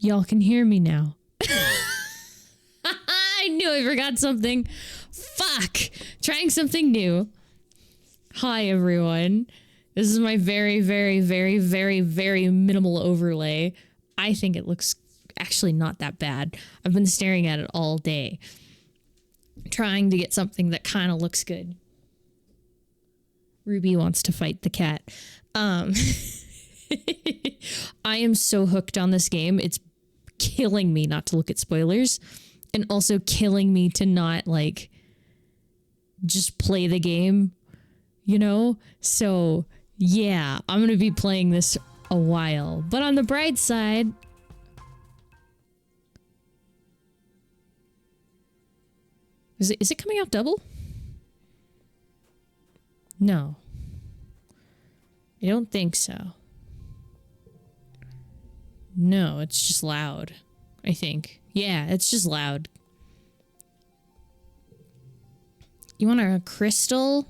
Y'all can hear me now. I knew I forgot something. Fuck! Trying something new. Hi, everyone. This is my very, very, very, very, very minimal overlay. I think it looks actually not that bad. I've been staring at it all day, trying to get something that kind of looks good. Ruby wants to fight the cat. I am so hooked on this game. It's killing me not to look at spoilers, and also killing me to not, like, just play the game, you know? So, yeah, I'm gonna be playing this a while. But on the bright side... Is it coming out double? No. I don't think so. No, it's just loud, I think. Yeah, it's just loud. You want a crystal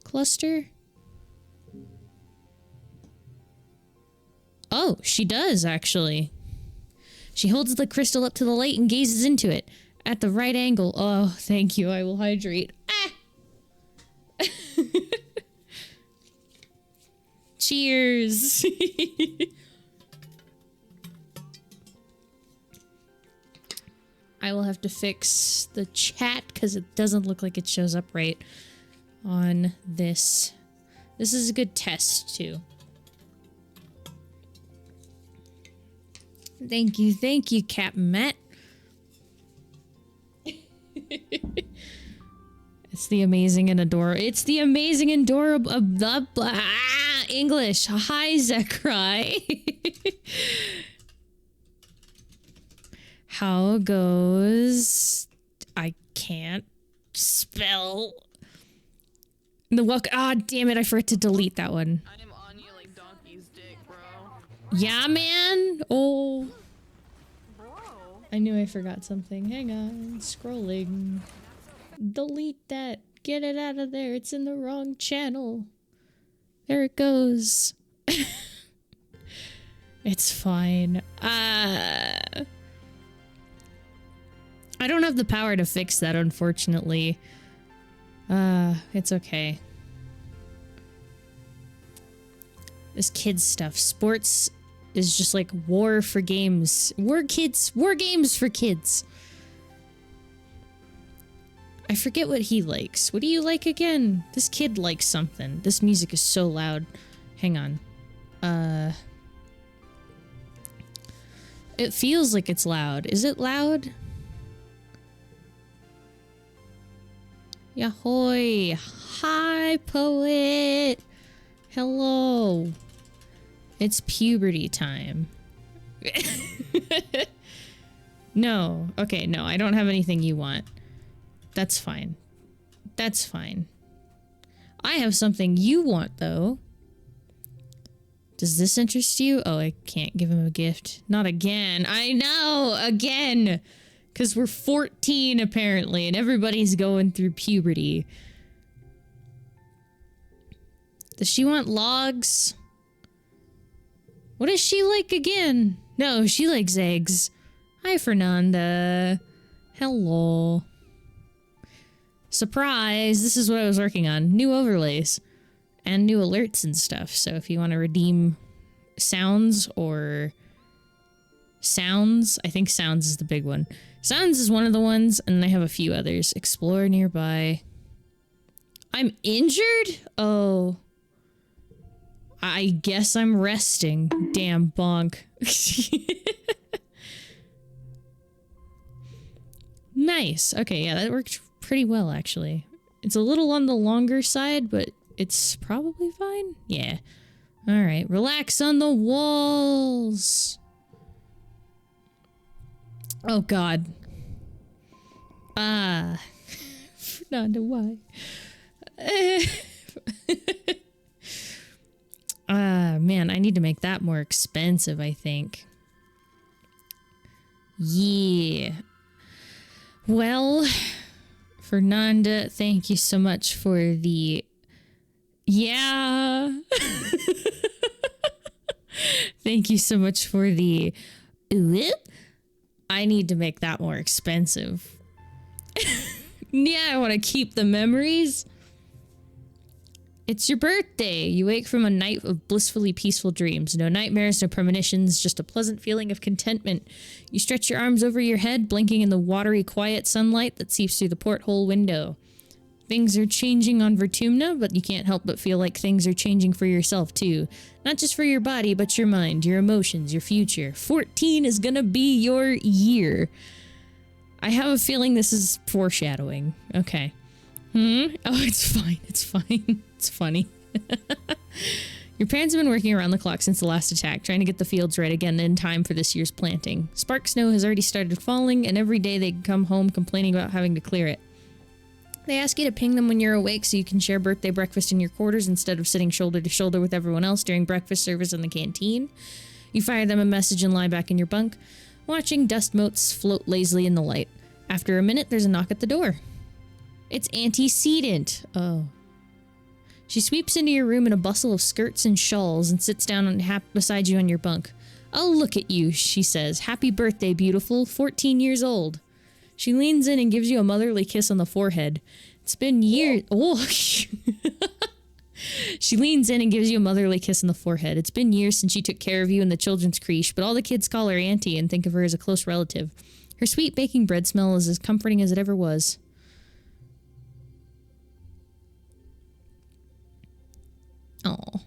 cluster? Oh, she does, actually. She holds the crystal up to the light and gazes into it at the right angle. Oh, thank you. I will hydrate. Ah! Cheers. I will have to fix the chat because it doesn't look like it shows up right on this. This is a good test, too. Thank you, Captain Matt. It's the amazing and adorable. It's the amazing and adorable. English. Hi, Zekrai. How goes? I can't spell. The welcome. Ah, damn it! I forgot to delete that one. I am on you like donkey's dick, bro. Yeah, man. Oh. Bro. I knew I forgot something. Hang on. Scrolling. Delete that. Get it out of there. It's in the wrong channel. There it goes. It's fine. I don't have the power to fix that, unfortunately. It's okay. This kids stuff. Sports is just like war for games. War games for kids. I forget what he likes. What do you like again? This kid likes something. This music is so loud. Hang on. It feels like it's loud. Is it loud? Yahoy! Hi, poet! Hello! It's puberty time. No. Okay, no, I don't have anything you want. That's fine. That's fine. I have something you want, though. Does this interest you? Oh, I can't give him a gift. Not again. I know! Again! Because we're 14, apparently, and everybody's going through puberty. Does she want logs? What does she like again? No, she likes eggs. Hi, Fernanda. Hello. Surprise! This is what I was working on. New overlays. And new alerts and stuff. So if you want to redeem sounds or... Sounds? I think sounds is the big one. Sounds is one of the ones, and I have a few others. Explore nearby. I'm injured? Oh. I guess I'm resting. Damn bonk. Nice. Okay, yeah, that worked pretty well, actually. It's a little on the longer side, but it's probably fine. Yeah. Alright, relax on the walls. Oh, God. Fernanda, why? Man, I need to make that more expensive, I think. Yeah. Well, Fernanda, thank you so much for the... Yeah. Thank you so much for the... I need to make that more expensive. Yeah, I want to keep the memories. It's your birthday. You wake from a night of blissfully peaceful dreams. No nightmares, no premonitions, just a pleasant feeling of contentment. You stretch your arms over your head, blinking in the watery, quiet sunlight that seeps through the porthole window. Things are changing on Vertumna, but you can't help but feel like things are changing for yourself too. Not just for your body, but your mind, your emotions, your future. 14 is gonna be your year. I have a feeling this is foreshadowing. Okay. Oh, it's fine. It's fine. It's funny. Your parents have been working around the clock since the last attack, trying to get the fields right again in time for this year's planting. Spark snow has already started falling, and every day they come home complaining about having to clear it. They ask you to ping them when you're awake so you can share birthday breakfast in your quarters instead of sitting shoulder to shoulder with everyone else during breakfast service in the canteen. You fire them a message and lie back in your bunk, watching dust motes float lazily in the light. After a minute, there's a knock at the door. It's Antecedent. Oh. She sweeps into your room in a bustle of skirts and shawls and sits down beside you on your bunk. Oh, look at you, she says. Happy birthday, beautiful. 14 years old. She leans in and gives you a motherly kiss on the forehead. It's been years. Oh. She leans in and gives you a motherly kiss on the forehead. It's been years since she took care of you in the children's creche, but all the kids call her Auntie and think of her as a close relative. Her sweet baking bread smell is as comforting as it ever was. Oh.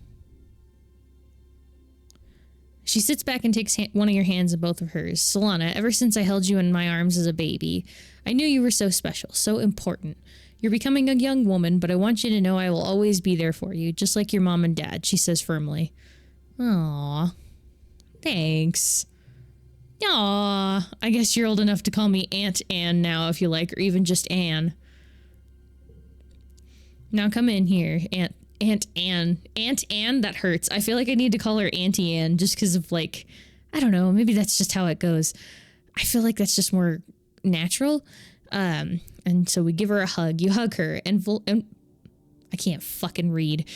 She sits back and takes one of your hands in both of hers. Solana, ever since I held you in my arms as a baby, I knew you were so special, so important. You're becoming a young woman, but I want you to know I will always be there for you, just like your mom and dad, she says firmly. Aww. Thanks. Aww. I guess you're old enough to call me Aunt Anne now if you like, or even just Anne. Now come in here, Aunt Anne. Aunt Anne? That hurts. I feel like I need to call her Auntie Anne just because of, like, I don't know, maybe that's just how it goes. I feel like that's just more natural. And so we give her a hug. You hug her, and I can't fucking read.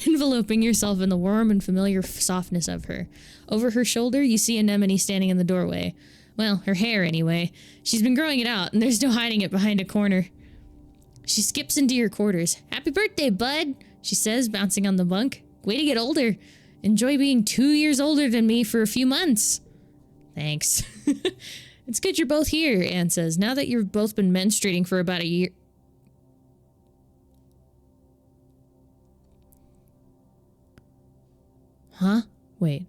Enveloping yourself in the warm and familiar softness of her. Over her shoulder, you see Anemone standing in the doorway. Well, her hair, anyway. She's been growing it out, and there's no hiding it behind a corner. She skips into your quarters. Happy birthday, bud, she says, bouncing on the bunk. Way to get older. Enjoy being 2 years older than me for a few months. Thanks. It's good you're both here, Anne says, now that you've both been menstruating for about a year. Huh? Wait.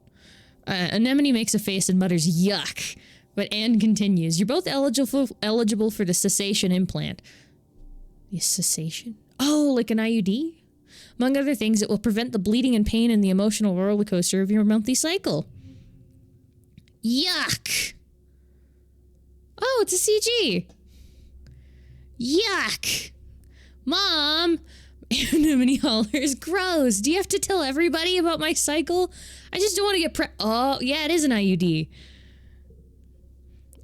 Anemone makes a face and mutters, yuck. But Anne continues, you're both eligible for the cessation implant. The cessation? Oh, like an IUD? Among other things, it will prevent the bleeding and pain and the emotional roller coaster of your monthly cycle. Yuck! Oh, it's a CG. Yuck! Mom! Anemone hollers, gross. Do you have to tell everybody about my cycle? I just don't want to get oh, yeah, it is an IUD.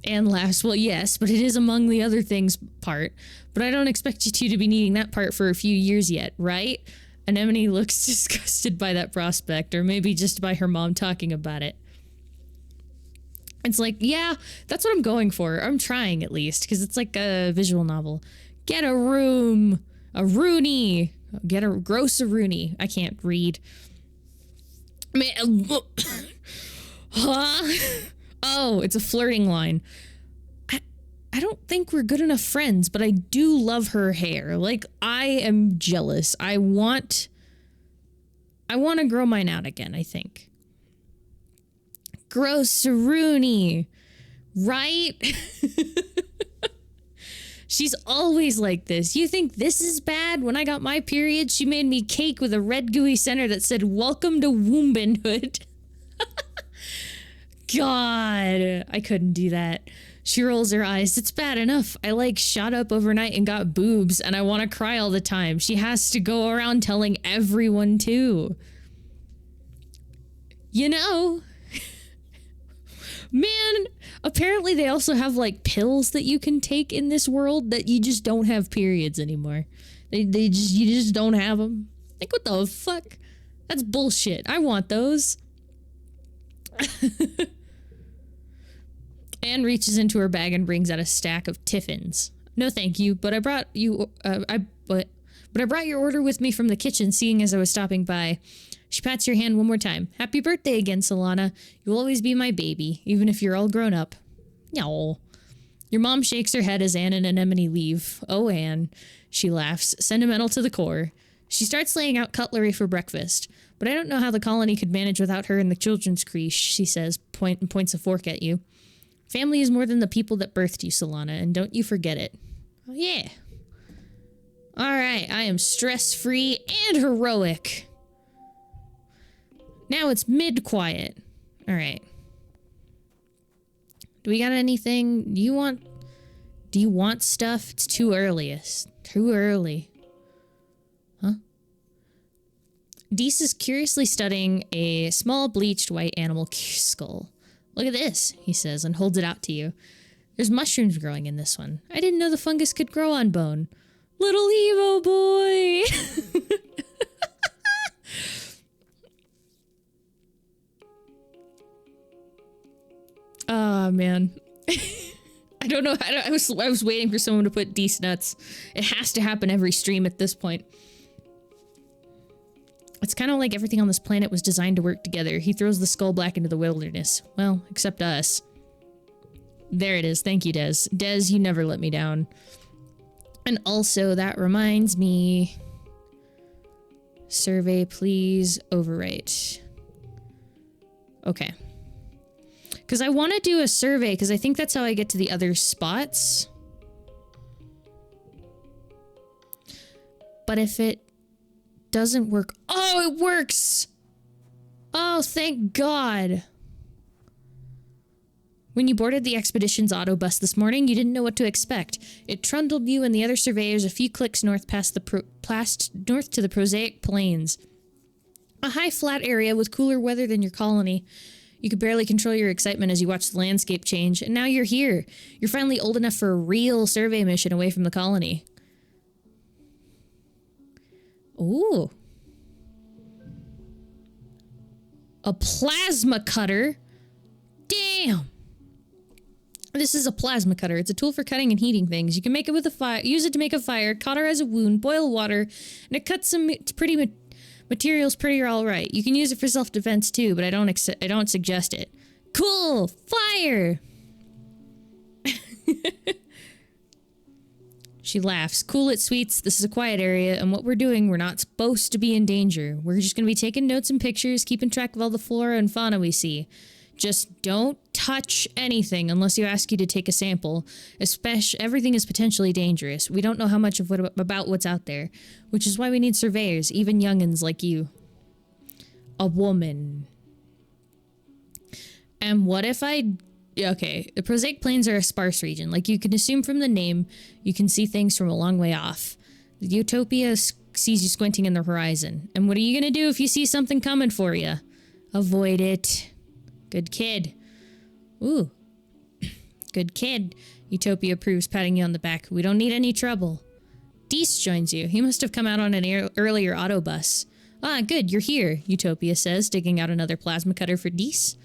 Anne laughs, well, yes, but it is among the other things part. But I don't expect you two to be needing that part for a few years yet, right? Anemone looks disgusted by that prospect, or maybe just by her mom talking about it. It's like, yeah, that's what I'm going for. I'm trying, at least, because it's like a visual novel. Get a room. A Rooney. Get a gross a Rooney. I can't read. Man, huh? Oh, it's a flirting line. I don't think we're good enough friends, but I do love her hair. Like, I am jealous. I want to grow mine out again, I think. Gross Rooney. Right? She's always like this. You think this is bad? When I got my period, she made me cake with a red gooey center that said, welcome to womanhood. God, I couldn't do that. She rolls her eyes. It's bad enough. I like shot up overnight and got boobs and I want to cry all the time. She has to go around telling everyone too. You know, man, apparently they also have like pills that you can take in this world that you just don't have periods anymore. You just don't have them. Like, what the fuck? That's bullshit. I want those. Anne reaches into her bag and brings out a stack of tiffins. No, thank you, but I brought you. But I brought your order with me from the kitchen, seeing as I was stopping by. She pats your hand one more time. Happy birthday again, Solana. You'll always be my baby, even if you're all grown up. No. Your mom shakes her head as Anne and Anemone leave. Oh, Anne. She laughs, sentimental to the core. She starts laying out cutlery for breakfast. But I don't know how the colony could manage without her in the children's creche, she says, points a fork at you. Family is more than the people that birthed you, Solana, and don't you forget it. Oh, yeah. Alright, I am stress-free and heroic. Now it's mid-quiet. Alright. Do we got anything? Do you want stuff? It's too early. It's too early. Huh? Deese is curiously studying a small bleached white animal skull. Look at this, he says, and holds it out to you. There's mushrooms growing in this one. I didn't know the fungus could grow on bone. Little Evo boy! Oh, man. I don't know. I was waiting for someone to put Deese nuts. It has to happen every stream at this point. It's kind of like everything on this planet was designed to work together. He throws the skull back into the wilderness. Well, except us. There it is. Thank you, Des. Des, you never let me down. And also, that reminds me... Survey, please. Overwrite. Okay. Because I want to do a survey, because I think that's how I get to the other spots. But if it doesn't work... Oh, it works! Oh, thank God. When you boarded the expedition's autobus this morning, you didn't know what to expect. It trundled you and the other surveyors a few clicks north past north to the prosaic plains. A high flat area with cooler weather than your colony. You could barely control your excitement as you watched the landscape change, and now you're here. You're finally old enough for a real survey mission away from the colony. Ooh. A plasma cutter? Damn! This is a plasma cutter. It's a tool for cutting and heating things. You can make it with a fire, use it to make a fire, cauterize a wound, boil water, and it cuts some materials pretty all right. You can use it for self-defense too, but I don't suggest it. Cool! Fire! She laughs. Cool it, sweets. This is a quiet area, and what we're doing, we're not supposed to be in danger. We're just gonna be taking notes and pictures, keeping track of all the flora and fauna we see. Just don't touch anything unless you ask you to take a sample. Everything is potentially dangerous. We don't know how much about what's out there, which is why we need surveyors, even youngins like you. A woman. And what if okay, the prosaic plains are a sparse region. Like you can assume from the name, you can see things from a long way off. The Utopia sees you squinting in the horizon. And what are you gonna do if you see something coming for you? Avoid it. Good kid. Ooh. Good kid. Utopia approves, patting you on the back. We don't need any trouble. Deese joins you. He must have come out on an earlier autobus. Ah, good, you're here, Utopia says, digging out another plasma cutter for Deese.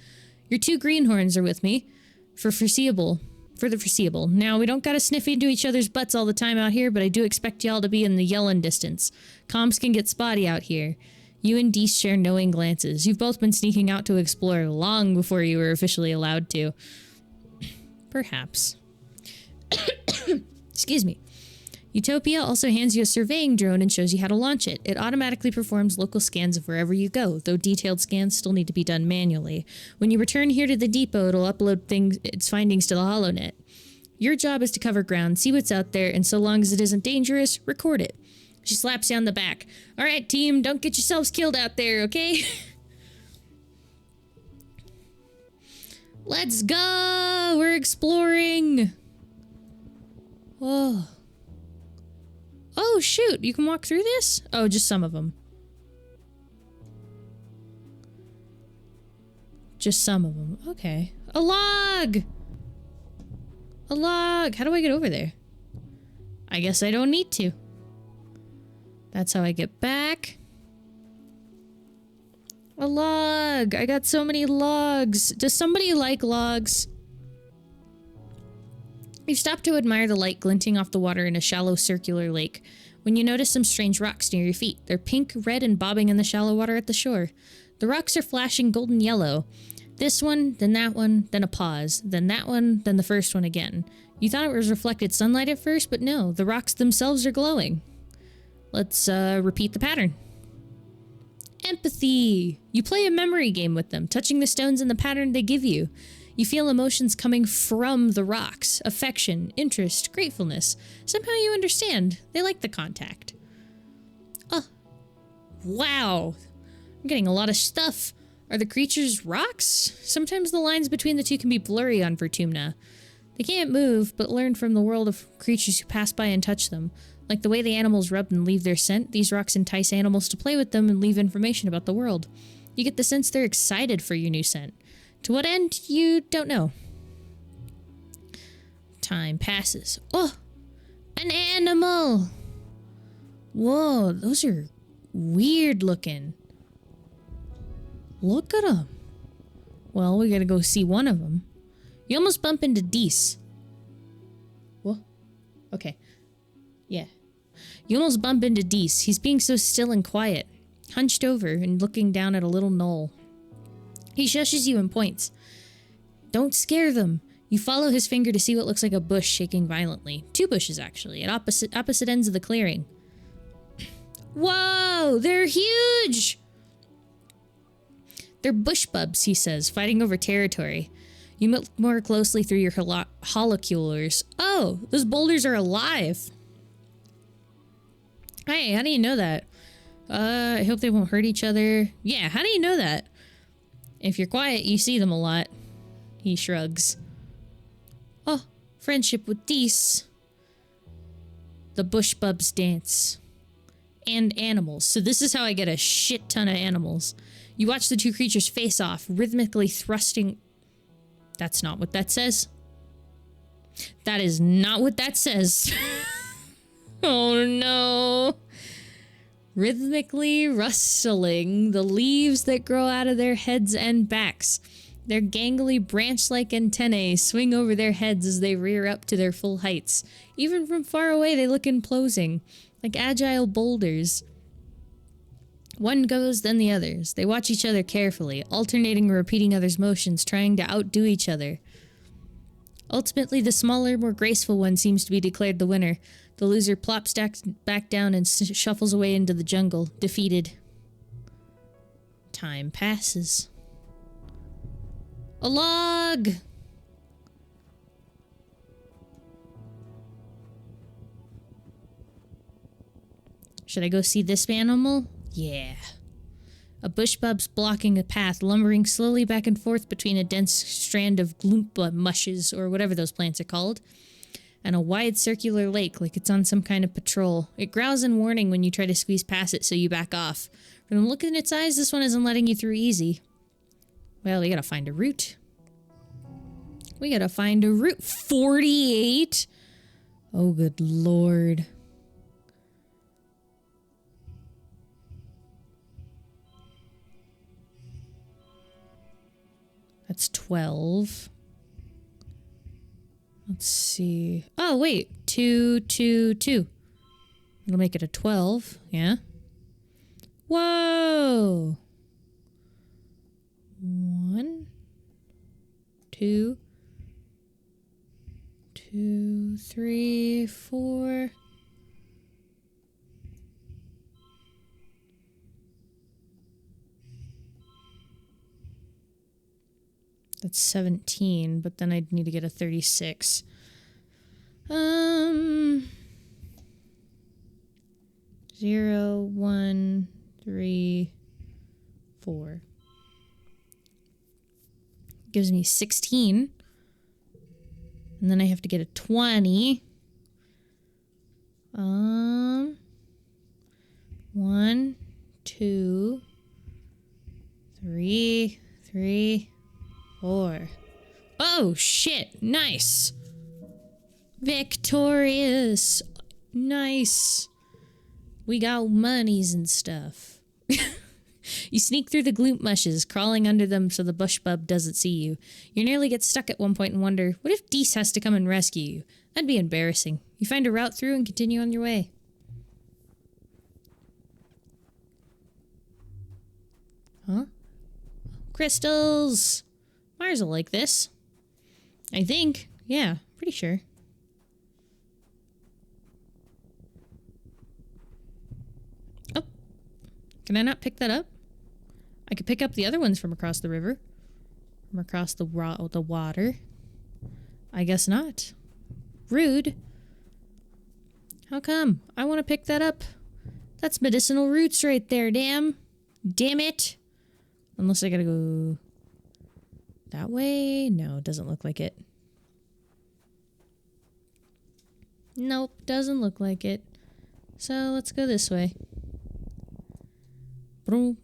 Your two greenhorns are with me. For the foreseeable. Now, we don't gotta sniff into each other's butts all the time out here, but I do expect y'all to be in the yelling distance. Comms can get spotty out here. You and Deese share knowing glances. You've both been sneaking out to explore long before you were officially allowed to. Perhaps. Excuse me. Utopia also hands you a surveying drone and shows you how to launch it. It automatically performs local scans of wherever you go, though detailed scans still need to be done manually. When you return here to the depot, it'll upload its findings to the HoloNet. Your job is to cover ground, see what's out there, and so long as it isn't dangerous, record it. She slaps you on the back. All right, team, don't get yourselves killed out there, okay? Let's go! We're exploring! Oh. Oh, shoot, you can walk through this? Oh, just some of them. Just some of them. Okay. A log! A log! How do I get over there? I guess I don't need to. That's how I get back. A log! I got so many logs. Does somebody like logs? You stop to admire the light glinting off the water in a shallow circular lake when you notice some strange rocks near your feet. They're pink, red, and bobbing in the shallow water at the shore. The rocks are flashing golden yellow. This one, then that one, then a pause, then that one, then the first one again. You thought it was reflected sunlight at first, but no, the rocks themselves are glowing. Let's repeat the pattern. Empathy. You play a memory game with them, touching the stones in the pattern they give you. You feel emotions coming from the rocks. Affection, interest, gratefulness. Somehow you understand. They like the contact. Oh. Wow. I'm getting a lot of stuff. Are the creatures rocks? Sometimes the lines between the two can be blurry on Vertumna. They can't move, but learn from the world of creatures who pass by and touch them. Like the way the animals rub and leave their scent, these rocks entice animals to play with them and leave information about the world. You get the sense they're excited for your new scent. To what end, you don't know. Time passes. Oh! An animal! Whoa, those are weird looking. Look at them. Well, we gotta go see one of them. You almost bump into Deese. What? Okay. Yeah. You almost bump into Deese. He's being so still and quiet, hunched over and looking down at a little knoll. He shushes you and points. Don't scare them. You follow his finger to see what looks like a bush shaking violently. Two bushes, actually, at opposite ends of the clearing. Whoa! They're huge! They're bush bubs, he says, fighting over territory. You look more closely through your holoculars. Oh, those boulders are alive. Hey, how do you know that? I hope they won't hurt each other. Yeah, how do you know that? If you're quiet, you see them a lot. He shrugs. Oh, friendship with Deese. The bush bubs dance. And animals. So this is how I get a shit ton of animals. You watch the two creatures face off, rhythmically thrusting... That's not what that says. That is not what that says. Oh no. Rhythmically rustling the leaves that grow out of their heads and backs. Their gangly branch-like antennae swing over their heads as they rear up to their full heights. Even from far away they look imposing, like agile boulders. One goes, then the others. They watch each other carefully, alternating and repeating others' motions, trying to outdo each other. Ultimately, the smaller, more graceful one seems to be declared the winner. The loser plops back down and shuffles away into the jungle, defeated. Time passes. A log! Should I go see this animal? Yeah. A bush bub's blocking a path, lumbering slowly back and forth between a dense strand of gloompa mushes, or whatever those plants are called, and a wide circular lake like it's on some kind of patrol. It growls in warning when you try to squeeze past it, so you back off. From the look in its eyes, this one isn't letting you through easy. Well, we gotta find a route. We gotta find a route. 48? Oh, good lord. That's 12. Let's see. Oh, wait. 2, 2, 2. It'll make it a 12. Yeah. Whoa. 1, 2, 2, 3, 4. That's 17, but then I'd need to get a 36. 0, 1, 3, 4. Gives me 16. And then I have to get a 20. 1, 2, 3, 3, 4. Oh, shit. Nice. Victorious. Nice. We got monies and stuff. You sneak through the gloop mushes, crawling under them so the bush bub doesn't see you. You nearly get stuck at one point and wonder, what if Deese has to come and rescue you? That'd be embarrassing. You find a route through and continue on your way. Huh? Crystals! Mars will like this. I think. Yeah, pretty sure. Oh. Can I not pick that up? I could pick up the other ones from across the river. From across the water. I guess not. Rude. How come? I want to pick that up. That's medicinal roots right there, damn. Damn it. Unless I gotta go that way? No, it doesn't look like it. Nope, doesn't look like it. So let's go this way. Boom.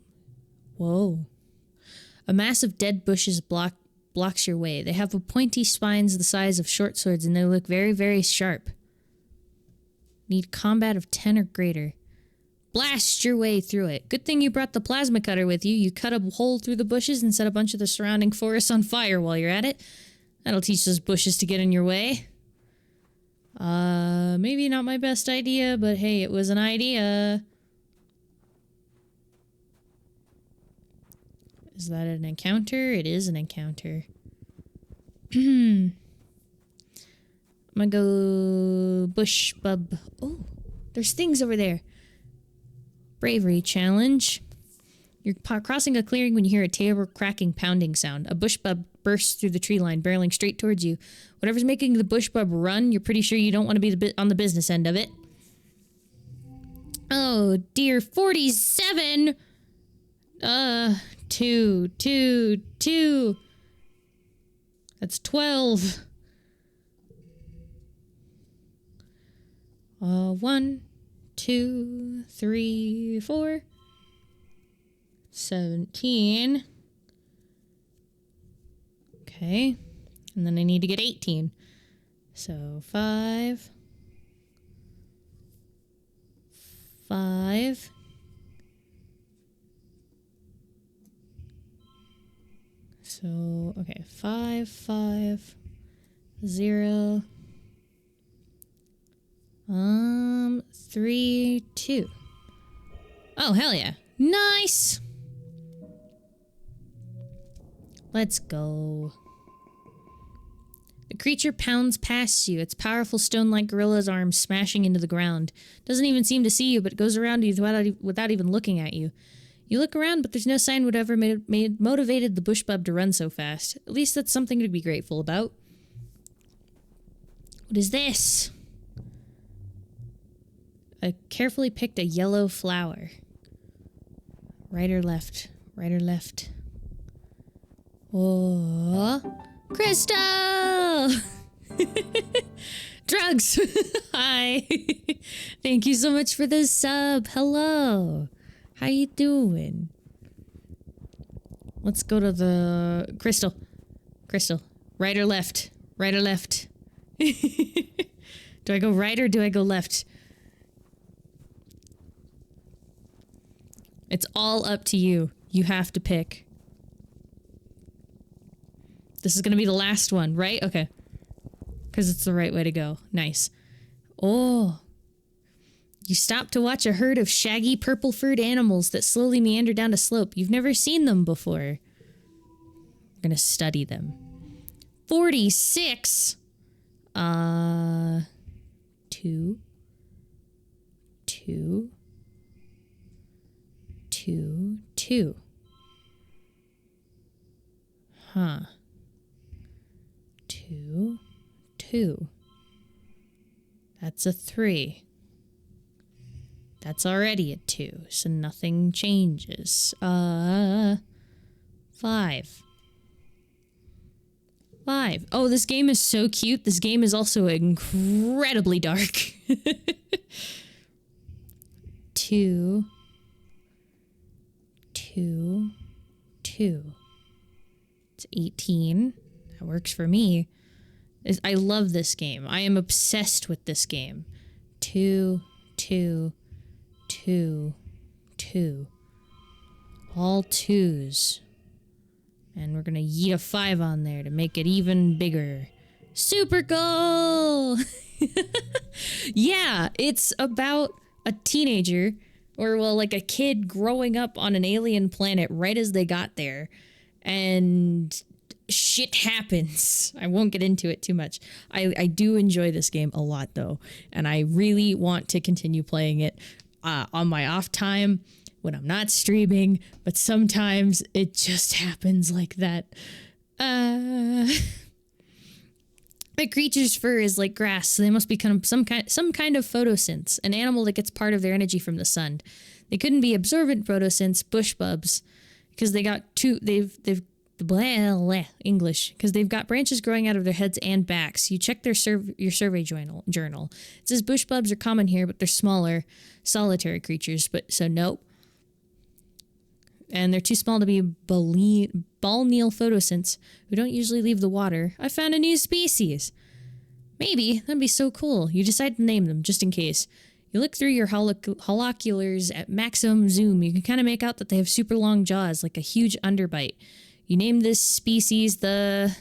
Whoa. A mass of dead bushes blocks your way. They have pointy spines the size of short swords and they look very, very sharp. Need combat of 10 or greater. Blast your way through it. Good thing you brought the plasma cutter with you. You cut a hole through the bushes and set a bunch of the surrounding forests on fire while you're at it. That'll teach those bushes to get in your way. Maybe not my best idea, but hey, it was an idea. Is that an encounter? It is an encounter. I'm gonna go bush bub. Oh, there's things over there. Bravery challenge. You're crossing a clearing when you hear a terrible cracking, pounding sound. A bush bub bursts through the tree line, barreling straight towards you. Whatever's making the bush bub run, you're pretty sure you don't want to be on the business end of it. Oh dear, 47! 2. That's 12. 1, 2, 3, 4. 17. Okay. And then I need to get 18. So 5. 5. So, okay. 5, 5, 0. 3, 2. Oh, hell yeah. Nice! Let's go. The creature pounds past you, its powerful stone-like gorilla's arms smashing into the ground. Doesn't even seem to see you, but it goes around you without even looking at you. You look around, but there's no sign whatever motivated the bush bub to run so fast. At least that's something to be grateful about. What is this? I carefully picked a yellow flower. Right or left? Right or left? Oh, Crystal! Drugs! Hi! Thank you so much for the sub. Hello. How you doing? Let's go to the Crystal. Crystal. Right or left? Right or left? Do I go right or do I go left? It's all up to you. You have to pick. This is gonna be the last one, right? Okay. Because it's the right way to go. Nice. Oh. You stop to watch a herd of shaggy purple-furred animals that slowly meander down a slope. You've never seen them before. We're gonna study them. 46! 2. 2. 2. 2. Huh. 2. 2. That's a 3. That's already a 2, so nothing changes. 5. 5. Oh, this game is so cute. This game is also incredibly dark. 2. 2. 2. It's 18. That works for me. I love this game. I am obsessed with this game. 2, 2, 2, 2. All 2s. And we're gonna yeet a 5 on there to make it even bigger. Super goal! Yeah, it's about a teenager, or well, like a kid growing up on an alien planet right as they got there. And shit happens. I won't get into it too much. I do enjoy this game a lot though, and I really want to continue playing it on my off time when I'm not streaming, but sometimes it just happens like that. The creature's fur is like grass, so they must become some kind of photosynths, an animal that gets part of their energy from the sun. They couldn't be absorbent photosynths, bush bubs, because they got they've English, because they've got branches growing out of their heads and backs. You check your survey journal. It says bush bubs are common here, but they're smaller, solitary creatures. But so nope. And they're too small to be balneal photosynths who don't usually leave the water. I found a new species. Maybe. That'd be so cool. You decide to name them, just in case. You look through your holoculars at maximum zoom. You can kind of make out that they have super long jaws, like a huge underbite. You name this species the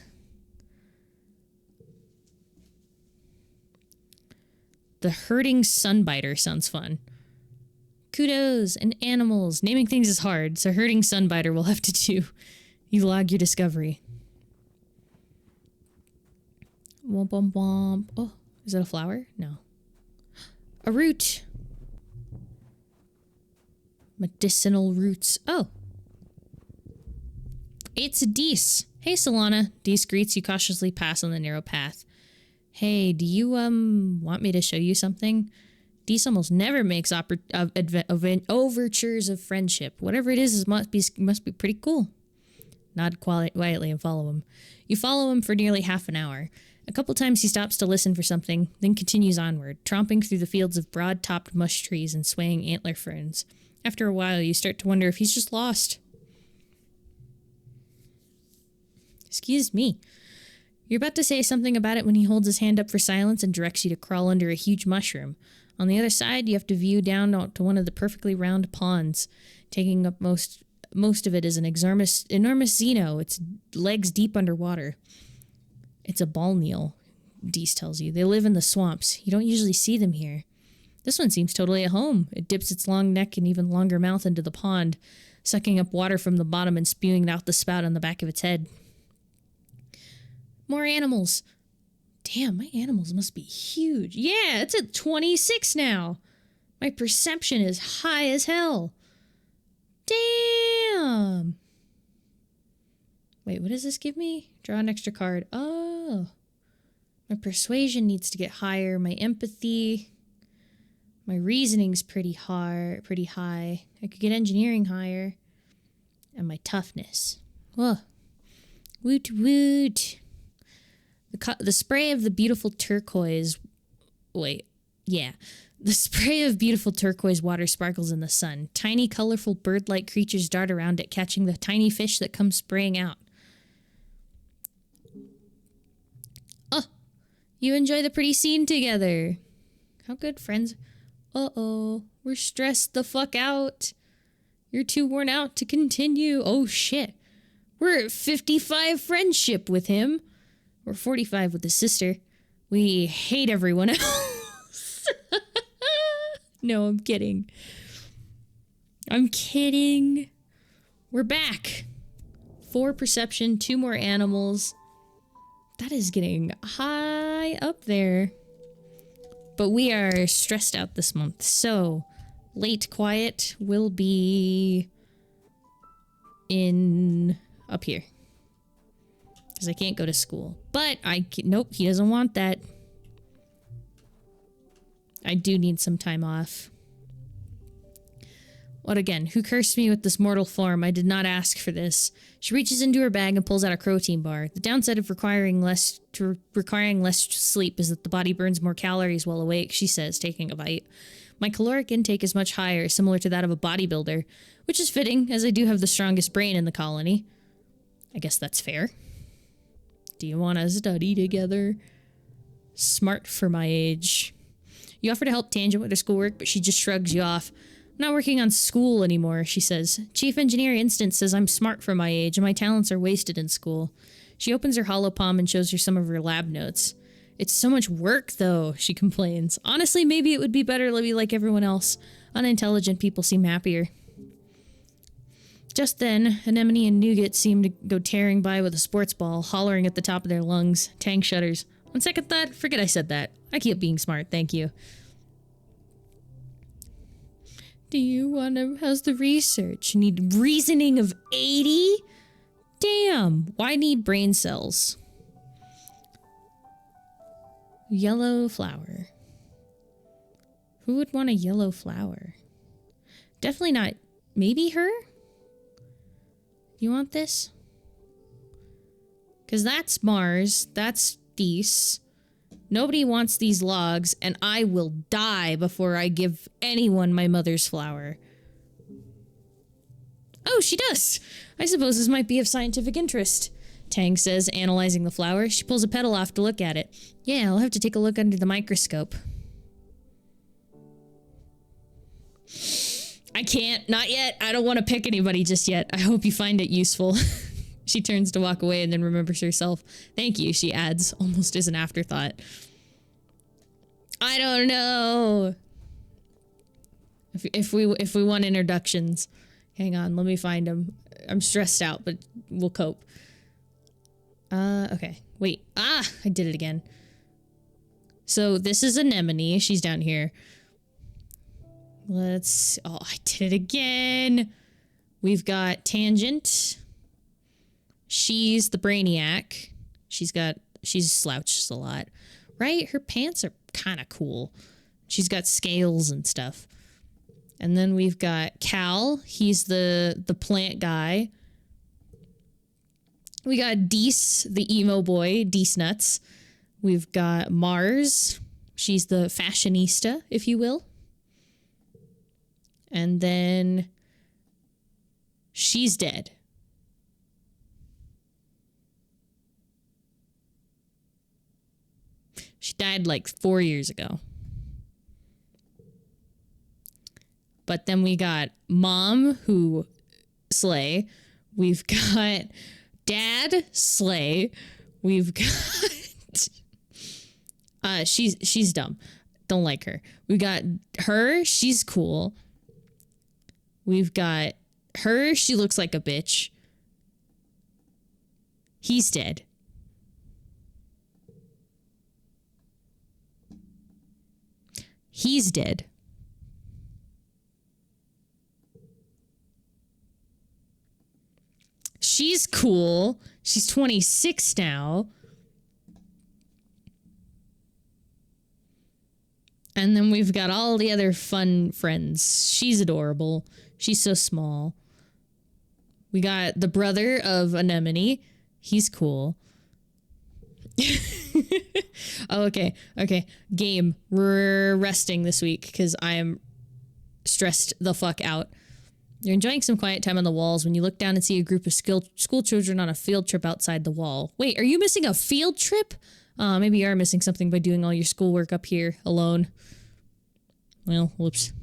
herding sunbiter. Sounds fun. Kudos and animals. Naming things is hard, so herding sunbiter will have to do. You log your discovery. Womp womp womp. Oh, is that a flower? No. A root. Medicinal roots. Oh. It's a Dees. Hey, Solana. Dees greets you, cautiously pass on the narrow path. Hey, do you, want me to show you something? Dees almost never makes overtures of friendship. Whatever it is, must be pretty cool. Nod quietly and follow him. You follow him for nearly half an hour. A couple times he stops to listen for something, then continues onward, tromping through the fields of broad-topped mush trees and swaying antler ferns. After a while, you start to wonder if he's just lost. Excuse me. You're about to say something about it when he holds his hand up for silence and directs you to crawl under a huge mushroom. On the other side, you have to view down to one of the perfectly round ponds. Taking up most of it is an enormous xeno, its legs deep underwater. It's a balneal, Dees tells you. They live in the swamps. You don't usually see them here. This one seems totally at home. It dips its long neck and even longer mouth into the pond, sucking up water from the bottom and spewing it out the spout on the back of its head. More animals. Damn, my animals must be huge. Yeah, it's at 26 now. My perception is high as hell. Damn. Wait, what does this give me? Draw an extra card. Oh. My persuasion needs to get higher. My empathy. My reasoning's pretty high. I could get engineering higher. And my toughness. Whoa. Woot woot. The spray of the beautiful turquoise... Wait. Yeah. The spray of beautiful turquoise water sparkles in the sun. Tiny, colorful bird-like creatures dart around it, catching the tiny fish that come spraying out. Oh! You enjoy the pretty scene together. How good friends... Uh-oh. We're stressed the fuck out. You're too worn out to continue. Oh, shit. We're at 55 friendship with him. We're 45 with his sister. We hate everyone else. No, I'm kidding. I'm kidding. We're back. 4 perception, 2 more animals. That is getting high up there. But we are stressed out this month. So, late quiet will be in up here. Because I can't go to school. But nope, he doesn't want that. I do need some time off. What again? Who cursed me with this mortal form? I did not ask for this. She reaches into her bag and pulls out a protein bar. The downside of requiring less sleep is that the body burns more calories while awake, she says, taking a bite. My caloric intake is much higher, similar to that of a bodybuilder, which is fitting, as I do have the strongest brain in the colony. I guess that's fair. Do you want to study together? Smart for my age. You offer to help Tangent with her schoolwork, but she just shrugs you off. I'm not working on school anymore, she says. Chief Engineer Instant says I'm smart for my age and my talents are wasted in school. She opens her hollow palm and shows her some of her lab notes. It's so much work, though, she complains. Honestly, maybe it would be better to be like everyone else. Unintelligent people seem happier. Just then, Anemone and Nougat seem to go tearing by with a sports ball, hollering at the top of their lungs. Tang shudders. On second thought, forget I said that. I keep being smart, thank you. Do you want to... How's the research? You need reasoning of 80? Damn! Why need brain cells? Yellow flower. Who would want a yellow flower? Definitely not... Maybe her? You want this? Because that's Mars. That's Thies. Nobody wants these logs, and I will die before I give anyone my mother's flower. Oh, she does! I suppose this might be of scientific interest, Tang says, analyzing the flower. She pulls a petal off to look at it. Yeah, I'll have to take a look under the microscope. I can't. Not yet. I don't want to pick anybody just yet. I hope you find it useful. She turns to walk away and then remembers herself. Thank you, she adds, almost as an afterthought. I don't know. If we want introductions. Hang on, let me find them. I'm stressed out, but we'll cope. Okay. Wait. Ah! I did it again. So this is Anemone. She's down here. Let's... Oh, I did it again! We've got Tangent. She's the Brainiac. She's slouches a lot. Right? Her pants are kind of cool. She's got scales and stuff. And then we've got Cal. He's the plant guy. We got Dees, the emo boy, Dees Nuts. We've got Mars. She's the fashionista, if you will. And then she's dead. She died like 4 years ago. But then we got Mom, who slay. We've got Dad, slay. We've got she's dumb. Don't like her. We got her, she's cool. We've got her, she looks like a bitch. He's dead. He's dead. She's cool. She's 26 now. And then we've got all the other fun friends. She's adorable. She's so small. We got the brother of Anemone. He's cool. Oh, okay. Okay. Game. We're resting this week because I am stressed the fuck out. You're enjoying some quiet time on the walls when you look down and see a group of school children on a field trip outside the wall. Wait, are you missing a field trip? Maybe you are missing something by doing all your schoolwork up here alone. Well, whoops.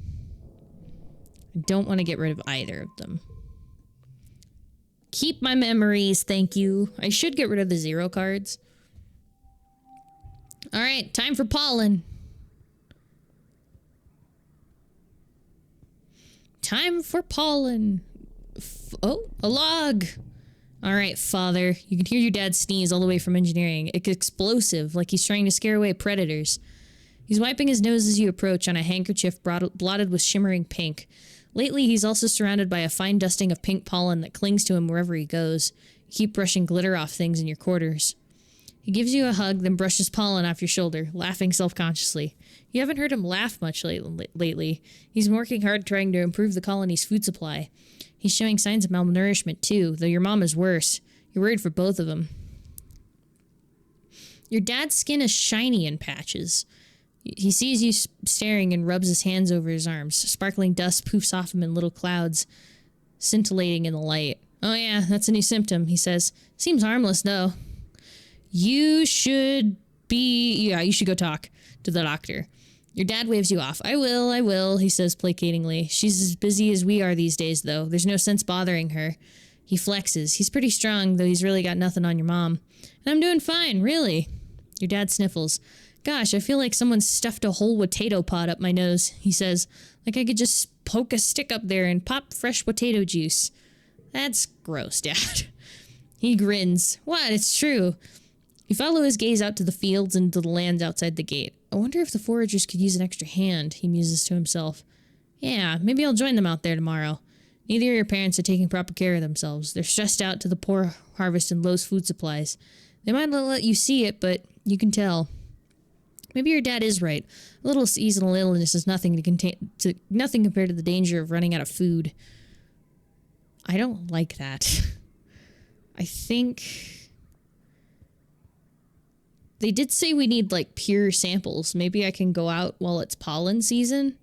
I don't want to get rid of either of them. Keep my memories, thank you. I should get rid of the 0 cards. Alright, time for pollen. Time for pollen. Oh, a log. All right, father. You can hear your dad sneeze all the way from engineering. It's explosive, like he's trying to scare away predators. He's wiping his nose as you approach on a handkerchief blotted with shimmering pink. Lately, he's also surrounded by a fine dusting of pink pollen that clings to him wherever he goes. You keep brushing glitter off things in your quarters. He gives you a hug, then brushes pollen off your shoulder, laughing self-consciously. You haven't heard him laugh much lately. He's working hard trying to improve the colony's food supply. He's showing signs of malnourishment, too, though your mom is worse. You're worried for both of them. Your dad's skin is shiny in patches. He sees you staring and rubs his hands over his arms. Sparkling dust poofs off him in little clouds, scintillating in the light. Oh yeah, that's a new symptom, he says. Seems harmless, though. You should go talk to the doctor. Your dad waves you off. I will, he says placatingly. She's as busy as we are these days, though. There's no sense bothering her. He flexes. He's pretty strong, though he's really got nothing on your mom. And I'm doing fine, really. Your dad sniffles. Gosh, I feel like someone stuffed a whole potato pod up my nose, he says. Like I could just poke a stick up there and pop fresh potato juice. That's gross, Dad. He grins. What? It's true. You follow his gaze out to the fields and to the lands outside the gate. I wonder if the foragers could use an extra hand, he muses to himself. Yeah, maybe I'll join them out there tomorrow. Neither of your parents are taking proper care of themselves. They're stressed out to the poor harvest and low food supplies. They might not let you see it, but you can tell. Maybe your dad is right. A little seasonal illness is nothing nothing compared to the danger of running out of food. I don't like that. I think they did say we need like pure samples. Maybe I can go out while it's pollen season.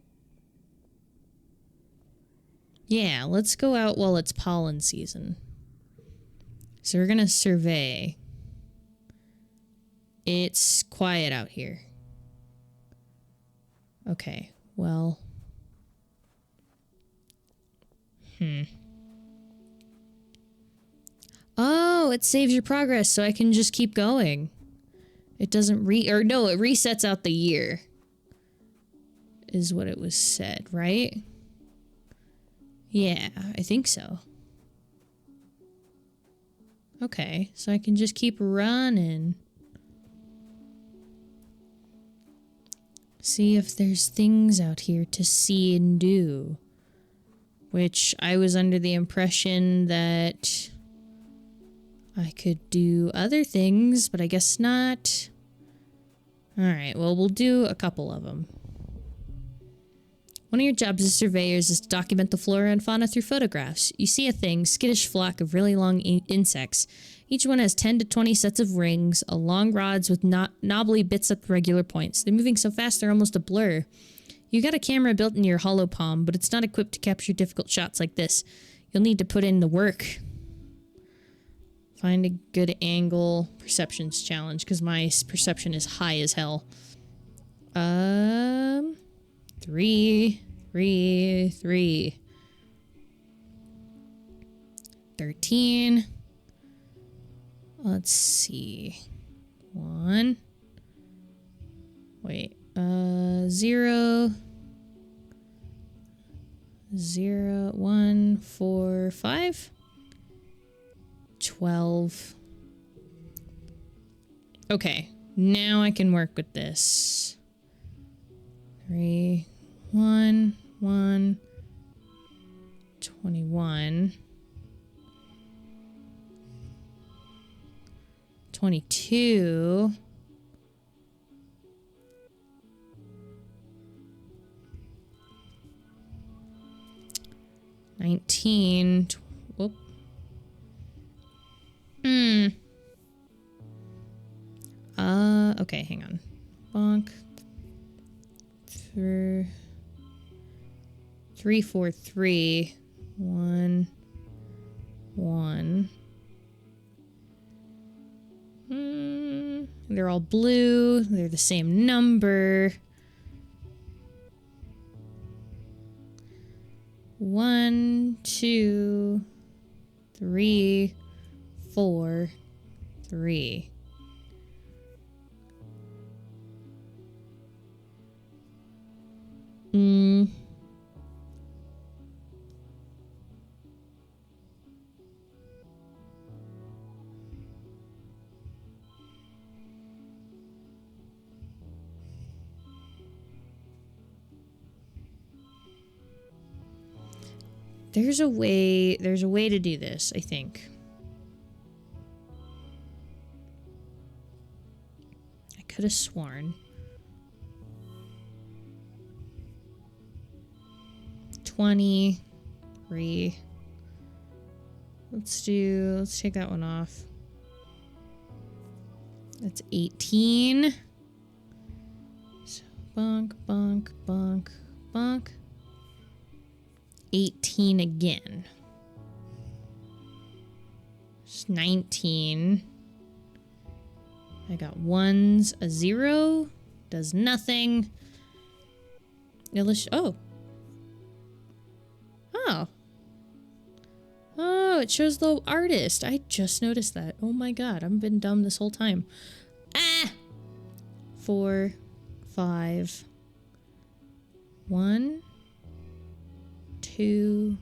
Yeah, let's go out while it's pollen season. So we're gonna survey. It's quiet out here. Okay, well. Oh, it saves your progress so I can just keep going. It doesn't it resets out the year. Is what it was said, right? Yeah, I think so. Okay, so I can just keep running. See if there's things out here to see and do. Which I was under the impression that I could do other things, but I guess not. Alright, well, we'll do a couple of them. One of your jobs as surveyors is to document the flora and fauna through photographs. You see a thing, skittish flock of really long insects. Each one has 10 to 20 sets of rings, long rods with knobbly bits at regular points. They're moving so fast they're almost a blur. You got a camera built into your hollow palm, but it's not equipped to capture difficult shots like this. You'll need to put in the work. Find a good angle. Perceptions challenge, because my perception is high as hell. 3. 13. Let's see. 1. Wait. 0. 0, 1, 4, 5. 12. Okay. Now I can work with this. 3, 1, 1, 21, 22, 19, whoop. Okay, hang on. Bonk. 3, 4, 3, 1, 1. They're all blue. They're the same number. 1, 2, 3, 4, 3. There's a way to do this, I think. I could have sworn. 23. Let's take that one off. That's 18. So bonk, bonk, bonk, bonk. 18 again. It's 19. I got 1s, a 0. Does nothing. Oh. Oh. Oh, it shows the artist. I just noticed that. Oh my god, I've been dumb this whole time. Ah! 4, 5. 1, 2.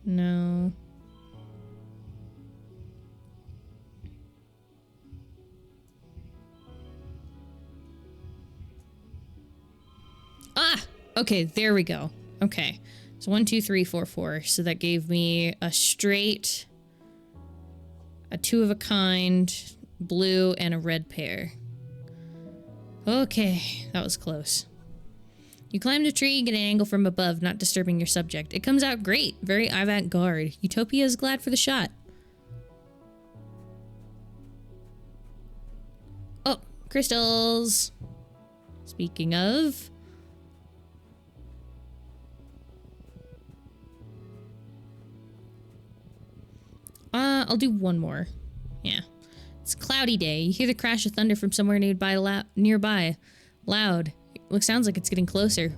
No. Ah! Okay, there we go. Okay. So 1, 2, 3, 4, 4. So that gave me a straight, a 2 of a kind, blue, and a red pair. Okay, that was close. You climbed a tree and get an angle from above, not disturbing your subject. It comes out great. Very avant-garde. Utopia is glad for the shot. Oh, crystals. Speaking of... I'll do one more. Yeah. It's a cloudy day. You hear the crash of thunder from somewhere nearby. Loud. Sounds like it's getting closer.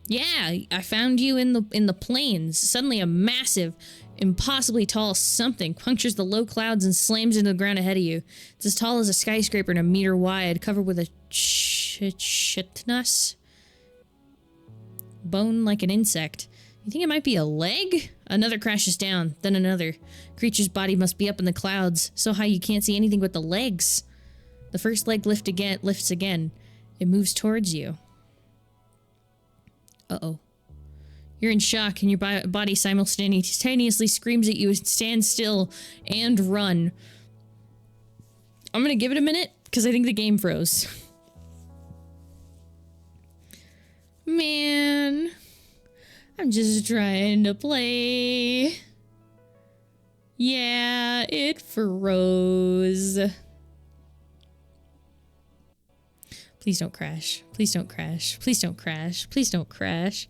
Yeah, I found you in the plains. Suddenly a massive, impossibly tall something punctures the low clouds and slams into the ground ahead of you. It's as tall as a skyscraper and a meter wide, covered with a chitinous bone like an insect. You think it might be a leg? Another crashes down, then another. Creature's body must be up in the clouds, so high you can't see anything but the legs. The first leg lifts again. It moves towards you. Uh-oh. You're in shock, and your body simultaneously screams at you, stand still, and run. I'm gonna give it a minute, because I think the game froze. Man... I'm just trying to play. Yeah, it froze. Please don't crash. Please don't crash. Please don't crash. Please don't crash.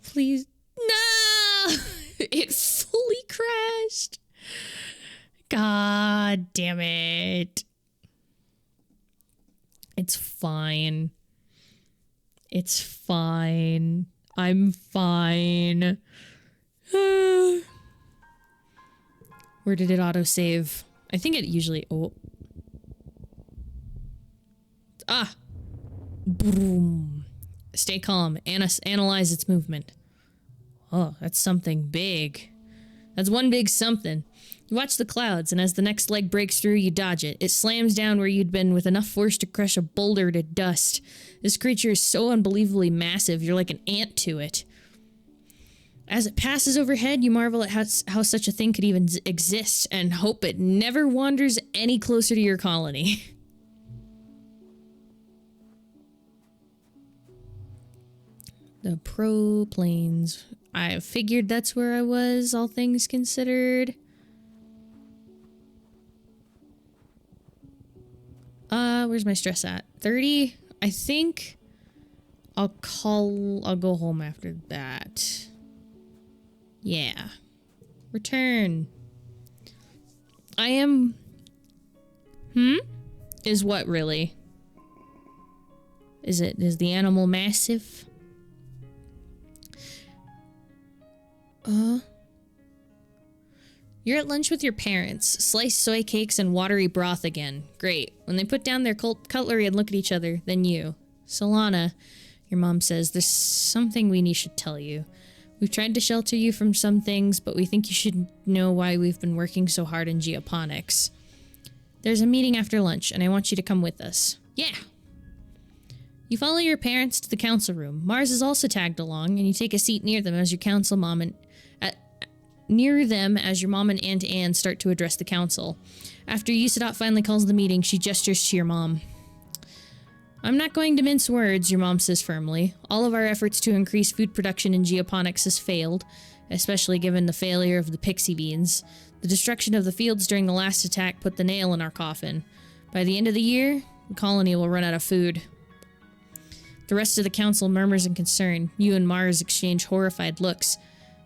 Please. No! It fully crashed. God damn it. It's fine. It's fine. I'm fine. Where did it autosave? I think it usually... Oh. Ah! Boom. Stay calm. Analyze its movement. Oh, that's something big. That's one big something. You watch the clouds, and as the next leg breaks through, you dodge it. It slams down where you'd been with enough force to crush a boulder to dust. This creature is so unbelievably massive, you're like an ant to it. As it passes overhead, you marvel at how such a thing could even exist, and hope it never wanders any closer to your colony. The Pro Plains. I figured that's where I was, all things considered. Where's my stress at? 30? I think I'll go home after that. Yeah. Return. I am... Is what, really? Is the animal massive? You're at lunch with your parents. Sliced soy cakes and watery broth again. Great. When they put down their cutlery and look at each other, then you. Solana, your mom says, there's something we should tell you. We've tried to shelter you from some things, but we think you should know why we've been working so hard in geoponics. There's a meeting after lunch, and I want you to come with us. Yeah! You follow your parents to the council room. Mars is also tagged along, and you take a seat near them as your mom and Aunt Anne start to address the council. After Usadot finally calls the meeting, she gestures to your mom. I'm not going to mince words, your mom says firmly. All of our efforts to increase food production in geoponics has failed, especially given the failure of the pixie beans. The destruction of the fields during the last attack put the nail in our coffin. By the end of the year, the colony will run out of food. The rest of the council murmurs in concern. You and Mars exchange horrified looks.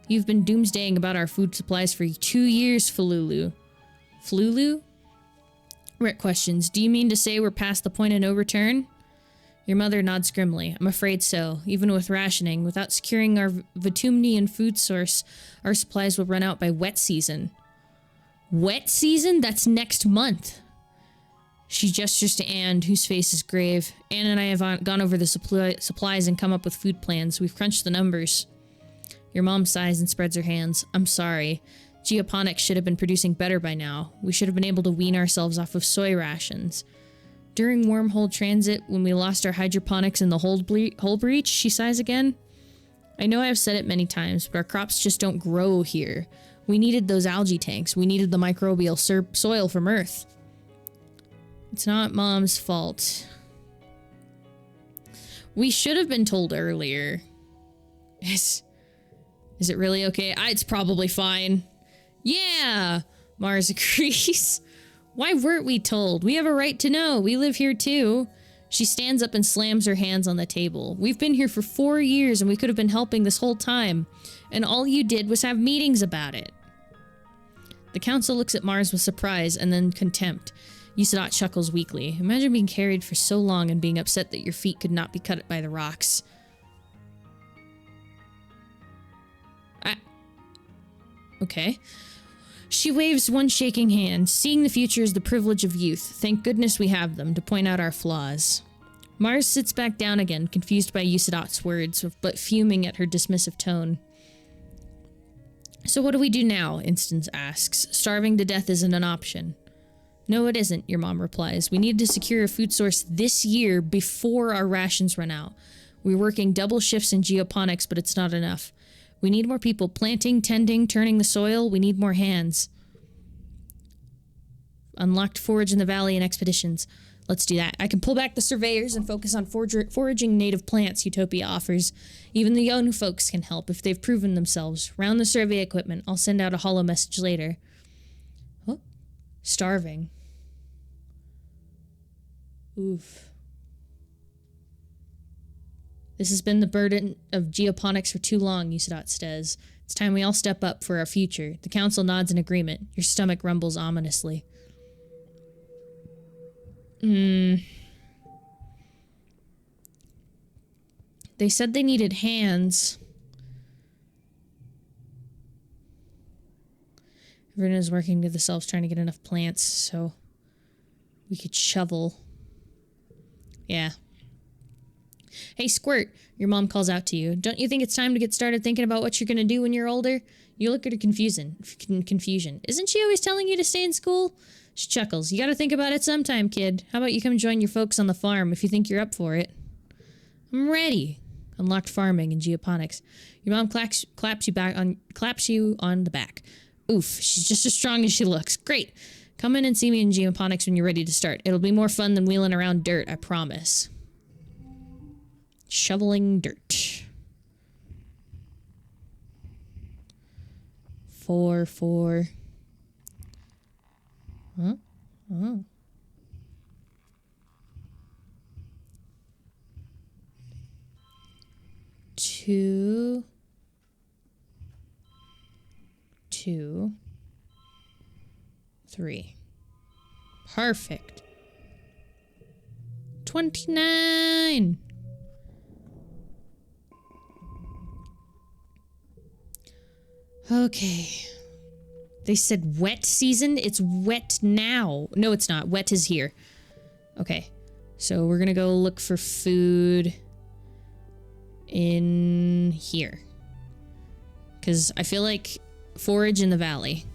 You've been doomsdaying about our food supplies for 2 years, Fululu. Flulu? Rick questions, do you mean to say we're past the point of no return? Your mother nods grimly. I'm afraid so. Even with rationing, without securing our Vitumnian food source, our supplies will run out by wet season. Wet season? That's next month. She gestures to Anne, whose face is grave. Anne and I have gone over the supplies and come up with food plans. We've crunched the numbers. Your mom sighs and spreads her hands. I'm sorry. Geoponics should have been producing better by now. We should have been able to wean ourselves off of soy rations. During wormhole transit, when we lost our hydroponics in the hole breach, she sighs again. I know I've said it many times, but our crops just don't grow here. We needed those algae tanks. We needed the microbial soil from Earth. It's not Mom's fault. We should have been told earlier. Is it really okay? It's probably fine. Yeah, Mars agrees. Why weren't we told? We have a right to know. We live here too. She stands up and slams her hands on the table. We've been here for 4 years and we could have been helping this whole time. And all you did was have meetings about it. The council looks at Mars with surprise and then contempt. Usadot chuckles weakly. Imagine being carried for so long and being upset that your feet could not be cut by the rocks. Okay. She waves one shaking hand. Seeing the future is the privilege of youth. Thank goodness we have them to point out our flaws. Mars sits back down again, confused by Usadot's words, but fuming at her dismissive tone. So what do we do now? Instance asks. Starving to death isn't an option. No, it isn't, your mom replies. We need to secure a food source this year before our rations run out. We're working double shifts in geoponics, but it's not enough. We need more people planting, tending, turning the soil. We need more hands. Unlocked forage in the valley and expeditions. Let's do that. I can pull back the surveyors and focus on foraging native plants, Utopia offers. Even the young folks can help if they've proven themselves. Round the survey equipment. I'll send out a holo message later. Oh, starving. Oof. This has been the burden of geoponics for too long, Usadot says. It's time we all step up for our future. The council nods in agreement. Your stomach rumbles ominously. They said they needed hands. Everyone is working to themselves trying to get enough plants so we could shovel. Yeah. Hey, Squirt, your mom calls out to you. Don't you think it's time to get started thinking about what you're going to do when you're older? You look at her confusion. Isn't she always telling you to stay in school? She chuckles. You got to think about it sometime, kid. How about you come join your folks on the farm if you think you're up for it? I'm ready. Unlocked farming and geoponics. Your mom claps you on the back. Oof, she's just as strong as she looks. Great. Come in and see me in geoponics when you're ready to start. It'll be more fun than wheeling around dirt, I promise. Shoveling dirt. 4. Huh? Oh. Two. 3. Perfect. 29. Okay. They said wet season? It's wet now. No, it's not. Wet is here. Okay. So we're gonna go look for food in here. Because I feel like forage in the valley.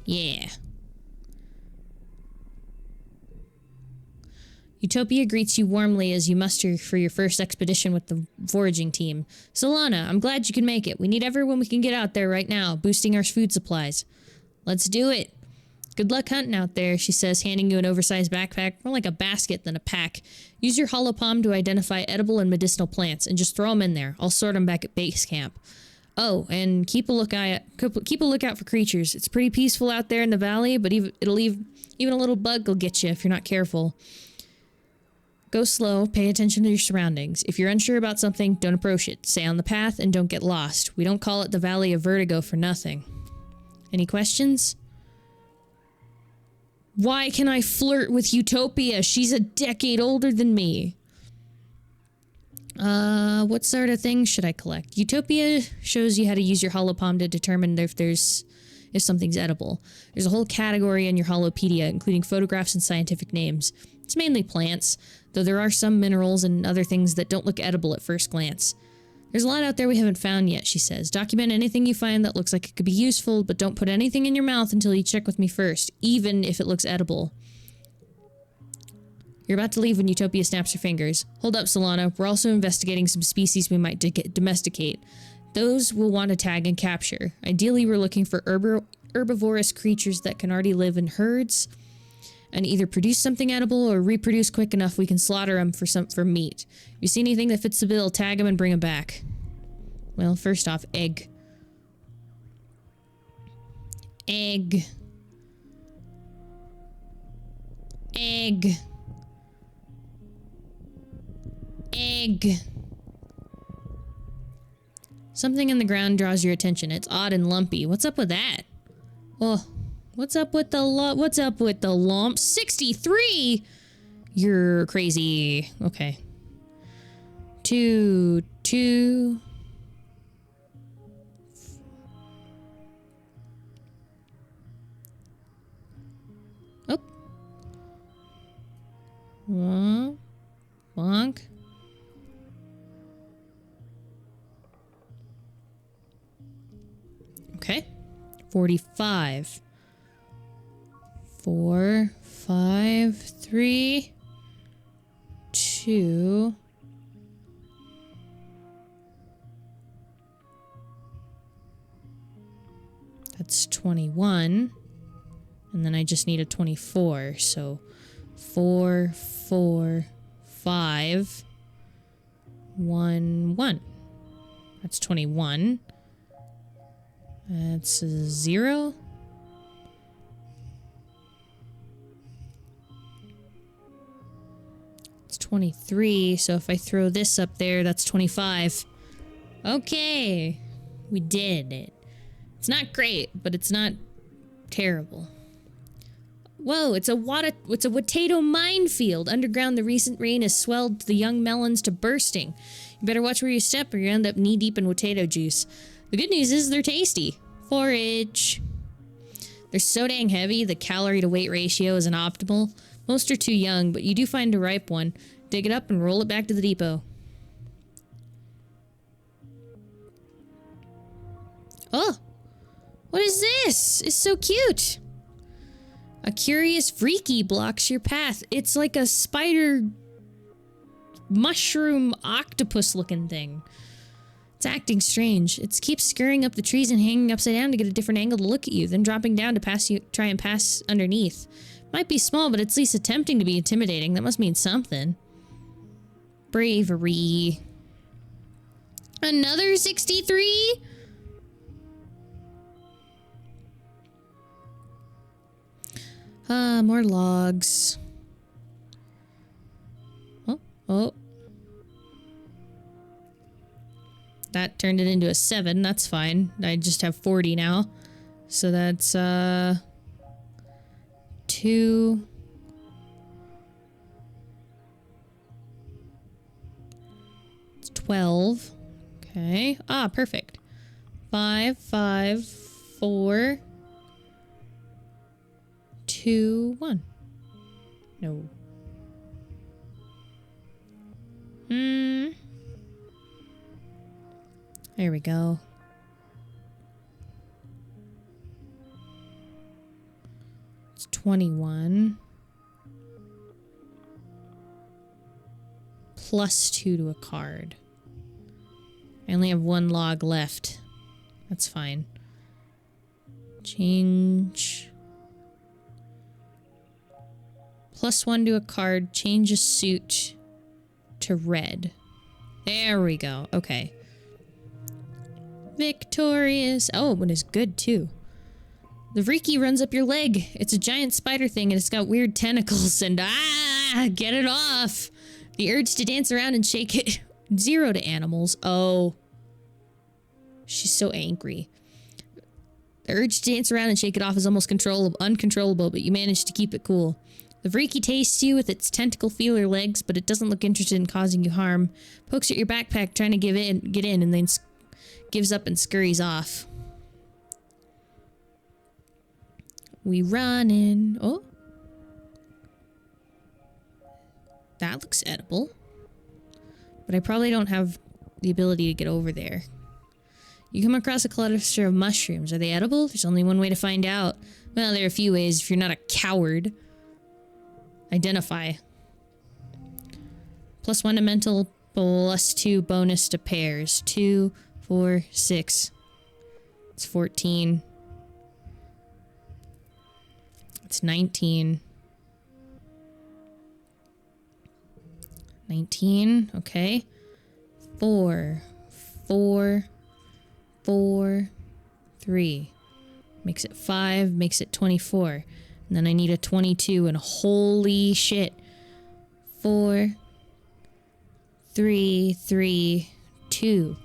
Yeah. Utopia greets you warmly as you muster for your first expedition with the foraging team. Solana, I'm glad you can make it. We need everyone we can get out there right now, boosting our food supplies. Let's do it. Good luck hunting out there, she says, handing you an oversized backpack, more like a basket than a pack. Use your holopalm to identify edible and medicinal plants, and just throw them in there. I'll sort them back at base camp. Oh, and keep a lookout for creatures. It's pretty peaceful out there in the valley, but even a little bug will get you if you're not careful. Go slow, pay attention to your surroundings. If you're unsure about something, don't approach it. Stay on the path and don't get lost. We don't call it the Valley of Vertigo for nothing. Any questions? Why can I flirt with Utopia? She's a decade older than me. What sort of things should I collect? Utopia shows you how to use your holopalm to determine if something's edible. There's a whole category in your holopedia, including photographs and scientific names. It's mainly plants, though there are some minerals and other things that don't look edible at first glance. There's a lot out there we haven't found yet, she says. Document anything you find that looks like it could be useful, but don't put anything in your mouth until you check with me first, even if it looks edible. You're about to leave when Utopia snaps her fingers. Hold up, Solana. We're also investigating some species we might domesticate. Those we'll want to tag and capture. Ideally, we're looking for herbivorous creatures that can already live in herds and either produce something edible or reproduce quick enough we can slaughter them for meat. If you see anything that fits the bill, tag them and bring them back. Well, first off, egg. Egg. Egg. Egg. Something in the ground draws your attention. It's odd and lumpy. What's up with that? Oh, what's up with the lump? 63? You're crazy. Okay. 2. Oh. Bonk. Okay. 45. 4, 5, 3, 2. That's 21. And then I just need a 24. So 4, 4, 5, 1, 1. That's 21. That's a 0. It's 23, so if I throw this up there, that's 25. Okay, we did it. It's not great, but it's not terrible. Whoa, it's a potato minefield. Underground, the recent rain has swelled the young melons to bursting. You better watch where you step or you end up knee-deep in potato juice. The good news is they're tasty. Forage. They're so dang heavy, the calorie-to-weight ratio isn't optimal. Most are too young, but you do find a ripe one. Dig it up and roll it back to the depot. Oh! What is this? It's so cute! A curious freaky blocks your path. It's like a spider... mushroom octopus looking thing. It's acting strange. It keeps scurrying up the trees and hanging upside down to get a different angle to look at you, then dropping down to try and pass underneath. Might be small, but it's at least attempting to be intimidating. That must mean something. Bravery. Another 63? More logs. Oh. That turned it into a 7. That's fine. I just have 40 now. So that's, 2. It's 12. Okay. Ah, perfect. 5, 5, 4, 2, 1. No. There we go. It's 21. Plus 2 to a card. I only have 1 log left. That's fine. Change. Plus 1 to a card. Change a suit to red. There we go. Okay. Victorious. Oh, and it's good too. The Vriki runs up your leg. It's a giant spider thing and it's got weird tentacles and get it off. The urge to dance around and shake it. 0 to animals. Oh. She's so angry. The urge to dance around and shake it off is almost uncontrollable, but you manage to keep it cool. The freaky tastes you with its tentacle feeler legs, but it doesn't look interested in causing you harm. Pokes at your backpack trying to get in, and then gives up and scurries off. We run in. Oh. That looks edible. But I probably don't have the ability to get over there. You come across a cluster of mushrooms. Are they edible? There's only one way to find out. Well, there are a few ways if you're not a coward. Identify. +1 to mental, +2 bonus to pairs. 2, 4, 6. It's 14. It's 19. 19, okay. 4, 4, 4, 3. Makes it 5, makes it 24. And then I need a 22, and holy shit. 4, 3, 3, 2.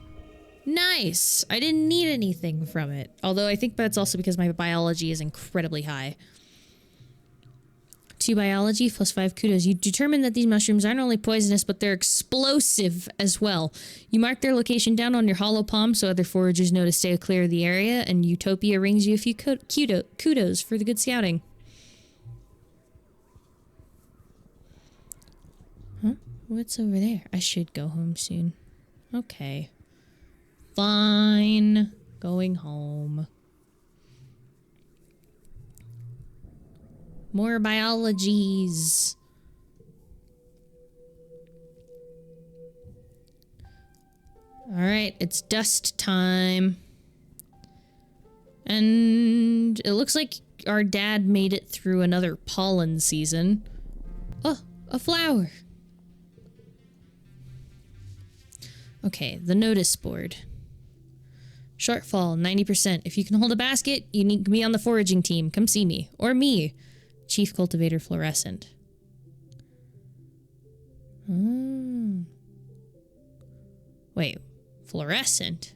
Nice! I didn't need anything from it. Although I think that's also because my biology is incredibly high. 2 biology, +5 kudos. You determine that these mushrooms aren't only poisonous, but they're explosive as well. You mark their location down on your hollow palm so other foragers know to stay clear of the area, and Utopia rings you a few kudos for the good scouting. Huh? What's over there? I should go home soon. Okay. Fine. Going home. More biologies. Alright, it's dust time. And it looks like our dad made it through another pollen season. Oh, a flower. Okay, the notice board. Shortfall, 90%. If you can hold a basket, you need to be on the foraging team. Come see me. Or me. Chief Cultivator Fluorescent. Wait, Fluorescent?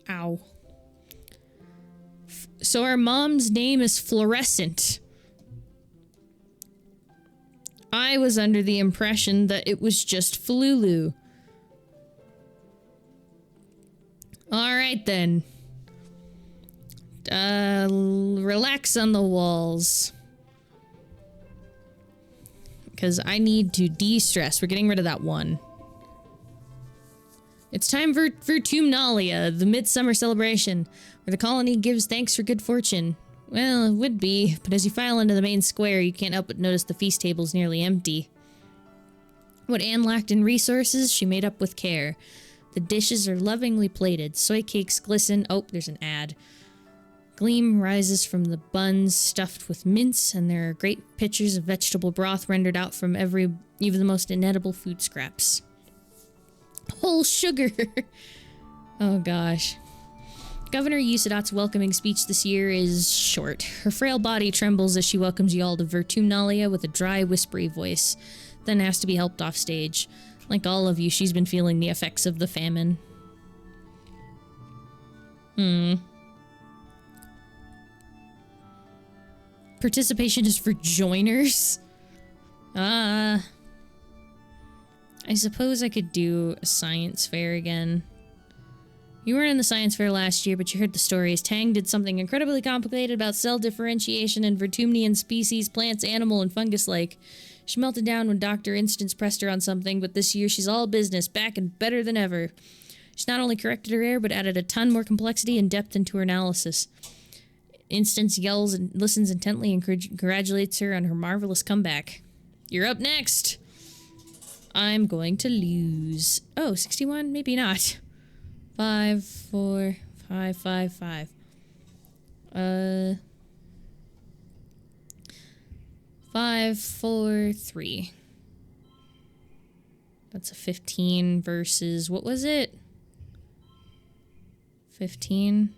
Ow. So our mom's name is Fluorescent. I was under the impression that it was just Flulu. Alright then. Relax on the walls. Because I need to de-stress. We're getting rid of that one. It's time for Tumnalia, the midsummer celebration, where the colony gives thanks for good fortune. Well, it would be, but as you file into the main square, you can't help but notice the feast table's nearly empty. What Anne lacked in resources, she made up with care. The dishes are lovingly plated. Soy cakes glisten. Oh, there's an ad. Gleam rises from the buns stuffed with mince, and there are great pitchers of vegetable broth rendered out from even the most inedible food scraps. Whole sugar! Oh gosh. Governor Usadot's welcoming speech this year is short. Her frail body trembles as she welcomes you all to Vertumnalia with a dry, whispery voice, then has to be helped off stage. Like all of you, she's been feeling the effects of the famine. Participation is for joiners? I suppose I could do a science fair again. You weren't in the science fair last year, but you heard the stories. Tang did something incredibly complicated about cell differentiation in Vertumnian species, plants, animal, and fungus-like. She melted down when Dr. Instance pressed her on something, but this year she's all business, back and better than ever. She's not only corrected her error, but added a ton more complexity and depth into her analysis. Instance yells and listens intently and congratulates her on her marvelous comeback. You're up next! I'm going to lose. Oh, 61? Maybe not. 5, 4, 5, 5, 5. 5, 4, 3. That's a 15 versus, what was it? 15?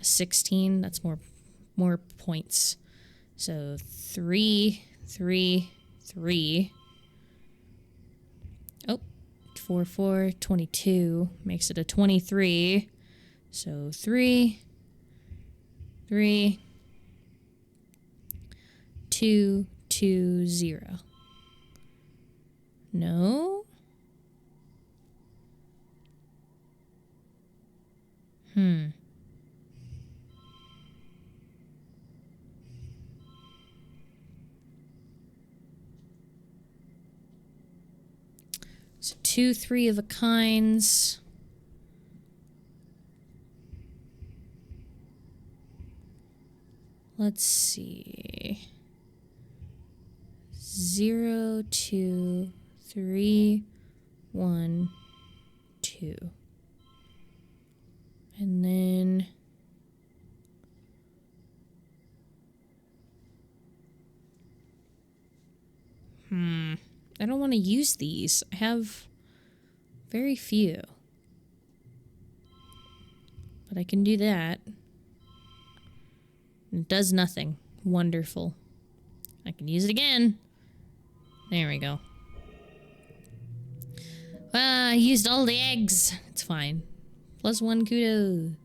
16, that's more points. So 3, 3, 3. Oh, 4, 4, 22. Makes it a 23. So 3, 3, 2, 2, 0. No? So 2, 3 of a kinds. Let's see. 0, 2, 3, 1, 2. And then I don't want to use these. I have very few. But I can do that. It does nothing. Wonderful. I can use it again. There we go. I used all the eggs. It's fine. +1 kudos.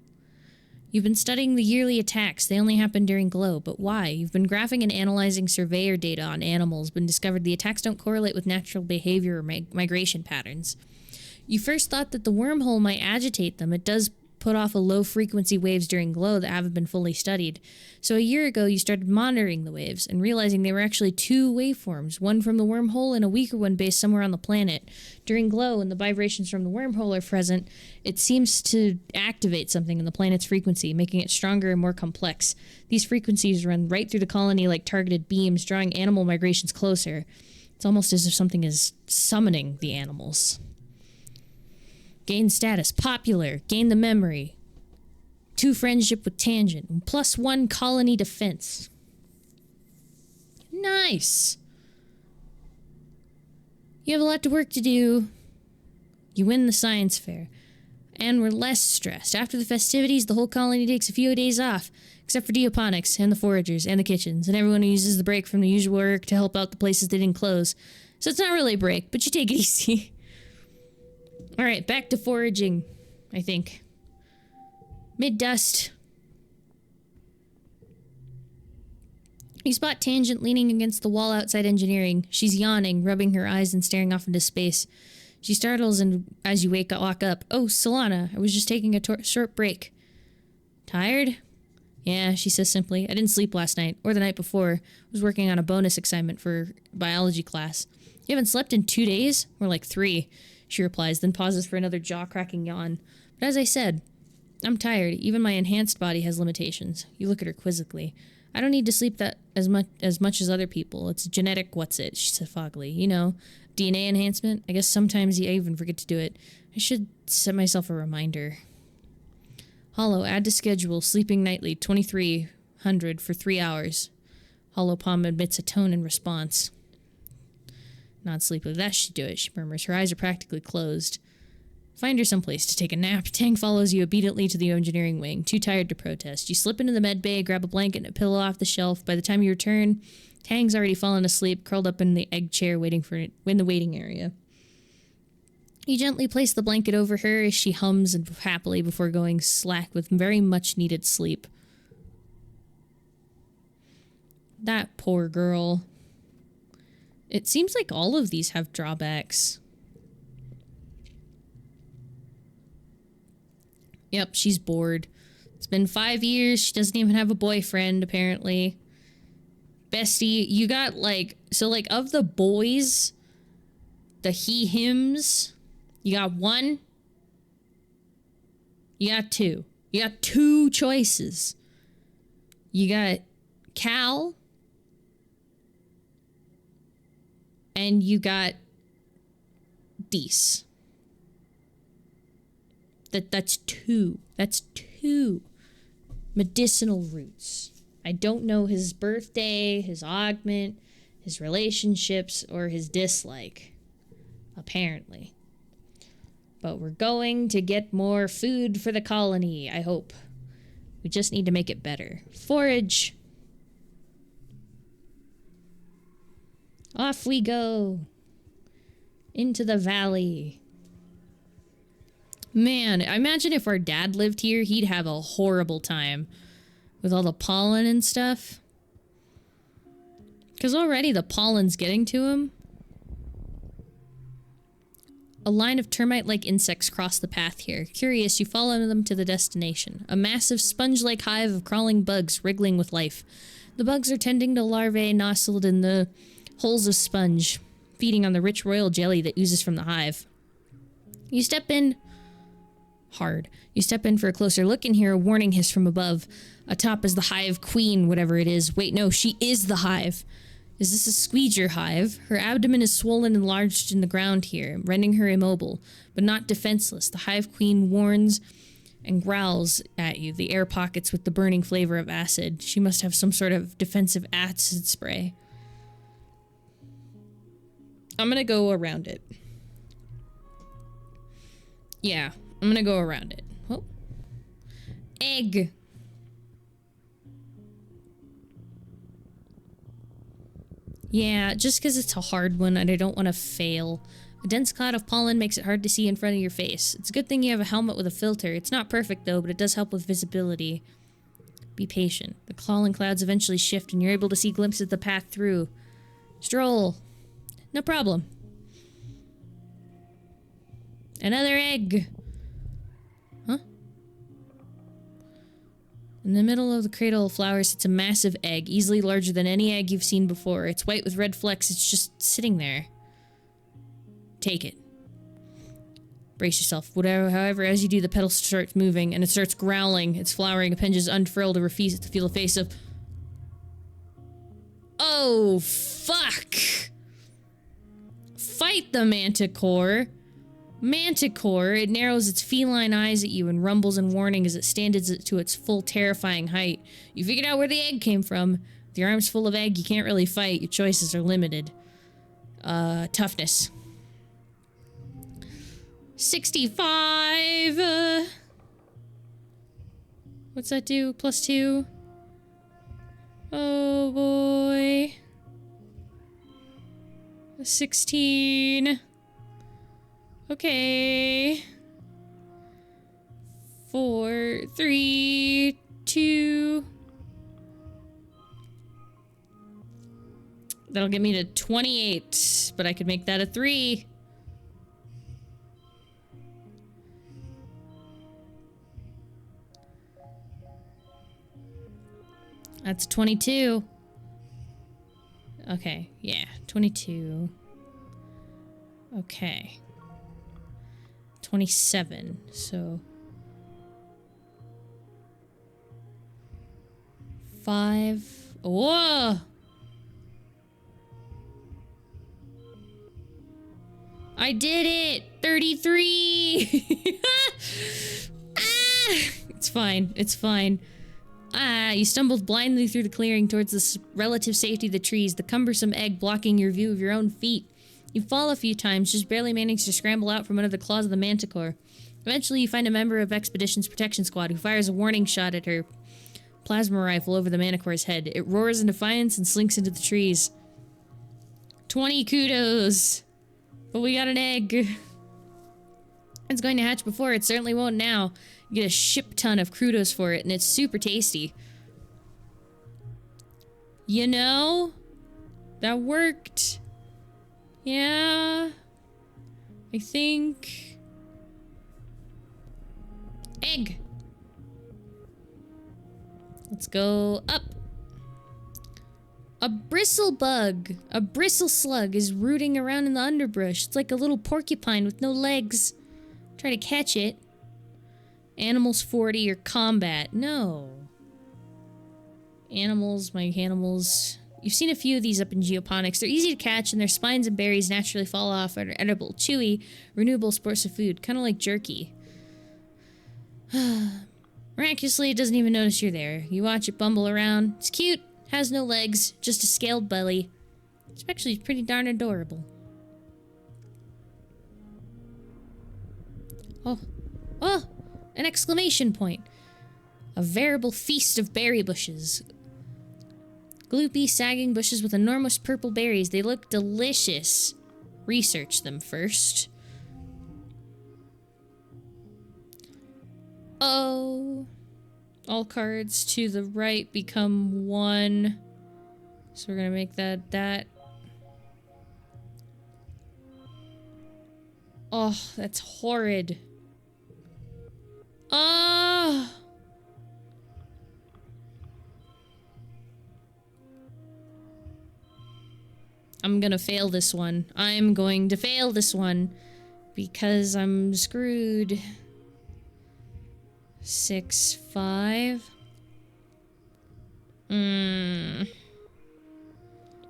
You've been studying the yearly attacks. They only happen during glow, but why? You've been graphing and analyzing surveyor data on animals, but discovered the attacks don't correlate with natural behavior or migration patterns. You first thought that the wormhole might agitate them. It does put off a low-frequency waves during glow that haven't been fully studied. So a year ago, you started monitoring the waves and realizing they were actually 2 waveforms, one from the wormhole and a weaker one based somewhere on the planet. During glow, when the vibrations from the wormhole are present, it seems to activate something in the planet's frequency, making it stronger and more complex. These frequencies run right through the colony like targeted beams, drawing animal migrations closer. It's almost as if something is summoning the animals. Gain status. Popular. Gain the memory. 2 friendship with tangent. And +1 colony defense. Nice. You have a lot of work to do. You win the science fair. And we're less stressed. After the festivities, the whole colony takes a few days off. Except for Dioponics and the foragers and the kitchens. And everyone who uses the break from the usual work to help out the places they didn't close. So it's not really a break, but you take it easy. Alright, back to foraging, I think. Mid-dust. You spot Tangent leaning against the wall outside engineering. She's yawning, rubbing her eyes and staring off into space. She startles and as you walk up. Oh, Solana, I was just taking a short break. Tired? Yeah, she says simply. I didn't sleep last night, or the night before. I was working on a bonus assignment for biology class. You haven't slept in 2 days? Or like 3. She replies, then pauses for another jaw-cracking yawn. But as I said, I'm tired. Even my enhanced body has limitations. You look at her quizzically. I don't need to sleep that as much as other people. It's genetic what's-it, she said foggily. You know, DNA enhancement? I guess sometimes I even forget to do it. I should set myself a reminder. Hollow, add to schedule, sleeping nightly, 2300 for 3 hours. Hollow Palm admits a tone in response. Not sleepily. That should do it, she murmurs. Her eyes are practically closed. Find her someplace to take a nap. Tang follows you obediently to the engineering wing, too tired to protest. You slip into the med bay, grab a blanket and a pillow off the shelf. By the time you return, Tang's already fallen asleep, curled up in the egg chair waiting in the waiting area. You gently place the blanket over her as she hums and happily before going slack with very much needed sleep. That poor girl. It seems like all of these have drawbacks. Yep, she's bored. It's been 5 years. She doesn't even have a boyfriend, apparently. Bestie, you got like... So, like, of the boys, the he-hims, you got 1. You got 2. You got 2 choices. You got Cal... and you got Dees. That's 2. That's 2 medicinal roots. I don't know his birthday, his augment, his relationships, or his dislike. Apparently. But we're going to get more food for the colony, I hope. We just need to make it better. Forage! Off we go. Into the valley. Man, I imagine if our dad lived here, he'd have a horrible time with all the pollen and stuff. Because already the pollen's getting to him. A line of termite-like insects cross the path here. Curious, you follow them to the destination. A massive sponge-like hive of crawling bugs wriggling with life. The bugs are tending to larvae nestled in the holes of sponge, feeding on the rich royal jelly that oozes from the hive. You step in hard. You step in for a closer look and hear a warning hiss from above. Atop is the hive queen, whatever it is. Wait, no, she is the hive. Is this a squeeger hive? Her abdomen is swollen and enlarged in the ground here, rendering her immobile, but not defenseless. The hive queen warns and growls at you, the air pockets with the burning flavor of acid. She must have some sort of defensive acid spray. I'm gonna go around it. Yeah, I'm gonna go around it. Oh. Egg! Yeah, just because it's a hard one and I don't want to fail. A dense cloud of pollen makes it hard to see in front of your face. It's a good thing you have a helmet with a filter. It's not perfect though, but it does help with visibility. Be patient. The pollen clouds eventually shift and you're able to see glimpses of the path through. Stroll. No problem. Another egg. Huh? In the middle of the cradle of flowers sits a massive egg, easily larger than any egg you've seen before. It's white with red flecks. It's just sitting there. Take it. Brace yourself. However, as you do, the petal starts moving, and it starts growling. Its flowering appendages unfurl to refuse to feel the face of... Oh, fuck! Fight the manticore! Manticore, it narrows its feline eyes at you and rumbles in warning as it stands to its full terrifying height. You figured out where the egg came from. With your arms full of egg, you can't really fight. Your choices are limited. Toughness. 65! What's that do? +2? Oh boy. 16. Okay. 4, 3, 2. That'll get me to 28, but I could make that a 3. That's 22. Okay, yeah, 22. Okay. 27, so... 5... Whoa! I did it! 33! Ah! It's fine, it's fine. Ah, you stumbled blindly through the clearing towards the relative safety of the trees, the cumbersome egg blocking your view of your own feet. You fall a few times, just barely managing to scramble out from under the claws of the manticore. Eventually, you find a member of Expedition's protection squad who fires a warning shot at her plasma rifle over the manticore's head. It roars in defiance and slinks into the trees. 20 kudos! But we got an egg. It's going to hatch before, it certainly won't now. You get a ship ton of kudos for it, and it's super tasty. You know? That worked. Yeah. I think... Egg! Let's go up. A bristle bug, a bristle slug is rooting around in the underbrush. It's like a little porcupine with no legs. Try to catch it. Animals 40 or combat. No. Animals, my animals. You've seen a few of these up in geoponics. They're easy to catch and their spines and berries naturally fall off and are edible, chewy, renewable source of food. Kind of like jerky. Miraculously, it doesn't even notice you're there. You watch it bumble around. It's cute. Has no legs. Just a scaled belly. It's actually pretty darn adorable. Oh. Oh! An exclamation point. A veritable feast of berry bushes. Gloopy, sagging bushes with enormous purple berries. They look delicious. Research them first. Uh-oh. All cards to the right become 1. So we're gonna make that. Oh, that's horrid. Ah! I'm gonna fail this one. I'm going to fail this one. Because I'm screwed. 6, 5.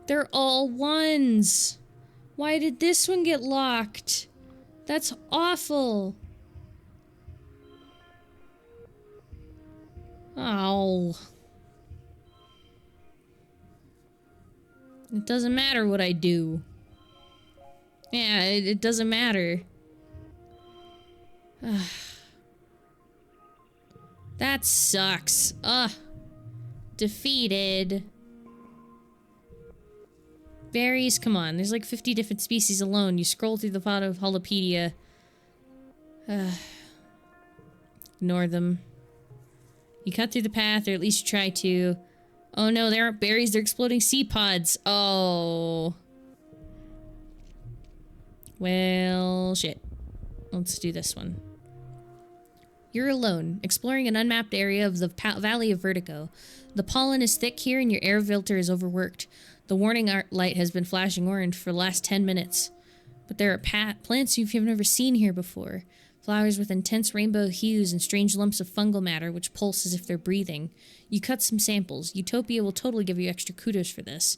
They're all 1s. Why did this one get locked? That's awful. Ow. It doesn't matter what I do. Yeah, it doesn't matter. That sucks. Ugh. Defeated. Berries, come on. There's like 50 different species alone. You scroll through the pot of Holopedia. Ignore them. You cut through the path, or at least you try to. Oh no, they aren't berries, they're exploding seed pods. Oh. Well, shit. Let's do this one. You're alone, exploring an unmapped area of the Valley of Vertigo. The pollen is thick here and your air filter is overworked. The warning light has been flashing orange for the last 10 minutes. But there are plants you've never seen here before. Flowers with intense rainbow hues and strange lumps of fungal matter which pulse as if they're breathing. You cut some samples. Utopia will totally give you extra kudos for this.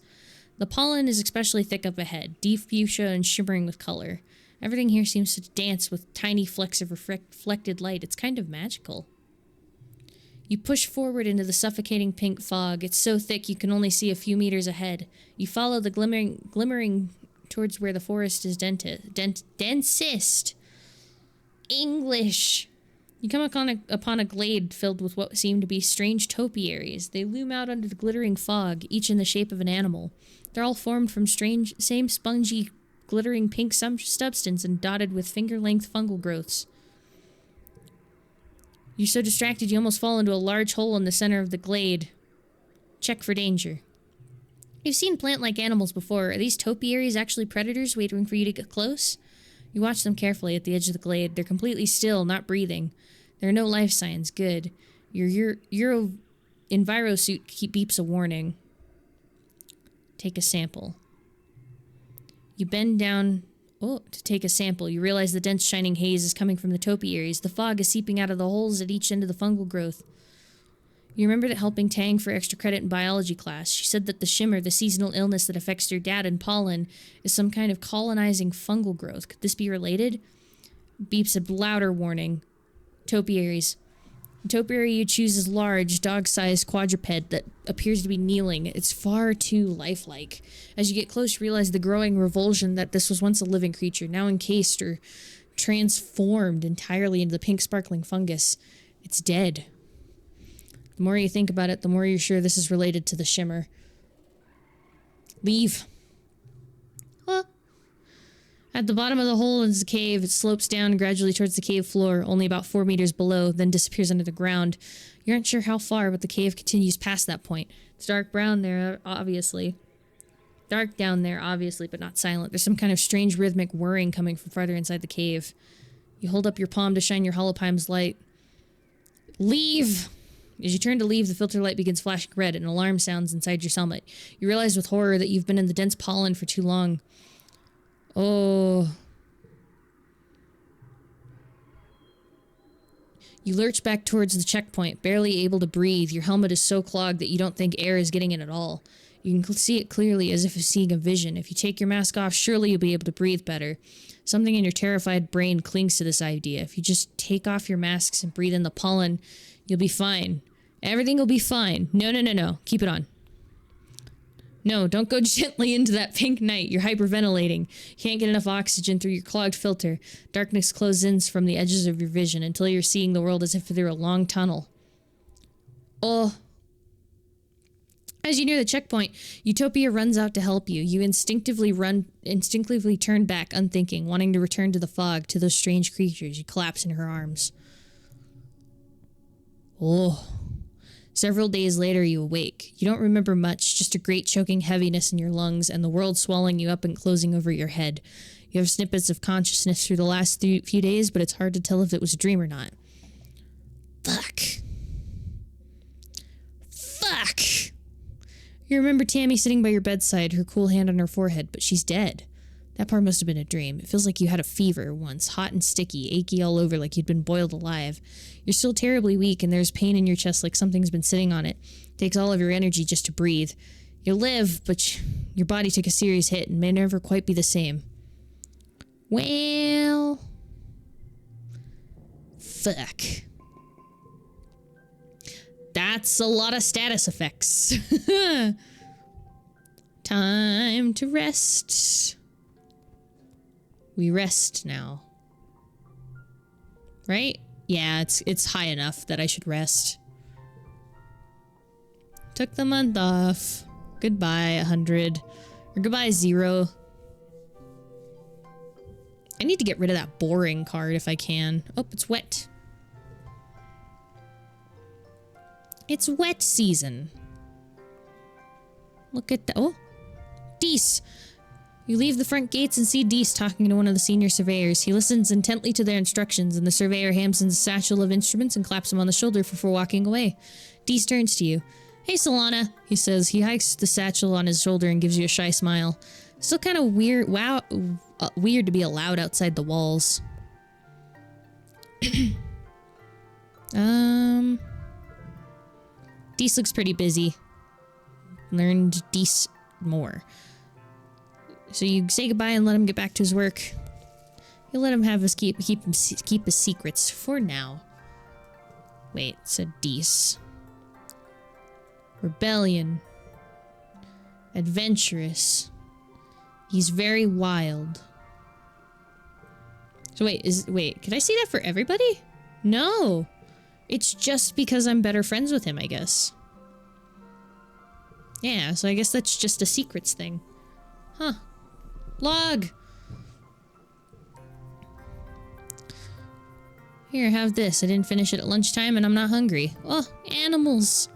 The pollen is especially thick up ahead, deep fuchsia and shimmering with color. Everything here seems to dance with tiny flecks of reflected light. It's kind of magical. You push forward into the suffocating pink fog. It's so thick you can only see a few meters ahead. You follow the glimmering towards where the forest is densest. English. You come upon a glade filled with what seem to be strange topiaries. They loom out under the glittering fog, each in the shape of an animal. They're all formed from same spongy, glittering pink substance and dotted with finger-length fungal growths. You're so distracted you almost fall into a large hole in the center of the glade. Check for danger. You've seen plant-like animals before. Are these topiaries actually predators waiting for you to get close? You watch them carefully at the edge of the glade. They're completely still, not breathing. There are no life signs. Good. Your envirosuit beeps a warning. Take a sample. You bend down to take a sample. You realize the dense shining haze is coming from the topiaries. The fog is seeping out of the holes at each end of the fungal growth. You remembered it helping Tang for extra credit in biology class. She said that the shimmer, the seasonal illness that affects your dad and pollen, is some kind of colonizing fungal growth. Could this be related? Beeps a louder warning. Topiaries. The topiary you choose is large, dog-sized quadruped that appears to be kneeling. It's far too lifelike. As you get close, you realize the growing revulsion that this was once a living creature, now encased or transformed entirely into the pink sparkling fungus. It's dead. The more you think about it, the more you're sure this is related to the shimmer. Leave. Huh? At the bottom of the hole is a cave. It slopes down gradually towards the cave floor, only about 4 meters below, then disappears under the ground. You aren't sure how far, but the cave continues past that point. It's dark brown there, obviously. Dark down there, obviously, but not silent. There's some kind of strange rhythmic whirring coming from farther inside the cave. You hold up your palm to shine your holopime's light. Leave! As you turn to leave, the filter light begins flashing red and an alarm sounds inside your helmet. You realize with horror that you've been in the dense pollen for too long. Oh. You lurch back towards the checkpoint, barely able to breathe. Your helmet is so clogged that you don't think air is getting in at all. You can see it clearly as if you're seeing a vision. If you take your mask off, surely you'll be able to breathe better. Something in your terrified brain clings to this idea. If you just take off your masks and breathe in the pollen, you'll be fine. Everything will be fine. No. Keep it on. No, don't go gently into that pink night. You're hyperventilating. You can't get enough oxygen through your clogged filter. Darkness closes in from the edges of your vision until you're seeing the world as if through a long tunnel. Oh. As you near the checkpoint, Utopia runs out to help you. You instinctively turn back, unthinking, wanting to return to the fog, to those strange creatures. You collapse in her arms. Oh. Several days later, you awake. You don't remember much, just a great choking heaviness in your lungs and the world swallowing you up and closing over your head. You have snippets of consciousness through the last few days, but it's hard to tell if it was a dream or not. Fuck. Fuck! You remember Tammy sitting by your bedside, her cool hand on her forehead, but she's dead. That part must have been a dream. It feels like you had a fever once, hot and sticky, achy all over like you'd been boiled alive. You're still terribly weak and there's pain in your chest like something's been sitting on it. It takes all of your energy just to breathe. You live, but your body took a serious hit and may never quite be the same. Well... Fuck. That's a lot of status effects. Time to rest. We rest now. Right? Yeah, it's high enough that I should rest. Took the month off. Goodbye, 100. Or goodbye, 0. I need to get rid of that boring card if I can. Oh, it's wet. It's wet season. Look at the... Oh! Dees! You leave the front gates and see Dees talking to one of the senior surveyors. He listens intently to their instructions, and the surveyor hands him a satchel of instruments and claps him on the shoulder before walking away. Dees turns to you. Hey, Solana, he says. He hikes the satchel on his shoulder and gives you a shy smile. Still kind of weird. Wow, weird to be allowed outside the walls. Dees looks pretty busy. Learned Dees more. So you say goodbye and let him get back to his work. You let him have his keep his secrets for now. Wait, said Dees. Rebellion. Adventurous. He's very wild. So wait, can I see that for everybody? No. It's just because I'm better friends with him, I guess. Yeah, so I guess that's just a secrets thing. Huh. Log! Here, have this. I didn't finish it at lunchtime and I'm not hungry. Oh, animals!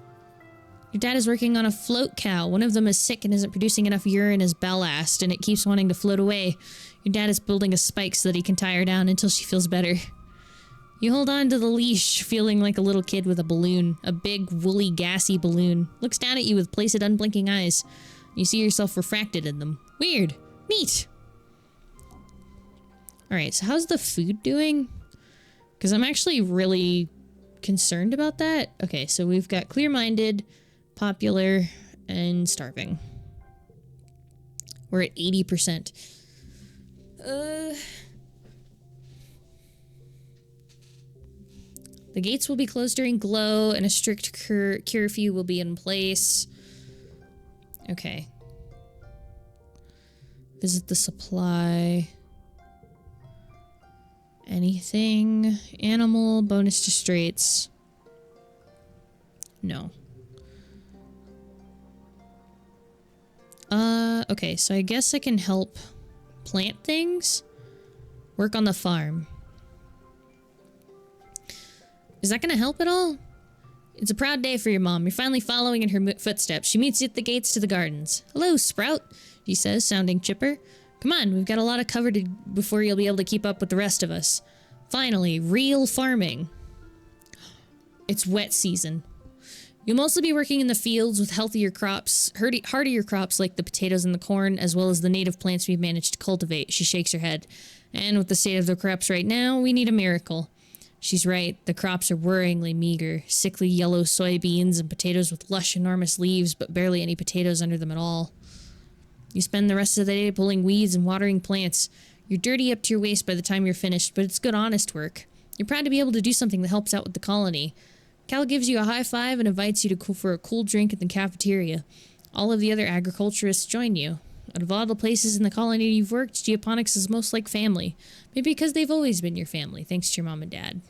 Your dad is working on a float cow. One of them is sick and isn't producing enough urine as ballast, and it keeps wanting to float away. Your dad is building a spike so that he can tie her down until she feels better. You hold on to the leash, feeling like a little kid with a balloon. A big, woolly, gassy balloon. Looks down at you with placid, unblinking eyes. You see yourself refracted in them. Weird. Neat. Alright, so how's the food doing? Because I'm actually really concerned about that. Okay, so we've got clear-minded, popular, and starving. We're at 80%. The gates will be closed during glow, and a strict curfew will be in place. Okay. Visit the supply. Anything? Animal, bonus to straights. No. Okay, so I guess I can help plant things. Work on the farm. Is that gonna help at all? It's a proud day for your mom. You're finally following in her footsteps. She meets you at the gates to the gardens. Hello, Sprout, she says, sounding chipper. Come on, we've got a lot of cover before you'll be able to keep up with the rest of us. Finally, real farming. It's wet season. You'll mostly be working in the fields with healthier crops, hardier crops like the potatoes and the corn, as well as the native plants we've managed to cultivate. She shakes her head. And with the state of the crops right now, we need a miracle. She's right. The crops are worryingly meager. Sickly yellow soybeans and potatoes with lush, enormous leaves, but barely any potatoes under them at all. You spend the rest of the day pulling weeds and watering plants. You're dirty up to your waist by the time you're finished, but it's good, honest work. You're proud to be able to do something that helps out with the colony. Cal gives you a high five and invites you for a cool drink at the cafeteria. All of the other agriculturists join you. Out of all the places in the colony you've worked, geoponics is most like family. Maybe because they've always been your family, thanks to your mom and dad.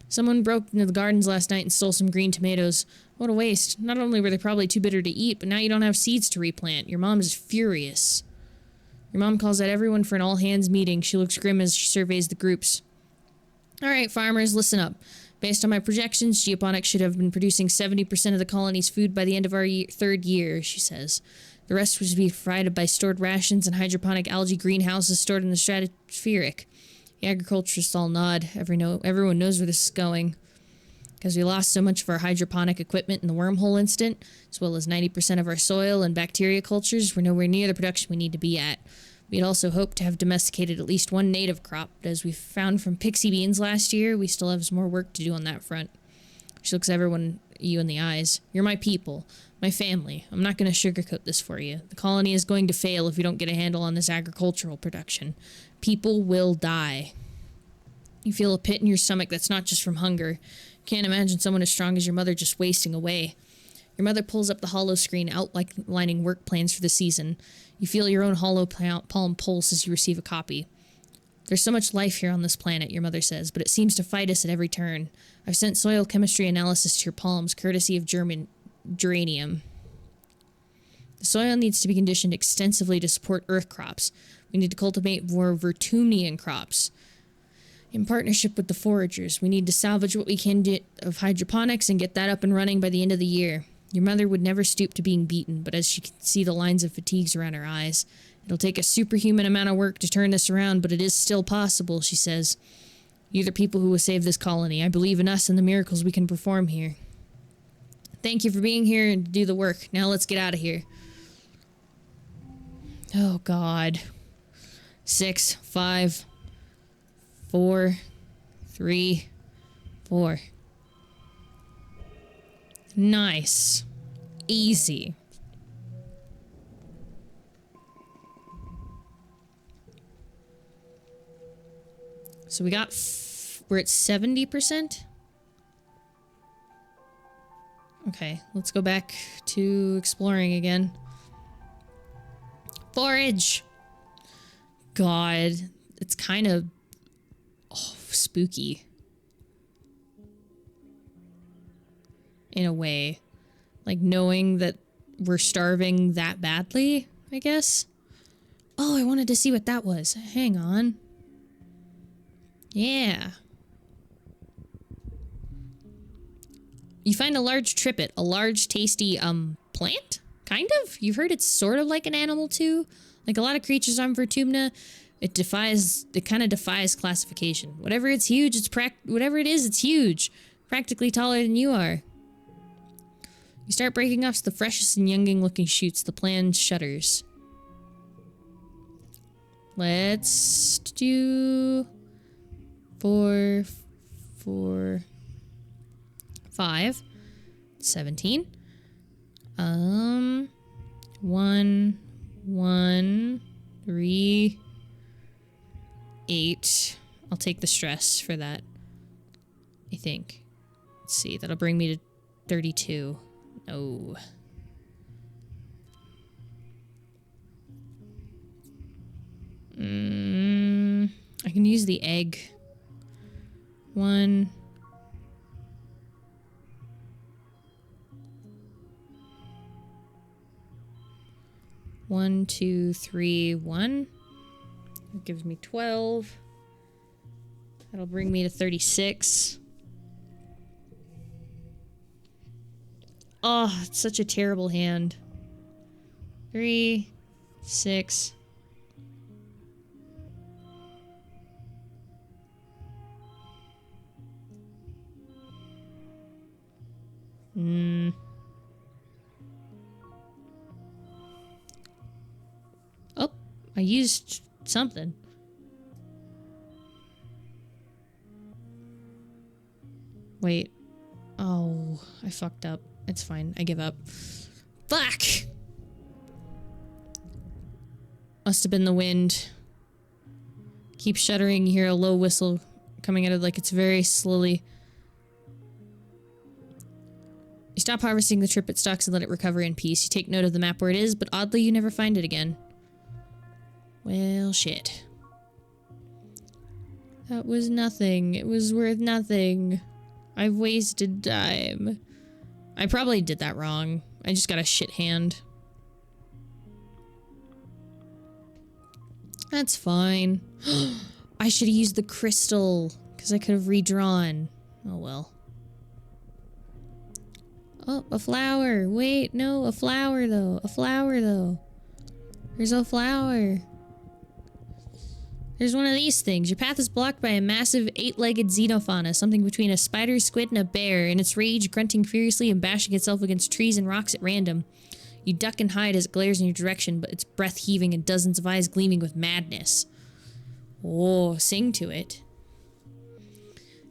Someone broke into the gardens last night and stole some green tomatoes. What a waste. Not only were they probably too bitter to eat, but now you don't have seeds to replant. Your mom is furious. Your mom calls out everyone for an all-hands meeting. She looks grim as she surveys the groups. Alright, farmers, listen up. Based on my projections, geoponics should have been producing 70% of the colony's food by the end of our third year, she says. The rest was to be provided by stored rations and hydroponic algae greenhouses stored in the stratospheric. The agriculturists all nod. Everyone knows where this is going. Because we lost so much of our hydroponic equipment in the wormhole incident, as well as 90% of our soil and bacteria cultures, we're nowhere near the production we need to be at. We'd also hoped to have domesticated at least one native crop, but as we found from pixie beans last year, we still have some more work to do on that front. She looks you in the eyes. You're my people, my family. I'm not going to sugarcoat this for you. The colony is going to fail if we don't get a handle on this agricultural production. People will die. You feel a pit in your stomach that's not just from hunger. Can't imagine someone as strong as your mother just wasting away. Your mother pulls up the hollow screen outlining work plans for the season. You feel your own hollow palm pulse as you receive a copy. There's so much life here on this planet, your mother says, but it seems to fight us at every turn. I've sent soil chemistry analysis to your palms, courtesy of geranium. The soil needs to be conditioned extensively to support earth crops. We need to cultivate more Vertumnian crops. In partnership with the foragers, we need to salvage what we can of hydroponics and get that up and running by the end of the year. Your mother would never stoop to being beaten, but as she can see the lines of fatigues around her eyes, it'll take a superhuman amount of work to turn this around, but it is still possible, she says. You're the people who will save this colony. I believe in us and the miracles we can perform here. Thank you for being here and to do the work. Now let's get out of here. Oh, God. 6, 5, 4, 3, 4. Nice. Easy. So we got... we're at 70%? Okay, let's go back to exploring again. Forage! God, it's kind of... spooky. In a way. Like, knowing that we're starving that badly, I guess? Oh, I wanted to see what that was. Hang on. Yeah. You find a large trippet, a large, tasty, plant? Kind of? You've heard it's sort of like an animal, too? Like a lot of creatures on Vertumna, it kind of defies classification. Whatever it's huge, whatever it is, it's huge. Practically taller than you are. You start breaking off the freshest and younging-looking shoots. The plant shudders. Let's do... 4, 4, 5, 17. 1, 1, 3, 8. I'll take the stress for that. I think. Let's see. That'll bring me to 32. No. I can use the egg. 1. One, 2, 3, 1. That gives me 12. That'll bring me to 36. Oh, it's such a terrible hand. 3, 6. Oh, I used something. Wait. Oh, I fucked up. It's fine. I give up. Fuck! Must have been the wind. Keep shuddering. You hear a low whistle coming out of, like, it's very slowly. You stop harvesting the trippet stalks and let it recover in peace. You take note of the map where it is, but oddly you never find it again. Well, shit. That was nothing. It was worth nothing. I've wasted time. I probably did that wrong. I just got a shit hand. That's fine. I should have used the crystal, because I could have redrawn. Oh well. Oh, a flower. Wait, no, a flower though. A flower though. There's a flower. There's one of these things. Your path is blocked by a massive 8-legged xenofauna, something between a spider, squid, and a bear. In its rage, grunting furiously and bashing itself against trees and rocks at random. You duck and hide as it glares in your direction, but its breath heaving and dozens of eyes gleaming with madness. Oh, sing to it.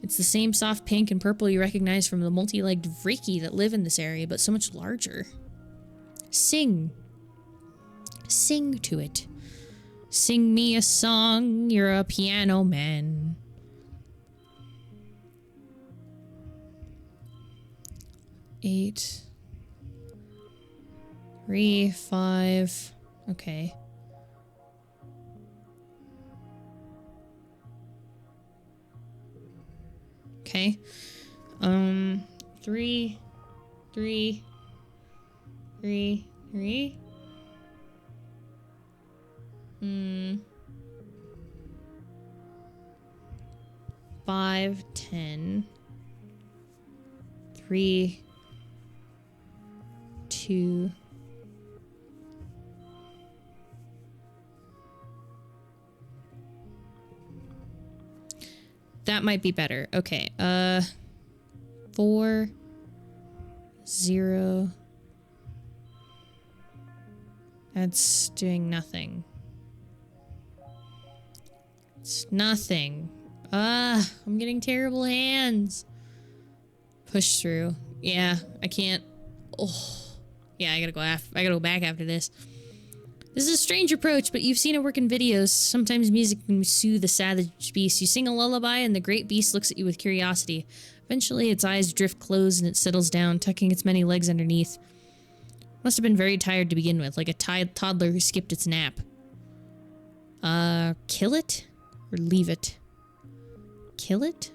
It's the same soft pink and purple you recognize from the multi-legged vriki that live in this area, but so much larger. Sing. Sing to it. Sing me a song, you're a piano man. Eight. 3, 5. Okay. Okay. 3, 3, 3, 3. 5, 10. 3, 2. That might be better. Okay. 4, 0. That's doing nothing. It's nothing. I'm getting terrible hands. Push through. Yeah, I can't. Oh. Yeah, I gotta go back after this. This is a strange approach, but you've seen it work in videos. Sometimes music can soothe the savage beast. You sing a lullaby and the great beast looks at you with curiosity. Eventually, its eyes drift closed and it settles down, tucking its many legs underneath. Must have been very tired to begin with, like a toddler who skipped its nap. Kill it? Or leave it? Kill it?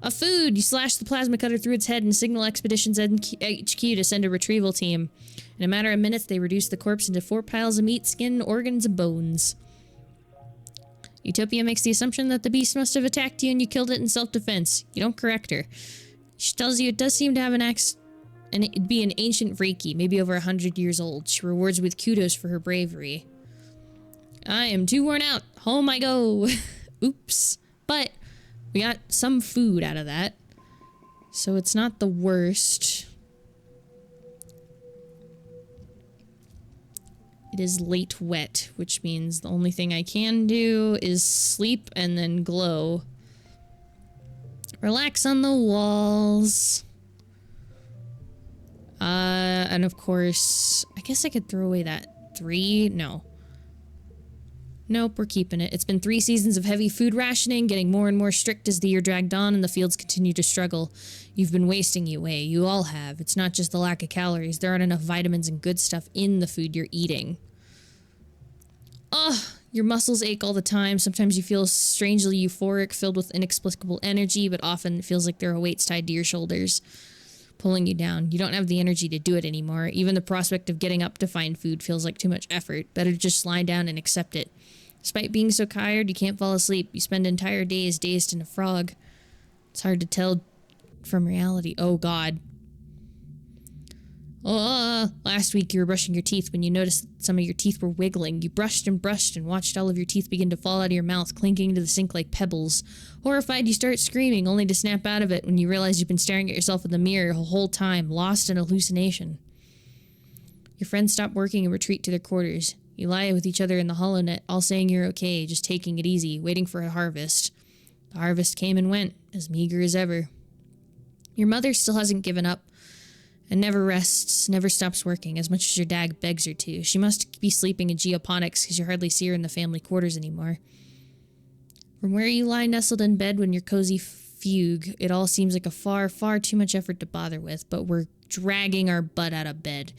A food! You slash the plasma cutter through its head and signal Expeditions HQ to send a retrieval team. In a matter of minutes, they reduce the corpse into 4 piles of meat, skin, organs, and bones. Utopia makes the assumption that the beast must have attacked you and you killed it in self-defense. You don't correct her. She tells you it does seem to have an it'd be an ancient vriki, maybe over 100 years old. She rewards with kudos for her bravery. I am too worn out. Home I go. Oops. But we got some food out of that. So it's not the worst. It is late wet, which means the only thing I can do is sleep and then glow. Relax on the walls. And of course, I guess I could throw away that 3. No. Nope, we're keeping it. It's been 3 seasons of heavy food rationing, getting more and more strict as the year dragged on and the fields continue to struggle. You've been wasting away. You all have. It's not just the lack of calories. There aren't enough vitamins and good stuff in the food you're eating. Ugh, your muscles ache all the time. Sometimes you feel strangely euphoric, filled with inexplicable energy, but often it feels like there are weights tied to your shoulders, pulling you down. You don't have the energy to do it anymore. Even the prospect of getting up to find food feels like too much effort. Better to just lie down and accept it. Despite being so tired, you can't fall asleep. You spend entire days dazed in a frog. It's hard to tell from reality. Oh, God. Last week you were brushing your teeth when you noticed that some of your teeth were wiggling. You brushed and watched all of your teeth begin to fall out of your mouth, clinking into the sink like pebbles. Horrified, you start screaming, only to snap out of it when you realize you've been staring at yourself in the mirror the whole time, lost in hallucination. Your friends stop working and retreat to their quarters. You lie with each other in the hollow net, all saying you're okay, just taking it easy, waiting for a harvest. The harvest came and went, as meager as ever. Your mother still hasn't given up, and never rests, never stops working, as much as your dad begs her to. She must be sleeping in geoponics, because you hardly see her in the family quarters anymore. From where you lie nestled in bed when your cozy fugue, it all seems like a far, far too much effort to bother with, but we're dragging our butt out of bed.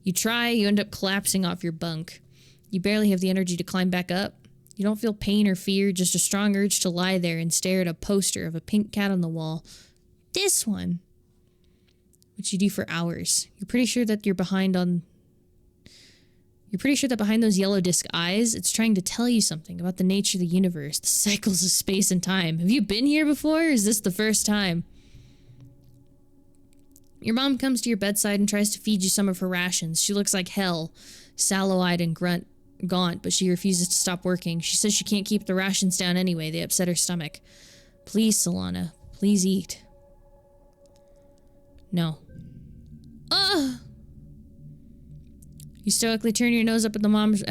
You try, you end up collapsing off your bunk. You barely have the energy to climb back up. You don't feel pain or fear, just a strong urge to lie there and stare at a poster of a pink cat on the wall. This one! Which you do for hours. You're pretty sure that behind those yellow disc eyes, it's trying to tell you something about the nature of the universe, the cycles of space and time. Have you been here before, or is this the first time? Your mom comes to your bedside and tries to feed you some of her rations. She looks like hell, sallow-eyed and gaunt, but she refuses to stop working. She says she can't keep the rations down anyway. They upset her stomach. Please, Solana, please eat. No. Ugh! You stoically turn your nose up at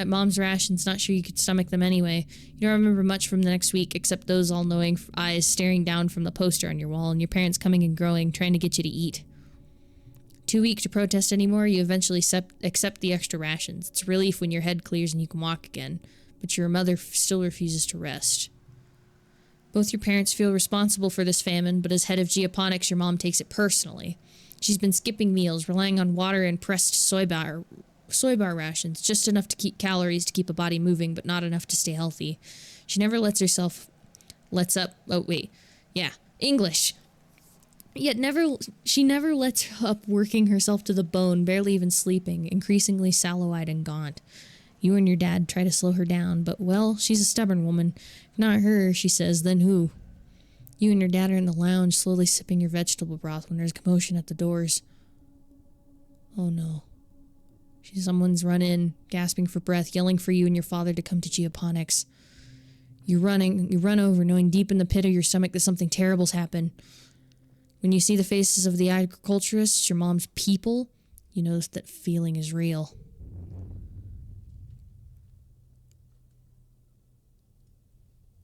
mom's rations, not sure you could stomach them anyway. You don't remember much from the next week, except those all-knowing eyes staring down from the poster on your wall, and your parents coming and growing, trying to get you to eat. Too weak to protest anymore, you eventually accept the extra rations. It's a relief when your head clears and you can walk again, but your mother still refuses to rest. Both your parents feel responsible for this famine, but as head of geoponics, your mom takes it personally. She's been skipping meals, relying on water and pressed soy bar rations, just enough to keep calories to keep a body moving, but not enough to stay healthy. She never English. Yet she never lets up working herself to the bone, barely even sleeping, increasingly sallow-eyed and gaunt. You and your dad try to slow her down, but, well, she's a stubborn woman. If not her, she says, then who? You and your dad are in the lounge, slowly sipping your vegetable broth when there's commotion at the doors. Oh no. Someone's run in, gasping for breath, yelling for you and your father to come to geoponics. You run over, knowing deep in the pit of your stomach that something terrible's happened. When you see the faces of the agriculturists, your mom's people, you know that feeling is real.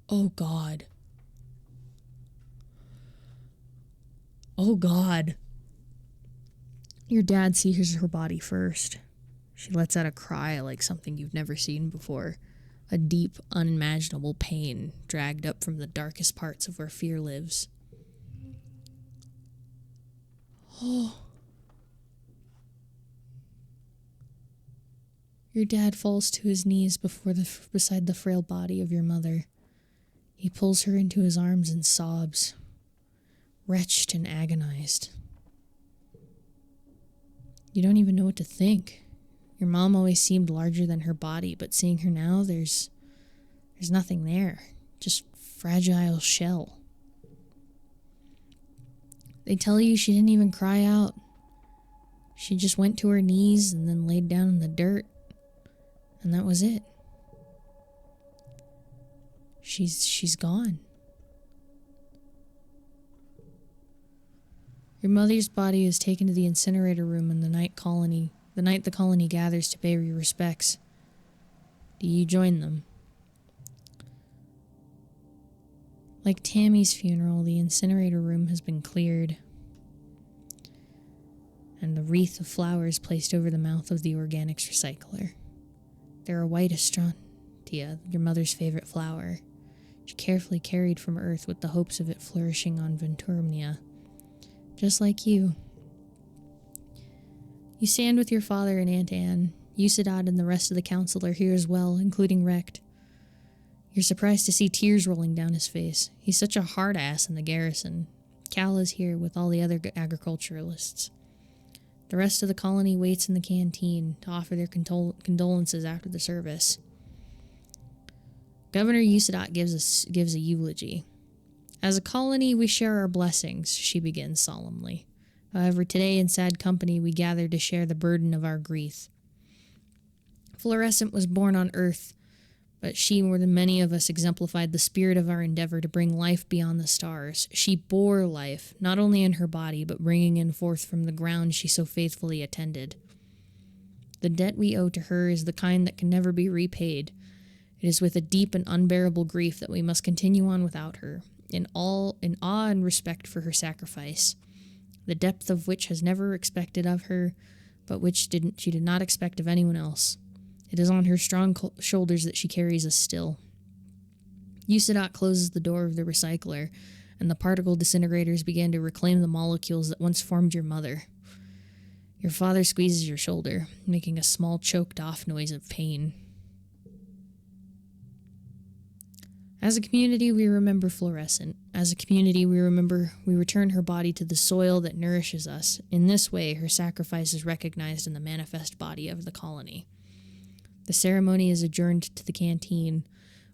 Oh God. Oh God. Your dad sees her body first. She lets out a cry like something you've never seen before. A deep, unimaginable pain dragged up from the darkest parts of where fear lives. Oh. Your dad falls to his knees beside the frail body of your mother. He pulls her into his arms and sobs, wretched and agonized. You don't even know what to think. Your mom always seemed larger than her body, but seeing her now, there's nothing there. Just fragile shell. They tell you she didn't even cry out. She just went to her knees and then laid down in the dirt. And that was it. She's gone. Your mother's body is taken to the incinerator room in the night the colony gathers to pay your respects. Do you join them? Like Tammy's funeral, the incinerator room has been cleared, and the wreath of flowers placed over the mouth of the organics recycler. They're a white astrantia, your mother's favorite flower. She carefully carried from Earth with the hopes of it flourishing on Venturmnia. Just like you. You stand with your father and Aunt Anne. Usadot and the rest of the council are here as well, including Recht. You're surprised to see tears rolling down his face. He's such a hard ass in the garrison. Cal is here with all the other agriculturalists. The rest of the colony waits in the canteen to offer their condolences after the service. Governor Usadot gives a eulogy. As a colony, we share our blessings, she begins solemnly. However, today in sad company, we gather to share the burden of our grief. Fluorescent was born on Earth, but she, more than many of us, exemplified the spirit of our endeavor to bring life beyond the stars. She bore life, not only in her body, but bringing it forth from the ground she so faithfully attended. The debt we owe to her is the kind that can never be repaid. It is with a deep and unbearable grief that we must continue on without her, in awe and respect for her sacrifice, the depth of which has never expected of her, but which she did not expect of anyone else. It is on her strong shoulders that she carries us still. Usadot closes the door of the recycler, and the particle disintegrators begin to reclaim the molecules that once formed your mother. Your father squeezes your shoulder, making a small choked-off noise of pain. As a community, we remember Fluorescent. As a community, we return her body to the soil that nourishes us. In this way, her sacrifice is recognized in the manifest body of the colony. The ceremony is adjourned to the canteen,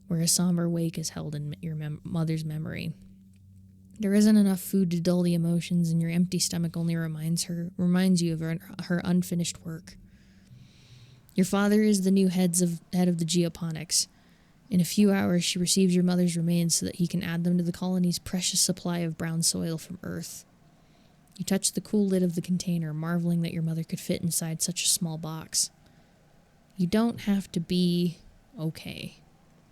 where a somber wake is held in your mother's memory. There isn't enough food to dull the emotions, and your empty stomach only reminds you of her unfinished work. Your father is the new head of the geoponics. In a few hours, she receives your mother's remains so that he can add them to the colony's precious supply of brown soil from Earth. You touch the cool lid of the container, marveling that your mother could fit inside such a small box. You don't have to be okay,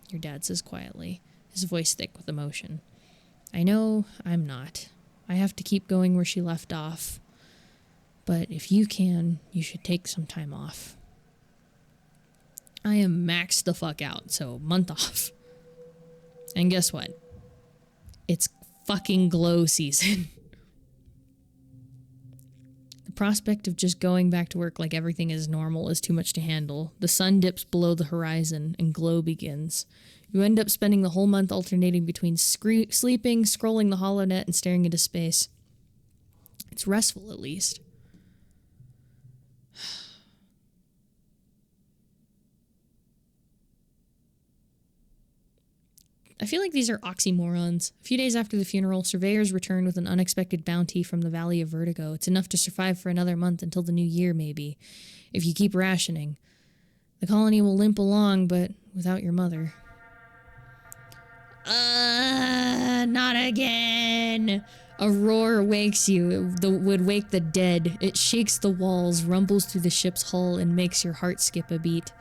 your dad says quietly, his voice thick with emotion. I know I'm not. I have to keep going where she left off. But if you can, you should take some time off. I am maxed the fuck out, so month off. And guess what? It's fucking glow season. The prospect of just going back to work like everything is normal is too much to handle. The sun dips below the horizon and glow begins. You end up spending the whole month alternating between sleeping, scrolling the HoloNet, and staring into space. It's restful, at least. I feel like these are oxymorons. A few days after the funeral, surveyors return with an unexpected bounty from the Valley of Vertigo. It's enough to survive for another month until the new year, maybe, if you keep rationing. The colony will limp along, but without your mother. Not again! A roar wakes you. It would wake the dead. It shakes the walls, rumbles through the ship's hull, and makes your heart skip a beat.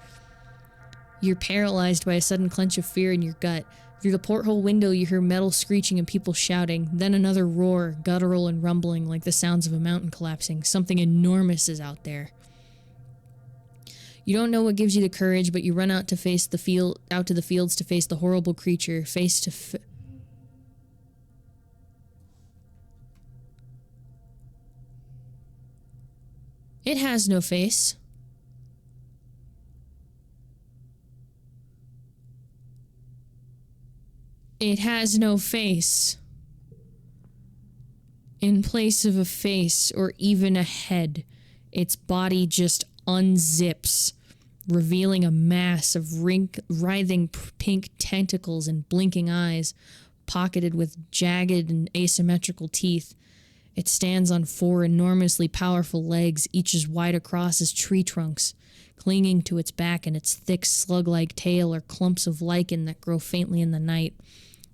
You're paralyzed by a sudden clench of fear in your gut. Through the porthole window, you hear metal screeching and people shouting. Then another roar, guttural and rumbling like the sounds of a mountain collapsing. Something enormous is out there. You don't know what gives you the courage, but you run out to the fields to face the horrible creature, It has no face. It has no face. In place of a face or even a head, its body just unzips, revealing a mass of writhing pink tentacles and blinking eyes, pocketed with jagged and asymmetrical teeth. It stands on 4 enormously powerful legs, each as wide across as tree trunks. Clinging to its back and its thick slug-like tail are clumps of lichen that grow faintly in the night.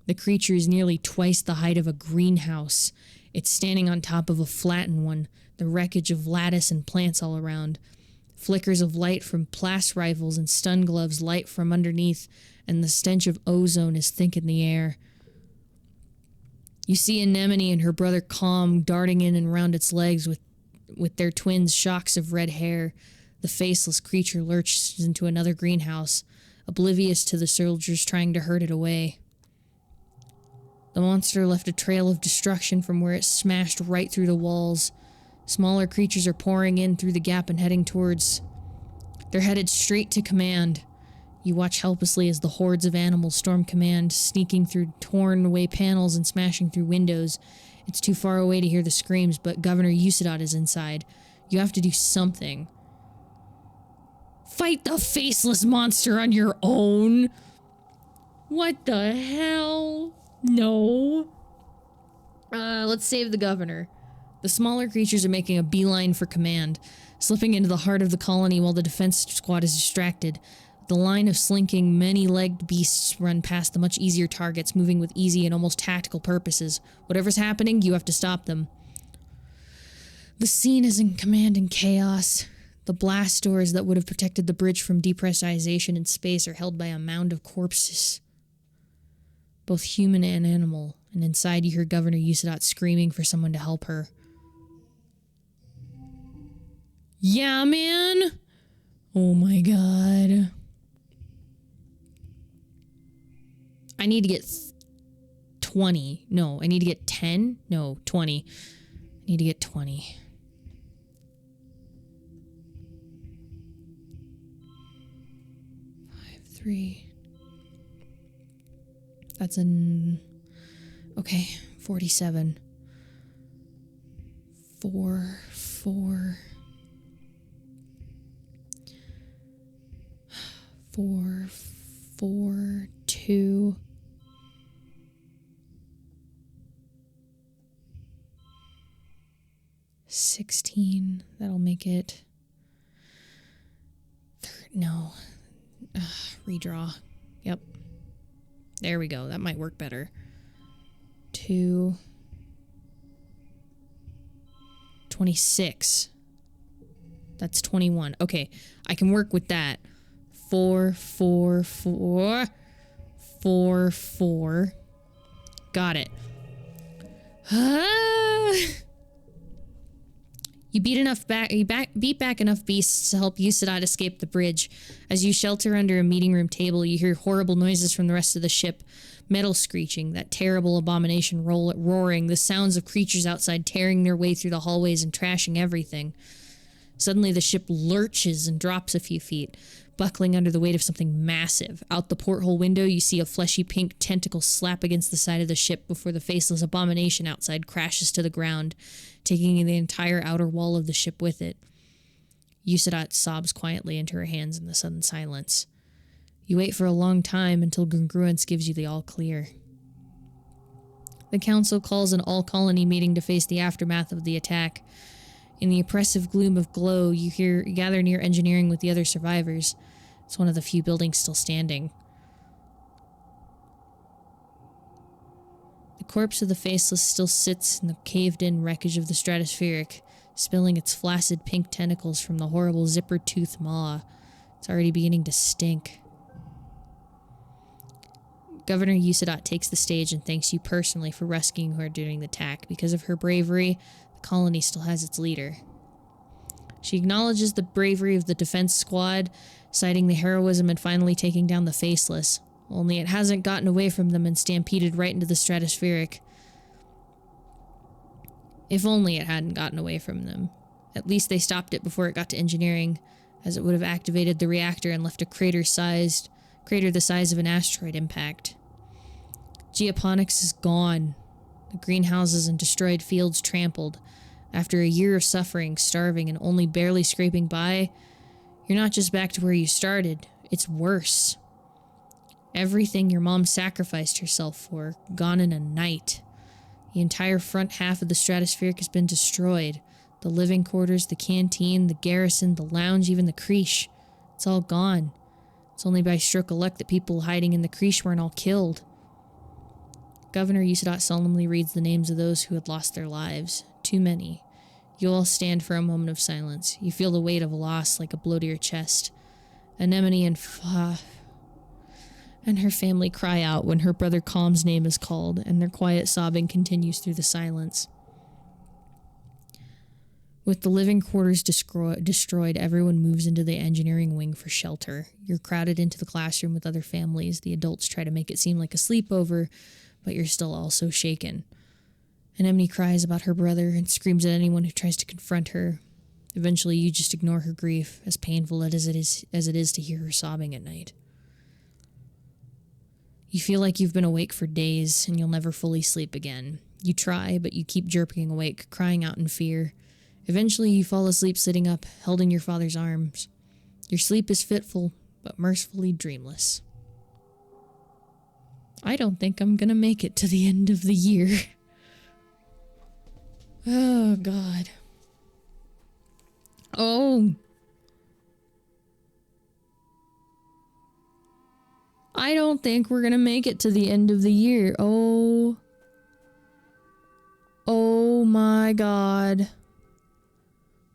The creature is nearly twice the height of a greenhouse. It's standing on top of a flattened one, the wreckage of lattice and plants all around. Flickers of light from blast rifles and stun gloves light from underneath, and the stench of ozone is thick in the air. You see Anemone and her brother Calm darting in and around its legs with their twins' shocks of red hair. The faceless creature lurches into another greenhouse, oblivious to the soldiers trying to herd it away. The monster left a trail of destruction from where it smashed right through the walls. Smaller creatures are pouring in through the gap and heading towards. They're headed straight to command. You watch helplessly as the hordes of animals storm command, sneaking through torn away panels and smashing through windows. It's too far away to hear the screams, but Governor Usadot is inside. You have to do something. Fight the faceless monster on your own! What the hell? No. Let's save the governor. The smaller creatures are making a beeline for command, slipping into the heart of the colony while the defense squad is distracted. The line of slinking, many-legged beasts run past the much easier targets, moving with easy and almost tactical purposes. Whatever's happening, you have to stop them. The scene is in command and chaos. The blast doors that would have protected the bridge from depressurization in space are held by a mound of corpses, both human and animal, and inside you hear Governor Usadot screaming for someone to help her. Yeah, man? Oh my god. I need to get 20. No, I need to get 10? No, 20. I need to get 20. Three. That's an... Okay, 47. 4, 4... 4, 4, 2... 16. That'll make it... No. Redraw. Yep. There we go. That might work better. 2... 26. That's 21. Okay, I can work with that. 4, 4, 4. 4, 4. Got it. You beat back enough beasts to help Yusadat escape the bridge. As you shelter under a meeting room table, you hear horrible noises from the rest of the ship. Metal screeching, that terrible abomination roaring, the sounds of creatures outside tearing their way through the hallways and trashing everything. Suddenly the ship lurches and drops a few feet, buckling under the weight of something massive. Out the porthole window, you see a fleshy pink tentacle slap against the side of the ship before the faceless abomination outside crashes to the ground, taking the entire outer wall of the ship with it. Yusadat sobs quietly into her hands in the sudden silence. You wait for a long time until Congruence gives you the all-clear. The council calls an all-colony meeting to face the aftermath of the attack. In the oppressive gloom of glow, you gather near engineering with the other survivors. It's one of the few buildings still standing. The corpse of the Faceless still sits in the caved-in wreckage of the stratospheric, spilling its flaccid pink tentacles from the horrible zipper-toothed maw. It's already beginning to stink. Governor Yusadat takes the stage and thanks you personally for rescuing her during the attack. Because of her bravery, the colony still has its leader. She acknowledges the bravery of the defense squad, citing the heroism in finally taking down the Faceless. Only it hasn't gotten away from them and stampeded right into the stratospheric. If only it hadn't gotten away from them. At least they stopped it before it got to engineering, as it would have activated the reactor and left a crater the size of an asteroid impact. Geoponics is gone. The greenhouses and destroyed fields trampled. After a year of suffering, starving, and only barely scraping by, you're not just back to where you started, it's worse. Everything your mom sacrificed herself for, gone in a night. The entire front half of the stratospheric has been destroyed. The living quarters, the canteen, the garrison, the lounge, even the creche. It's all gone. It's only by stroke of luck that people hiding in the creche weren't all killed. Governor Yusadat solemnly reads the names of those who had lost their lives. Too many. You all stand for a moment of silence. You feel the weight of a loss like a blow to your chest. Anemone and her family cry out when her brother Calm's name is called, and their quiet sobbing continues through the silence. With the living quarters destroyed, everyone moves into the engineering wing for shelter. You're crowded into the classroom with other families. The adults try to make it seem like a sleepover, but you're still all so shaken. Anemone cries about her brother and screams at anyone who tries to confront her. Eventually, you just ignore her grief, as painful as it is to hear her sobbing at night. You feel like you've been awake for days, and you'll never fully sleep again. You try, but you keep jerking awake, crying out in fear. Eventually, you fall asleep sitting up, held in your father's arms. Your sleep is fitful, but mercifully dreamless. I don't think I'm gonna make it to the end of the year. Oh, God. Oh. I don't think we're gonna make it to the end of the year. Oh. Oh my God.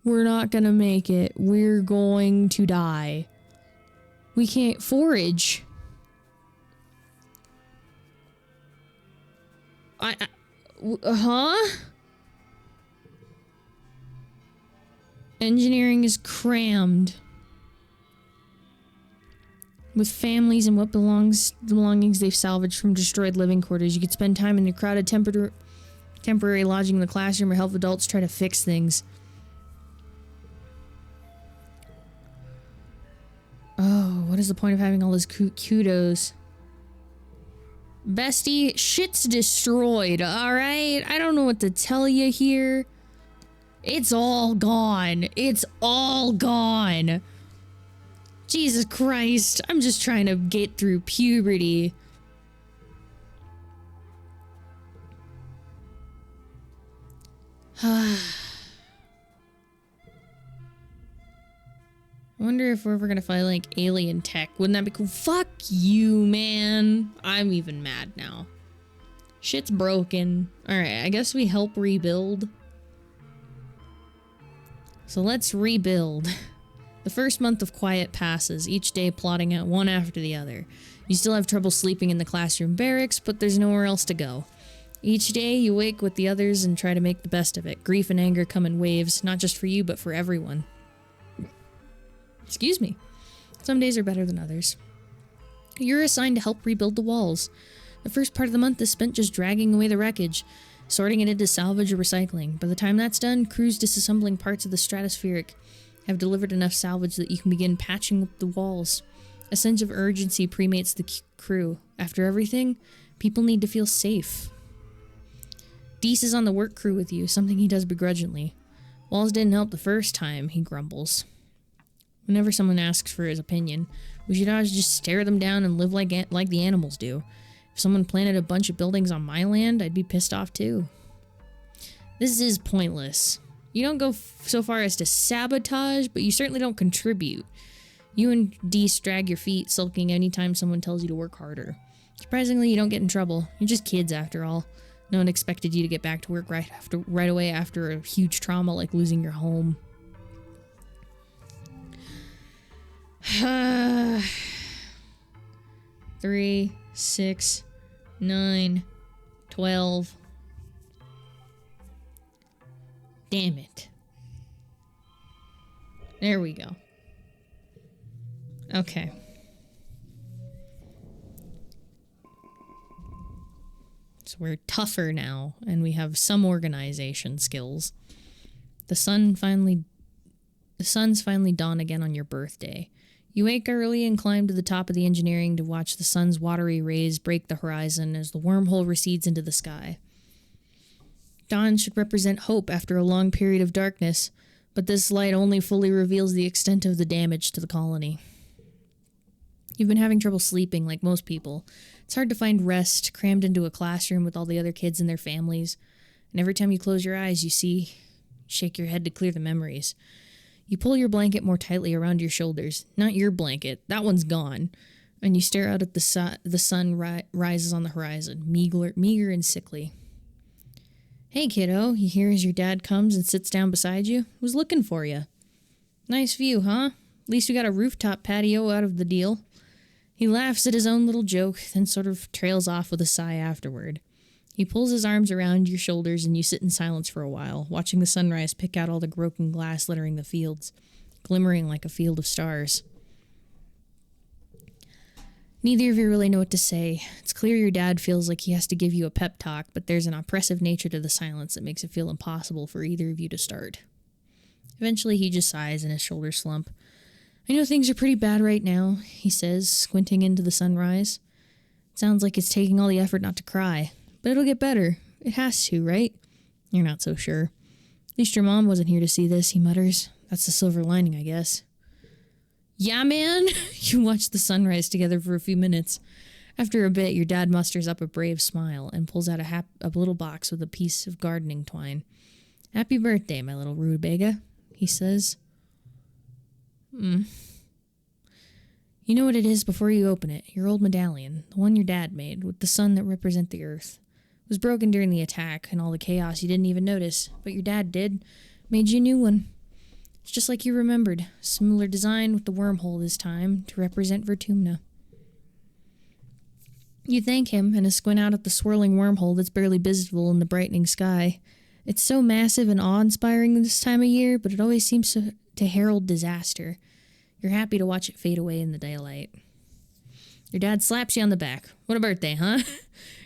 We're not gonna make it. We're going to die. We can't forage. Huh? Engineering is crammed with families and what belongings they've salvaged from destroyed living quarters. You could spend time in your crowded temporary lodging in the classroom or help adults try to fix things. Oh, what is the point of having all those kudos? Bestie, shit's destroyed, alright? I don't know what to tell you here. It's all gone. It's all gone. Jesus Christ. I'm just trying to get through puberty. I wonder if we're ever gonna find, like, alien tech. Wouldn't that be cool? Fuck you, man. I'm even mad now. Shit's broken. Alright, I guess we help rebuild. So let's rebuild. The first month of quiet passes, each day plotting out one after the other. You still have trouble sleeping in the classroom barracks, but there's nowhere else to go. Each day, you wake with the others and try to make the best of it. Grief and anger come in waves, not just for you, but for everyone. Excuse me. Some days are better than others. You're assigned to help rebuild the walls. The first part of the month is spent just dragging away the wreckage, sorting it into salvage or recycling. By the time that's done, crews disassembling parts of the stratospheric have delivered enough salvage that you can begin patching up the walls. A sense of urgency permeates the crew. After everything, people need to feel safe. Deese is on the work crew with you, something he does begrudgingly. Walls didn't help the first time, he grumbles. Whenever someone asks for his opinion, we should always just stare them down and live like the animals do. If someone planted a bunch of buildings on my land, I'd be pissed off too. This is pointless. You don't go so far as to sabotage, but you certainly don't contribute. You and Deese drag your feet, sulking anytime someone tells you to work harder. Surprisingly, you don't get in trouble. You're just kids after all. No one expected you to get back to work right away after a huge trauma like losing your home. 3, 6, 9, 12. Damn it. There we go. Okay. So we're tougher now, and we have some organization skills. The sun's finally dawned again on your birthday. You wake early and climb to the top of the engineering to watch the sun's watery rays break the horizon as the wormhole recedes into the sky. Dawn should represent hope after a long period of darkness, but this light only fully reveals the extent of the damage to the colony. You've been having trouble sleeping like most people. It's hard to find rest, crammed into a classroom with all the other kids and their families. And every time you close your eyes, shake your head to clear the memories. You pull your blanket more tightly around your shoulders. Not your blanket. That one's gone. And you stare out at the sun rises on the horizon, meager and sickly. Hey, kiddo, you hear as your dad comes and sits down beside you? Was looking for you. Nice view, huh? At least we got a rooftop patio out of the deal. He laughs at his own little joke, then sort of trails off with a sigh afterward. He pulls his arms around your shoulders and you sit in silence for a while, watching the sunrise pick out all the broken glass littering the fields, glimmering like a field of stars. Neither of you really know what to say. It's clear your dad feels like he has to give you a pep talk, but there's an oppressive nature to the silence that makes it feel impossible for either of you to start. Eventually he just sighs and his shoulders slump. I know things are pretty bad right now, he says, squinting into the sunrise. It sounds like it's taking all the effort not to cry. But it'll get better. It has to, right? You're not so sure. At least your mom wasn't here to see this, he mutters. That's the silver lining, I guess. Yeah, man? You watch the sunrise together for a few minutes. After a bit, your dad musters up a brave smile and pulls out a little box with a piece of gardening twine. Happy birthday, my little rutabaga, he says. You know what it is before you open it. Your old medallion, the one your dad made, with the sun that represents the earth. It was broken during the attack and all the chaos you didn't even notice, but your dad did. Made you a new one. It's just like you remembered. Similar design with the wormhole this time, to represent Vertumna. You thank him and a squint out at the swirling wormhole that's barely visible in the brightening sky. It's so massive and awe-inspiring this time of year, but it always seems to herald disaster. You're happy to watch it fade away in the daylight. Your dad slaps you on the back. What a birthday, huh?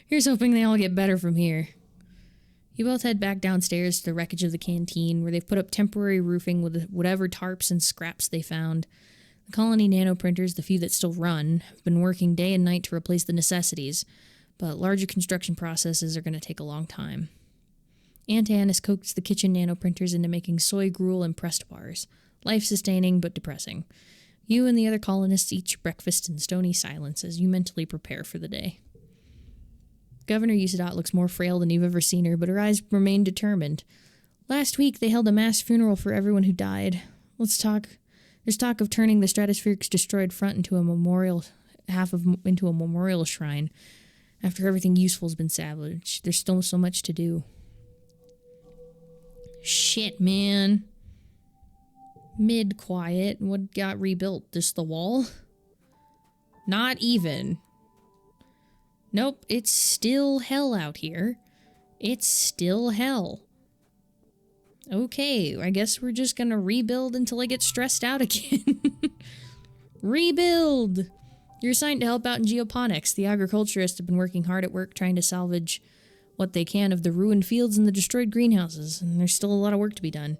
Here's hoping they all get better from here. You both head back downstairs to the wreckage of the canteen, where they've put up temporary roofing with whatever tarps and scraps they found. The colony nanoprinters, the few that still run, have been working day and night to replace the necessities, but larger construction processes are going to take a long time. Aunt Anne has coaxed the kitchen nanoprinters into making soy gruel and pressed bars. Life-sustaining, but depressing. You and the other colonists eat your breakfast in stony silence as you mentally prepare for the day. Governor Usadot looks more frail than you've ever seen her, but her eyes remain determined. Last week, they held a mass funeral for everyone who died. Let's talk There's talk of turning the Stratosphere's destroyed front into a memorial shrine. After everything useful has been salvaged, there's still so much to do. Shit, man. Mid-quiet. What got rebuilt? Just the wall? Not even. Nope, it's still hell out here. It's still hell. Okay, I guess we're just gonna rebuild until I get stressed out again. Rebuild! You're assigned to help out in geoponics. The agriculturists have been working hard at work trying to salvage what they can of the ruined fields and the destroyed greenhouses, and there's still a lot of work to be done.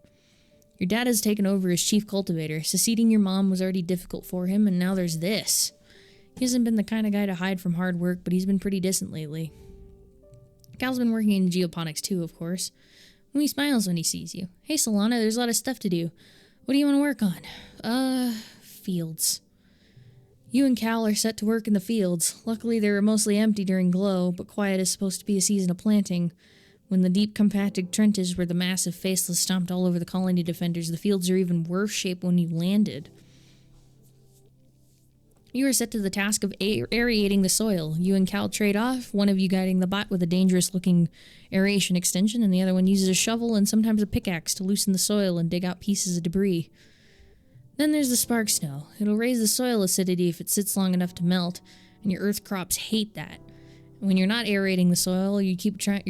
Your dad has taken over as chief cultivator. Succeeding your mom was already difficult for him, and now there's this. He hasn't been the kind of guy to hide from hard work, but he's been pretty decent lately. Cal's been working in geoponics too, of course. He smiles when he sees you. Hey, Solana, there's a lot of stuff to do. What do you want to work on? Fields. You and Cal are set to work in the fields. Luckily, they were mostly empty during Glow, but quiet is supposed to be a season of planting. When the deep, compacted trenches where the massive faceless stomped all over the colony defenders, the fields are even worse shape when you landed. You are set to the task of aerating the soil. You and Cal trade off, one of you guiding the bot with a dangerous-looking aeration extension, and the other one uses a shovel and sometimes a pickaxe to loosen the soil and dig out pieces of debris. Then there's the spark snow. It'll raise the soil acidity if it sits long enough to melt, and your earth crops hate that. When you're not aerating the soil, you're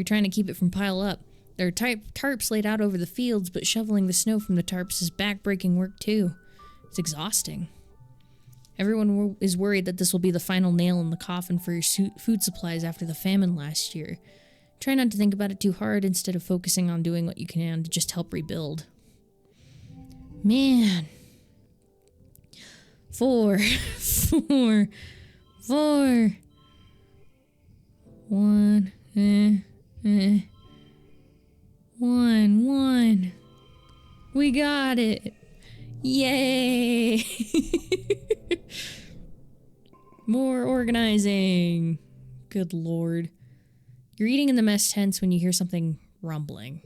trying to keep it from pile up. There are tarps laid out over the fields, but shoveling the snow from the tarps is back-breaking work too. It's exhausting. Everyone is worried that this will be the final nail in the coffin for your food supplies after the famine last year. Try not to think about it too hard instead of focusing on doing what you can to just help rebuild. Man. 4. 1. 1. We got it. Yay. More organizing. Good lord. You're eating in the mess tents when you hear something rumbling.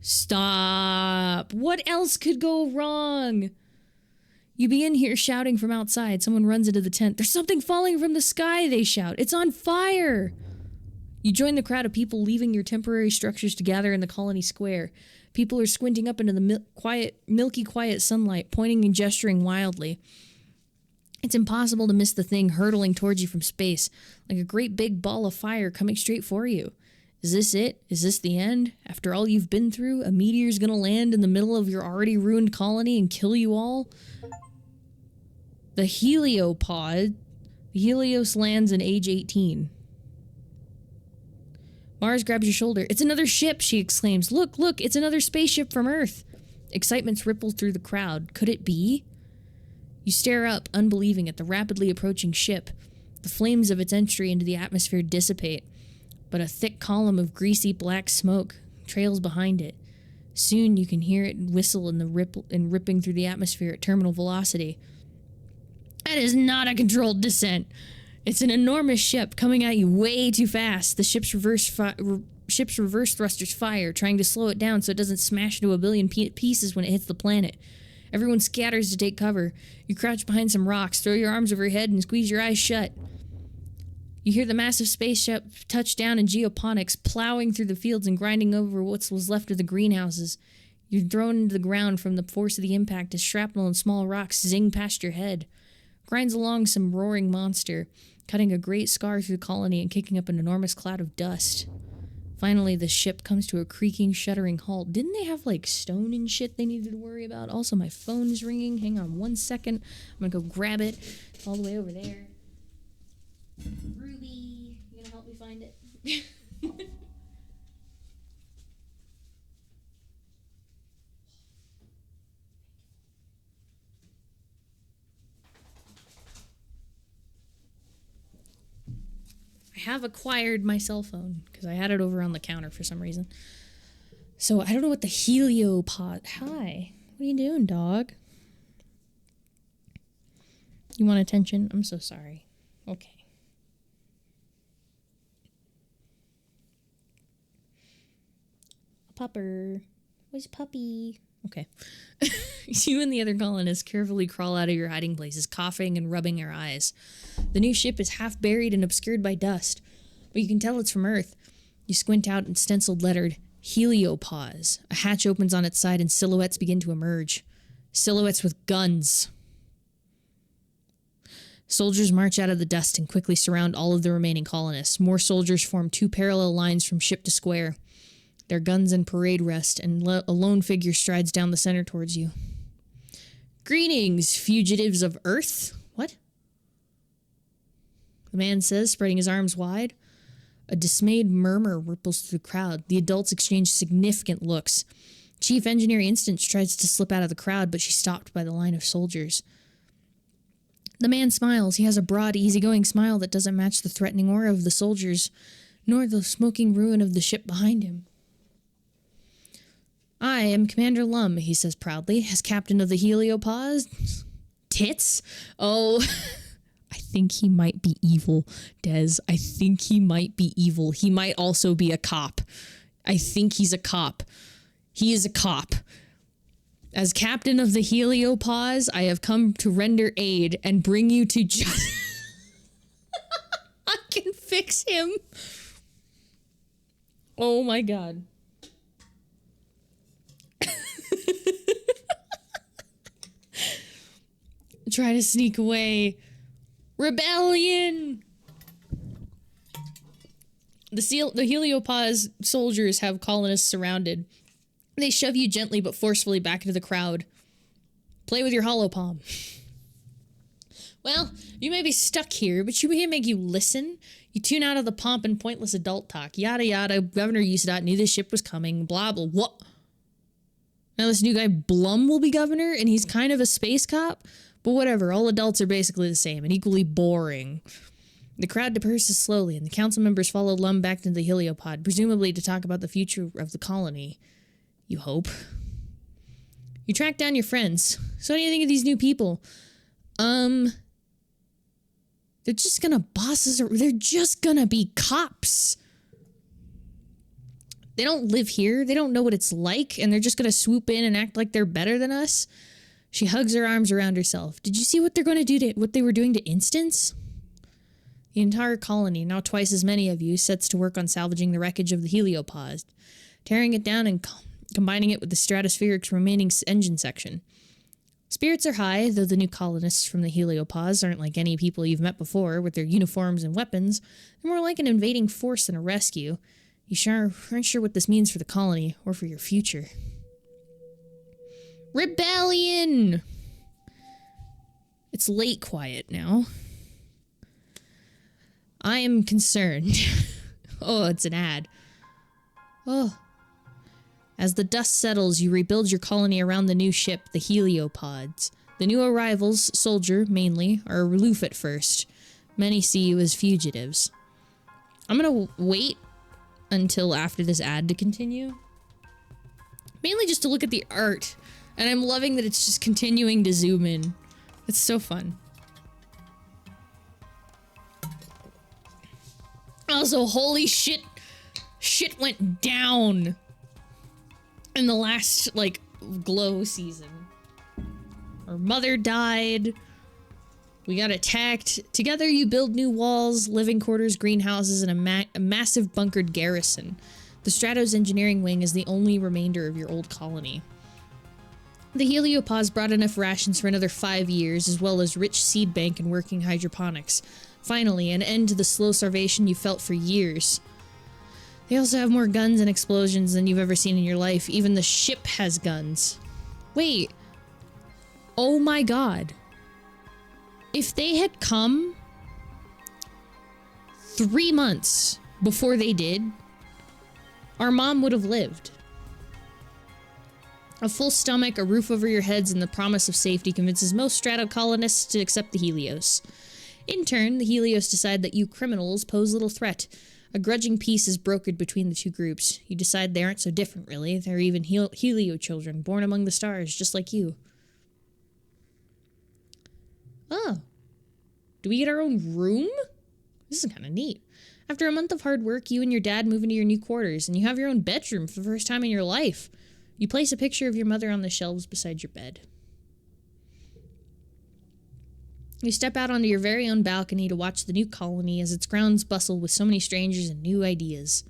Stop. What else could go wrong? You begin here shouting from outside. Someone runs into the tent. There's something falling from the sky, they shout. It's on fire! You join the crowd of people leaving your temporary structures to gather in the colony square. People are squinting up into the milky quiet sunlight, pointing and gesturing wildly. It's impossible to miss the thing hurtling towards you from space, like a great big ball of fire coming straight for you. Is this it? Is this the end? After all you've been through, a meteor's gonna land in the middle of your already ruined colony and kill you all? The heliopod. The Helios lands in age 18. Mars grabs your shoulder. It's another ship, she exclaims. Look, look, it's another spaceship from Earth. Excitement ripples through the crowd. Could it be? You stare up, unbelieving, at the rapidly approaching ship. The flames of its entry into the atmosphere dissipate, but a thick column of greasy black smoke trails behind it. Soon you can hear it whistle in the ripping through the atmosphere at terminal velocity. That is not a controlled descent. It's an enormous ship coming at you way too fast. The ship's reverse thrusters fire, trying to slow it down so it doesn't smash into a billion pieces when it hits the planet. Everyone scatters to take cover. You crouch behind some rocks, throw your arms over your head, and squeeze your eyes shut. You hear the massive spaceship touch down in geoponics, plowing through the fields and grinding over what was left of the greenhouses. You're thrown into the ground from the force of the impact as shrapnel and small rocks zing past your head. Grinds along some roaring monster, cutting a great scar through the colony and kicking up an enormous cloud of dust. Finally, the ship comes to a creaking, shuddering halt. Didn't they have, like, stone and shit they needed to worry about? Also, my phone is ringing. Hang on 1 second. I'm gonna go grab it. It's all the way over there. Ruby, you gonna help me find it? I have acquired my cell phone because I had it over on the counter for some reason. So I don't know what the heliopod. Hi. What are you doing, dog? You want attention? I'm so sorry. Okay. A pupper. Where's puppy? Okay. You and the other colonists carefully crawl out of your hiding places, coughing and rubbing your eyes. The new ship is half buried and obscured by dust, but you can tell it's from Earth. You squint out and stenciled lettered, heliopause. A hatch opens on its side and silhouettes begin to emerge. Silhouettes with guns. Soldiers march out of the dust and quickly surround all of the remaining colonists. More soldiers form two parallel lines from ship to square. Their guns in parade rest, and a lone figure strides down the center towards you. Greetings, fugitives of Earth. What? The man says, spreading his arms wide. A dismayed murmur ripples through the crowd. The adults exchange significant looks. Chief Engineer Instance tries to slip out of the crowd, but she's stopped by the line of soldiers. The man smiles. He has a broad, easygoing smile that doesn't match the threatening aura of the soldiers, nor the smoking ruin of the ship behind him. I am Commander Lum, he says proudly, as captain of the heliopause. Tits? Oh, I think he might be evil, Des. I think he might be evil. He might also be a cop. I think he's a cop. He is a cop. As captain of the heliopause, I have come to render aid and bring you to justice. I can fix him. Oh my god. Try to sneak away. Rebellion! The heliopause soldiers have colonists surrounded. They shove you gently but forcefully back into the crowd. Play with your holopalm. Well, you may be stuck here, but we can make you listen. You tune out of the pomp and pointless adult talk. Yada yada, Governor Usadot knew the ship was coming, blah blah, what? Now this new guy Blum will be governor, and he's kind of a space cop? But whatever, all adults are basically the same and equally boring. The crowd disperses slowly, and the council members follow Lum back into the heliopod, presumably to talk about the future of the colony. You hope. You track down your friends. So what do you think of these new people? They're just gonna they're just gonna be cops. They don't live here, they don't know what it's like, and they're just gonna swoop in and act like they're better than us. She hugs her arms around herself. Did you see what they're gonna do what they were doing to Instance? The entire colony, now twice as many of you, sets to work on salvaging the wreckage of the heliopause, tearing it down and combining it with the stratospheric's remaining engine section. Spirits are high, though the new colonists from the heliopause aren't like any people you've met before with their uniforms and weapons. They're more like an invading force than a rescue. You aren't sure what this means for the colony or for your future. Rebellion! It's late quiet now. I am concerned. Oh, it's an ad. Oh. As the dust settles, you rebuild your colony around the new ship, the heliopods. The new arrivals, soldier mainly, are aloof at first. Many see you as fugitives. I'm gonna wait until after this ad to continue. Mainly just to look at the art. And I'm loving that it's just continuing to zoom in. It's so fun. Also, holy shit. Shit went down in the last, like, glow season. Our mother died. We got attacked. Together you build new walls, living quarters, greenhouses, and a massive bunkered garrison. The Stratos engineering wing is the only remainder of your old colony. The heliopause brought enough rations for another 5 years, as well as rich seed bank and working hydroponics. Finally, an end to the slow starvation you felt for years. They also have more guns and explosions than you've ever seen in your life. Even the ship has guns. Wait. Oh my god. If they had come 3 months before they did, our mom would have lived. A full stomach, a roof over your heads, and the promise of safety convinces most stratocolonists to accept the Helios. In turn, the Helios decide that you criminals pose little threat. A grudging peace is brokered between the two groups. You decide they aren't so different, really. They're even Helio children, born among the stars, just like you. Oh. Do we get our own room? This is kind of neat. After a month of hard work, you and your dad move into your new quarters, and you have your own bedroom for the first time in your life. You place a picture of your mother on the shelves beside your bed. You step out onto your very own balcony to watch the new colony as its grounds bustle with so many strangers and new ideas.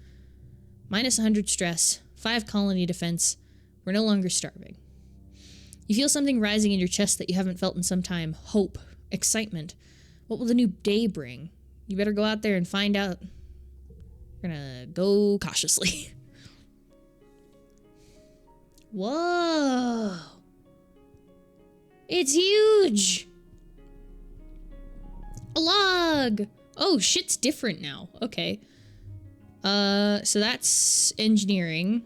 Minus 100 stress, 5 colony defense. We're no longer starving. You feel something rising in your chest that you haven't felt in some time. Hope. Excitement. What will the new day bring? You better go out there and find out. We're gonna go cautiously. Whoa. It's huge. A log. Oh, shit's different now. Okay. So that's engineering.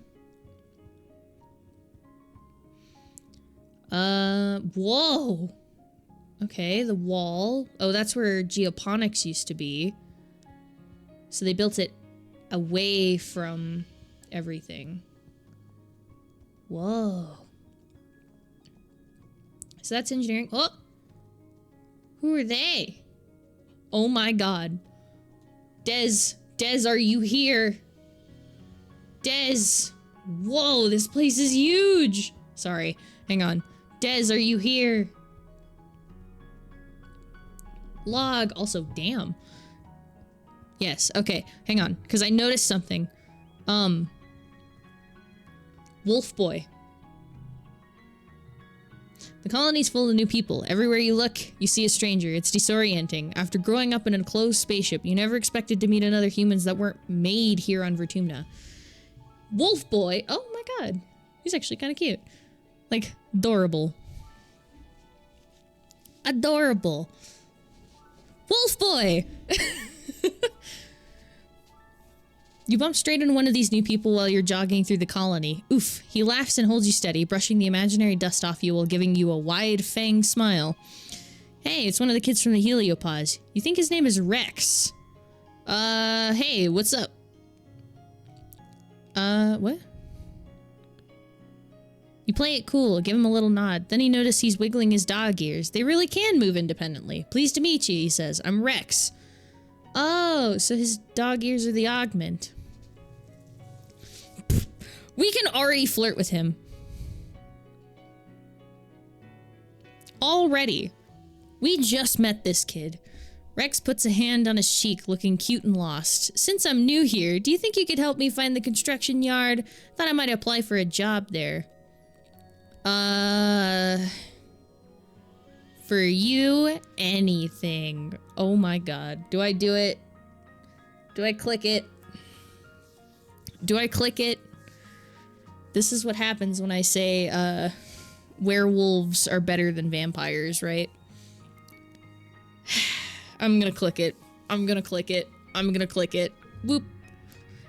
Whoa. Okay, the wall. Oh, that's where geoponics used to be. So they built it away from everything. Whoa. So that's engineering. Oh! Who are they? Oh my god. Des, are you here? Des. Whoa, this place is huge. Sorry, hang on. Des, are you here? Log. Also, damn. Yes, okay, hang on, because I noticed something. Wolf boy. The colony's full of new people. Everywhere you look, you see a stranger. It's disorienting. After growing up in a closed spaceship, you never expected to meet another humans that weren't made here on Vertumna. Wolf boy. Oh my god. He's actually kind of cute. Like, adorable. Adorable. Wolf boy! You bump straight into one of these new people while you're jogging through the colony. Oof. He laughs and holds you steady, brushing the imaginary dust off you while giving you a wide fang smile. Hey, it's one of the kids from the heliopause. You think his name is Rex. Hey, what's up? What? You play it cool, give him a little nod. Then you notice he's wiggling his dog ears. They really can move independently. Pleased to meet you, he says. I'm Rex. Oh, so his dog ears are the augment. We can already flirt with him. Already. We just met this kid. Rex puts a hand on his cheek, looking cute and lost. Since I'm new here, do you think you could help me find the construction yard? Thought I might apply for a job there. For you, anything. Oh my god. Do I do it? Do I click it? Do I click it? This is what happens when I say, werewolves are better than vampires, right? I'm gonna click it. I'm gonna click it. I'm gonna click it. Whoop.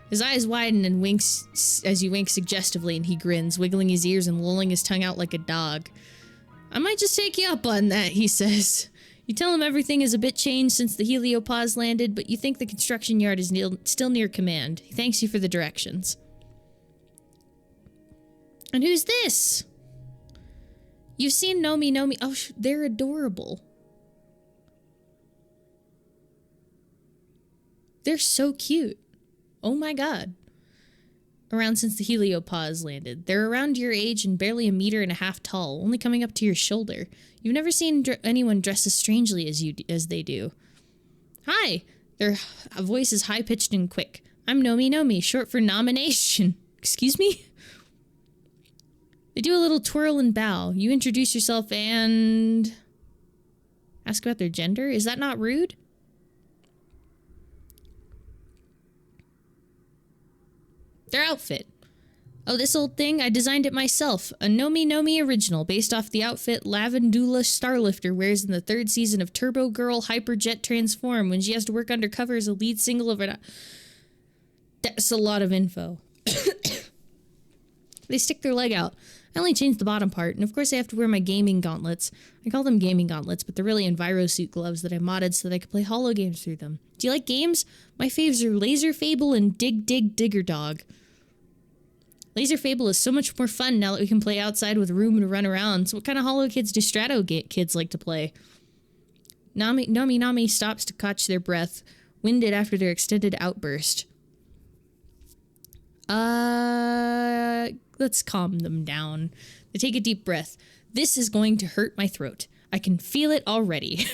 His eyes widen and winks as you wink suggestively, and he grins, wiggling his ears and lolling his tongue out like a dog. I might just take you up on that, he says. You tell him everything is a bit changed since the heliopause landed, but you think the construction yard is still near command. He thanks you for the directions. And who's this? You've seen Nomi. Oh, they're adorable. They're so cute. Oh my god. Around since the heliopause landed. They're around your age and barely 1.5 meters tall, only coming up to your shoulder. You've never seen anyone dress as strangely as they do. Hi! Their voice is high-pitched and quick. I'm Nomi, short for nomination. Excuse me? They do a little twirl and bow. You introduce yourself and... ask about their gender? Is that not rude? Their outfit. Oh, this old thing? I designed it myself. A Nomi original based off the outfit Lavandula Starlifter wears in the 3rd season of Turbo Girl Hyperjet Transform when she has to work undercover as a lead single of an... That's a lot of info. They stick their leg out. I only changed the bottom part, and of course I have to wear my gaming gauntlets. I call them gaming gauntlets, but they're really EnviroSuit gloves that I modded so that I could play holo games through them. Do you like games? My faves are Laser Fable and Digger Dog. Laser Fable is so much more fun now that we can play outside with room to run around. So what kind of holo kids do Strato kids like to play? Nomi stops to catch their breath, winded after their extended outburst. let's calm them down. They take a deep breath. This is going to hurt my throat. I can feel it already.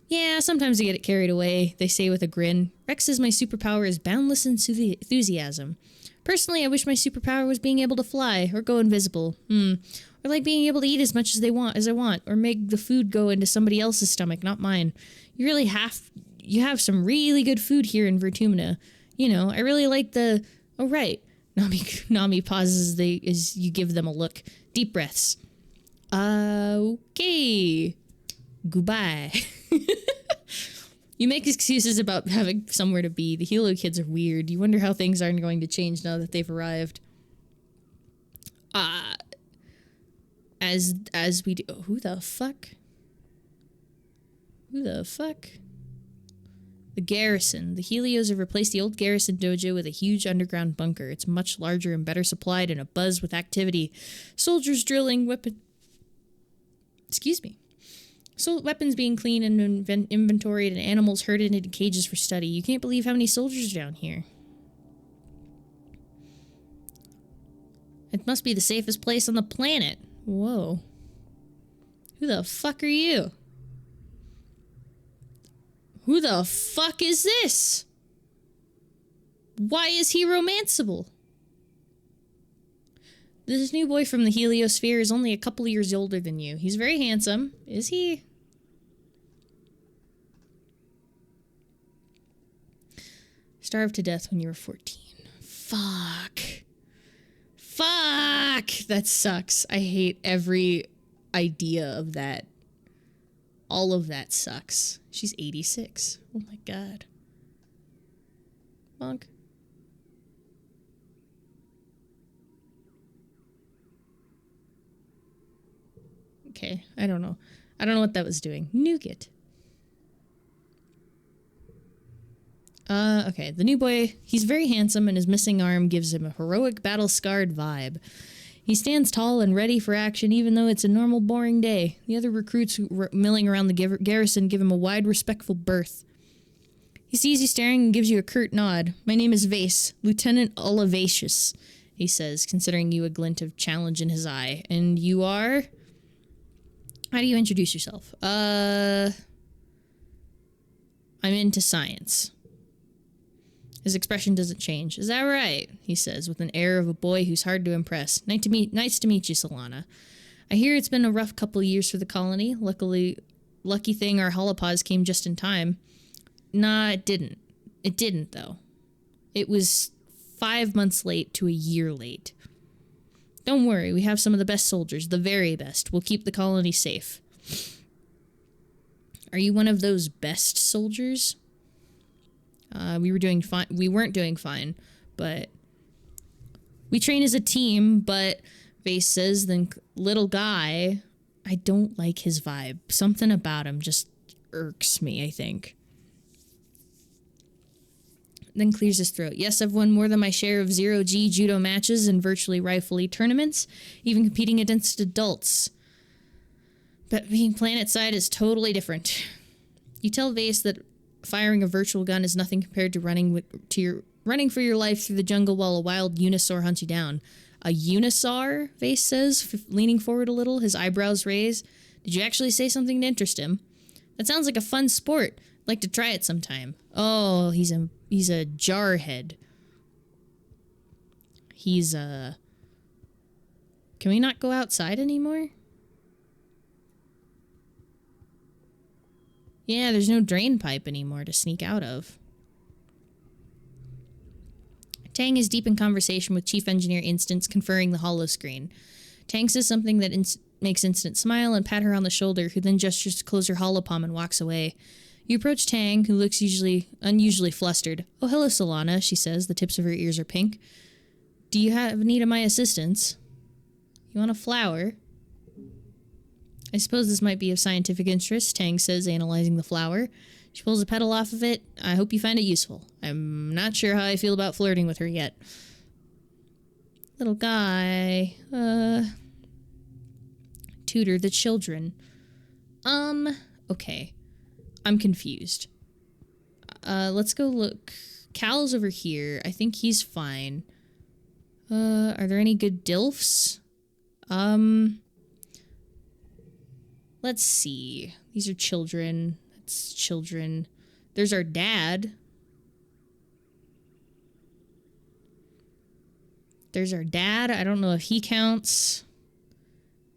Yeah, sometimes I get it carried away, they say with a grin. Rex says my superpower is boundless enthusiasm. Personally, I wish my superpower was being able to fly, or go invisible. Or like being able to eat as much as I want, or make the food go into somebody else's stomach, not mine. You have some really good food here in Vertumina. You know, I really like the... Oh, right. Nami pauses as you give them a look. Deep breaths. Okay. Goodbye. You make excuses about having somewhere to be. The Hilo kids are weird. You wonder how things aren't going to change now that they've arrived. As we do... Oh, who the fuck? Who the fuck? The garrison. The Helios have replaced the old garrison dojo with a huge underground bunker. It's much larger and better supplied and abuzz with activity. Soldiers drilling, weapons being cleaned and inventoried, and animals herded into cages for study. You can't believe how many soldiers are down here. It must be the safest place on the planet. Whoa. Who the fuck are you? Who the fuck is this? Why is he romanceable? This new boy from the heliosphere is only a couple years older than you. He's very handsome. Is he? Starved to death when you were 14. Fuck. Fuck! That sucks. I hate every idea of that. All of that sucks. She's 86. Oh my god. Monk. Okay, I don't know. I don't know what that was doing. Nougat. Okay, the new boy, he's very handsome and his missing arm gives him a heroic, battle-scarred vibe. He stands tall and ready for action even though it's a normal, boring day. The other recruits milling around the garrison give him a wide, respectful berth. He sees you staring and gives you a curt nod. My name is Vase, Lieutenant Olivatius, he says, considering you a glint of challenge in his eye. And you are... How do you introduce yourself? I'm into science. His expression doesn't change. Is that right? He says, with an air of a boy who's hard to impress. Nice to meet you, Solana. I hear it's been a rough couple of years for the colony. Lucky thing our holopods came just in time. Nah, it didn't. It didn't, though. It was 5 months late to a year late. Don't worry, we have some of the best soldiers, the very best. We'll keep the colony safe. Are you one of those best soldiers? We were doing fine. We weren't doing fine, but we train as a team, but Vase says, then little guy, I don't like his vibe. Something about him just irks me, I think. Then clears his throat. Yes, I've won more than my share of 0G judo matches and virtually rifle tournaments, even competing against adults. But being planet-side is totally different. You tell Vase that firing a virtual gun is nothing compared to running for your life through the jungle while a wild unisaur hunts you down. A unisaur? Vase says, leaning forward a little, his eyebrows raised. Did you actually say something to interest him? That sounds like a fun sport. I'd like to try it sometime. Oh, he's a jarhead. He's a... Can we not go outside anymore? Yeah, there's no drain pipe anymore to sneak out of. Tang is deep in conversation with Chief Engineer Instance, conferring the holo screen. Tang says something that makes Instant smile and pat her on the shoulder, who then gestures to close her holopalm and walks away. You approach Tang, who looks unusually flustered. Oh, hello, Solana, she says. The tips of her ears are pink. Do you have need of my assistance? You want a flower? I suppose this might be of scientific interest, Tang says, analyzing the flower. She pulls a petal off of it. I hope you find it useful. I'm not sure how I feel about flirting with her yet. Little guy. Tutor the children. Okay. I'm confused. Let's go look. Cal's over here. I think he's fine. Are there any good DILFs? Let's see. These are children. That's children. There's our dad. There's our dad. I don't know if he counts.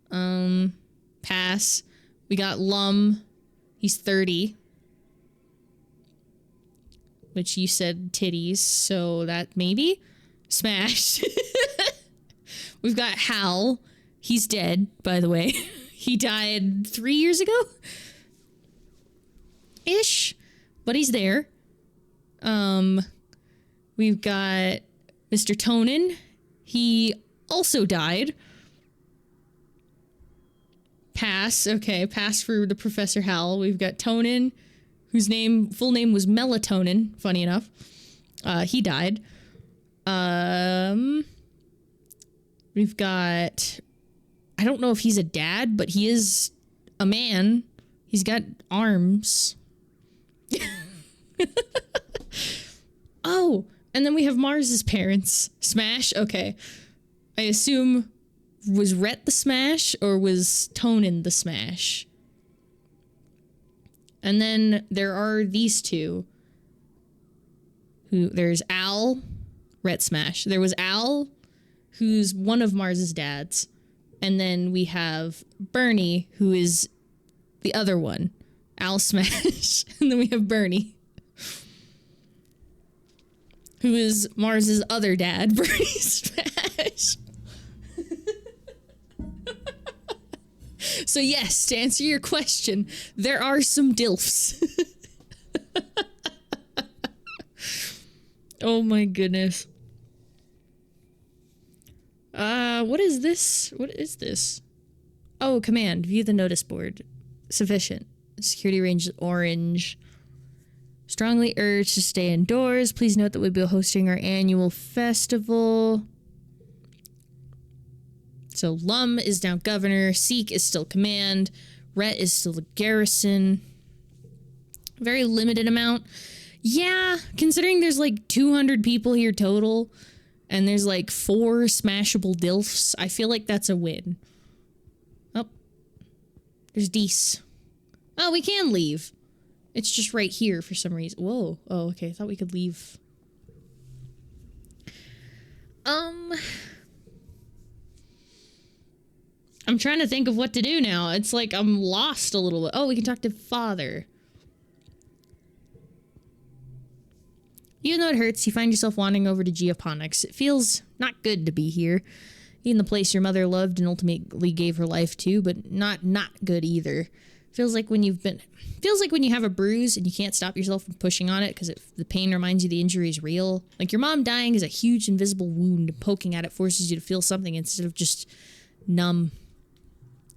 Pass. We got Lum. He's 30. Which you said titties, so that maybe? Smash. We've got Hal. He's dead, by the way. He died 3 years ago? Ish. But he's there. We've got Mr. Tonin. He also died. Pass. Okay, pass for the Professor Hal. We've got Tonin, whose full name was Melatonin, funny enough. He died. We've got... I don't know if he's a dad, but he is a man. He's got arms. Oh, and then we have Mars's parents. Smash? Okay. I assume, was Rhett the Smash, or was Tonin the Smash? And then there are these two. There's Al, Rhett Smash. There was Al, who's one of Mars's dads. And then we have Bernie, who is the other one. Al Smash. And then we have Bernie, who is Mars's other dad, Bernie Smash. So yes, to answer your question, there are some DILFs. Oh my goodness. What is this? What is this? Oh, command. View the notice board. Sufficient. Security range is orange. Strongly urged to stay indoors. Please note that we'll be hosting our annual festival. So Lum is now governor. Seek is still command. Rhett is still the garrison. Very limited amount. Yeah, considering there's like 200 people here total, and there's like 4 smashable DILFs, I feel like that's a win. Oh, there's Dees. Oh, we can leave. It's just right here for some reason. Whoa. Oh, okay. I thought we could leave. I'm trying to think of what to do now. It's like I'm lost a little bit. Oh, we can talk to father. Even though it hurts, you find yourself wandering over to geoponics. It feels not good to be here. In the place your mother loved and ultimately gave her life to, but not good either. Feels like when you have a bruise and you can't stop yourself from pushing on it because the pain reminds you the injury is real. Like your mom dying is a huge invisible wound, and poking at it forces you to feel something instead of just numb.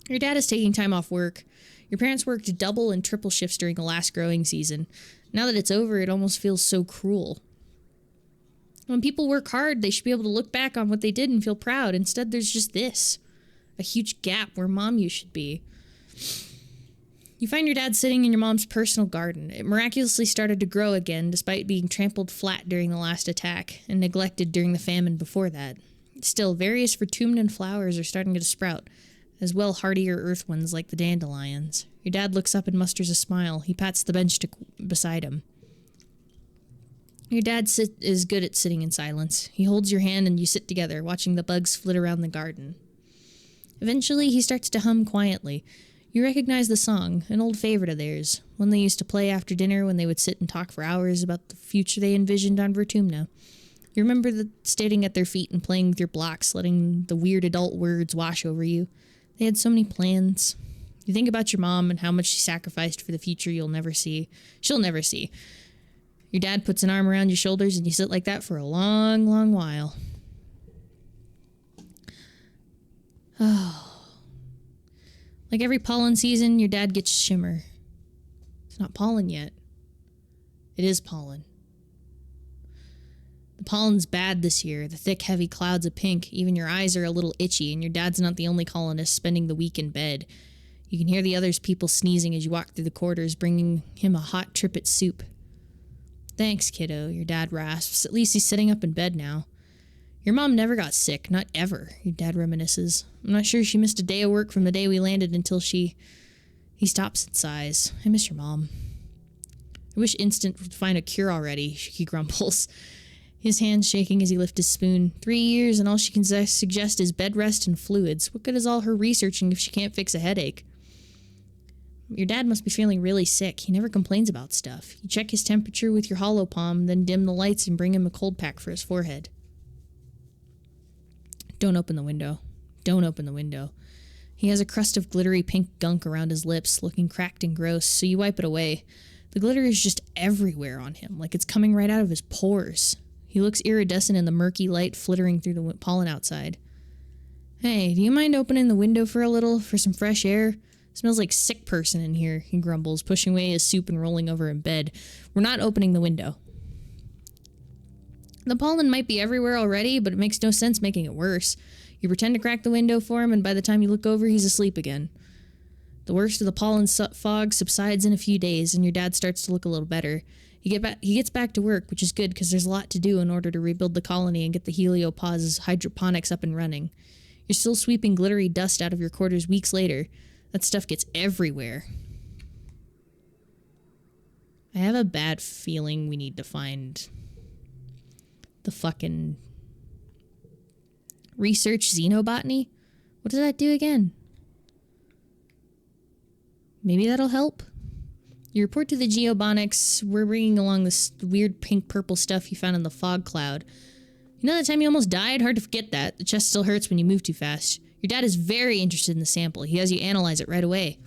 Your dad is taking time off work. Your parents worked double and triple shifts during the last growing season. Now that it's over, it almost feels so cruel. When people work hard, they should be able to look back on what they did and feel proud. Instead, there's just this. A huge gap where mom you should be. You find your dad sitting in your mom's personal garden. It miraculously started to grow again, despite being trampled flat during the last attack, and neglected during the famine before that. Still, various Vertumnan flowers are starting to sprout, as well hardier earth ones like the dandelions. Your dad looks up and musters a smile. He pats the bench beside him. Your dad is good at sitting in silence. He holds your hand and you sit together, watching the bugs flit around the garden. Eventually, he starts to hum quietly. You recognize the song, an old favorite of theirs, one they used to play after dinner when they would sit and talk for hours about the future they envisioned on Vertumna. You remember standing at their feet and playing with your blocks, letting the weird adult words wash over you. They had so many plans. You think about your mom and how much she sacrificed for the future she'll never see. Your dad puts an arm around your shoulders and you sit like that for a long, long while. Oh. Like every pollen season, your dad gets shimmer. It's not pollen yet. It is pollen. The pollen's bad this year, the thick, heavy clouds of pink. Even your eyes are a little itchy, and your dad's not the only colonist spending the week in bed. You can hear the others' people sneezing as you walk through the corridors, bringing him a hot trippet soup. Thanks, kiddo, your dad rasps. At least he's sitting up in bed now. Your mom never got sick, not ever, your dad reminisces. I'm not sure she missed a day of work from the day we landed until He stops and sighs. I miss your mom. I wish Instant would find a cure already, he grumbles. His hands shaking as he lifts his spoon. 3 years and all she can suggest is bed rest and fluids. What good is all her researching if she can't fix a headache? Your dad must be feeling really sick. He never complains about stuff. You check his temperature with your hollow palm, then dim the lights and bring him a cold pack for his forehead. Don't open the window. Don't open the window. He has a crust of glittery pink gunk around his lips, looking cracked and gross, so you wipe it away. The glitter is just everywhere on him, like it's coming right out of his pores. He looks iridescent in the murky light flittering through the pollen outside. Hey, do you mind opening the window for a little, for some fresh air? Smells like sick person in here, he grumbles, pushing away his soup and rolling over in bed. We're not opening the window. The pollen might be everywhere already, but it makes no sense making it worse. You pretend to crack the window for him, and by the time you look over, he's asleep again. The worst of the pollen fog subsides in a few days, and your dad starts to look a little better. He gets back to work, which is good because there's a lot to do in order to rebuild the colony and get the heliopause's hydroponics up and running. You're still sweeping glittery dust out of your quarters weeks later. That stuff gets everywhere. I have a bad feeling we need to find the fucking research xenobotany. What does that do again? Maybe that'll help. You report to the geobonics. We're bringing along this weird pink-purple stuff you found in the fog cloud. You know that time you almost died? Hard to forget that. The chest still hurts when you move too fast. Your dad is very interested in the sample. He has you analyze it right away.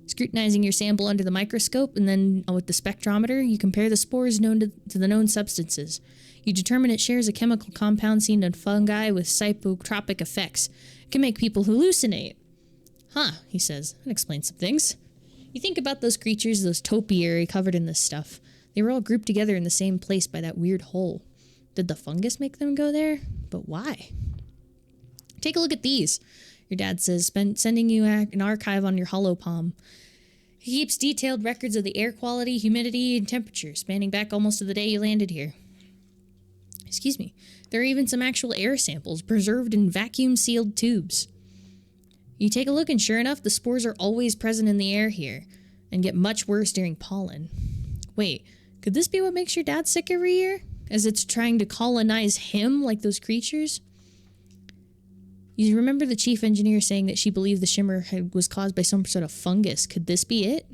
Scrutinizing your sample under the microscope, and then with the spectrometer, you compare the spores known to the known substances. You determine it shares a chemical compound seen in fungi with psychotropic effects. It can make people hallucinate. Huh, he says. That explains some things. You think about those creatures, those topiary covered in this stuff. They were all grouped together in the same place by that weird hole. Did the fungus make them go there? But why? Take a look at these, your dad says, sending you an archive on your hollow palm. He keeps detailed records of the air quality, humidity, and temperature, spanning back almost to the day you landed here. Excuse me. There are even some actual air samples, preserved in vacuum-sealed tubes. You take a look, and sure enough, the spores are always present in the air here, and get much worse during pollen. Wait, could this be what makes your dad sick every year? As it's trying to colonize him like those creatures? You remember the chief engineer saying that she believed the shimmer was caused by some sort of fungus. Could this be it?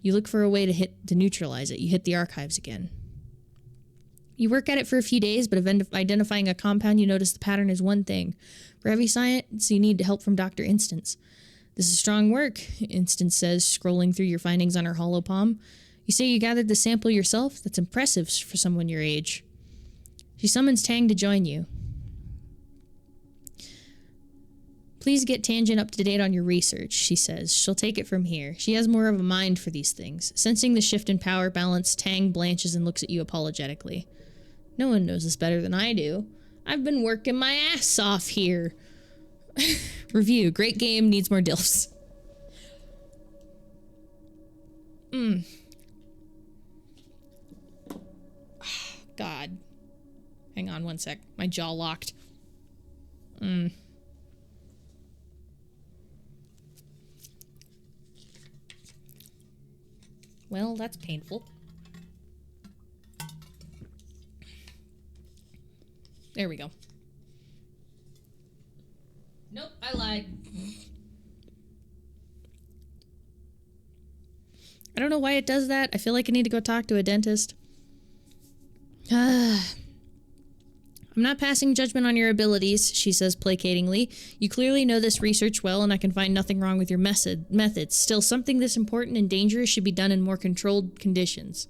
You look for a way to neutralize it. You hit the archives again. You work at it for a few days, but identifying a compound, you notice the pattern is one thing. For heavy science, you need help from Dr. Instance. This is strong work, Instance says, scrolling through your findings on her hollow palm. You say you gathered the sample yourself? That's impressive for someone your age. She summons Tang to join you. Please get Tangent up to date on your research, she says. She'll take it from here. She has more of a mind for these things. Sensing the shift in power balance, Tang blanches and looks at you apologetically. No one knows this better than I do. I've been working my ass off here. Review. Great game. Needs more dilfs. God. Hang on one sec. My jaw locked. Well, that's painful. There we go. Nope, I lied. I don't know why it does that. I feel like I need to go talk to a dentist. I'm not passing judgment on your abilities, she says placatingly. You clearly know this research well, and I can find nothing wrong with your methods. Still, something this important and dangerous should be done in more controlled conditions.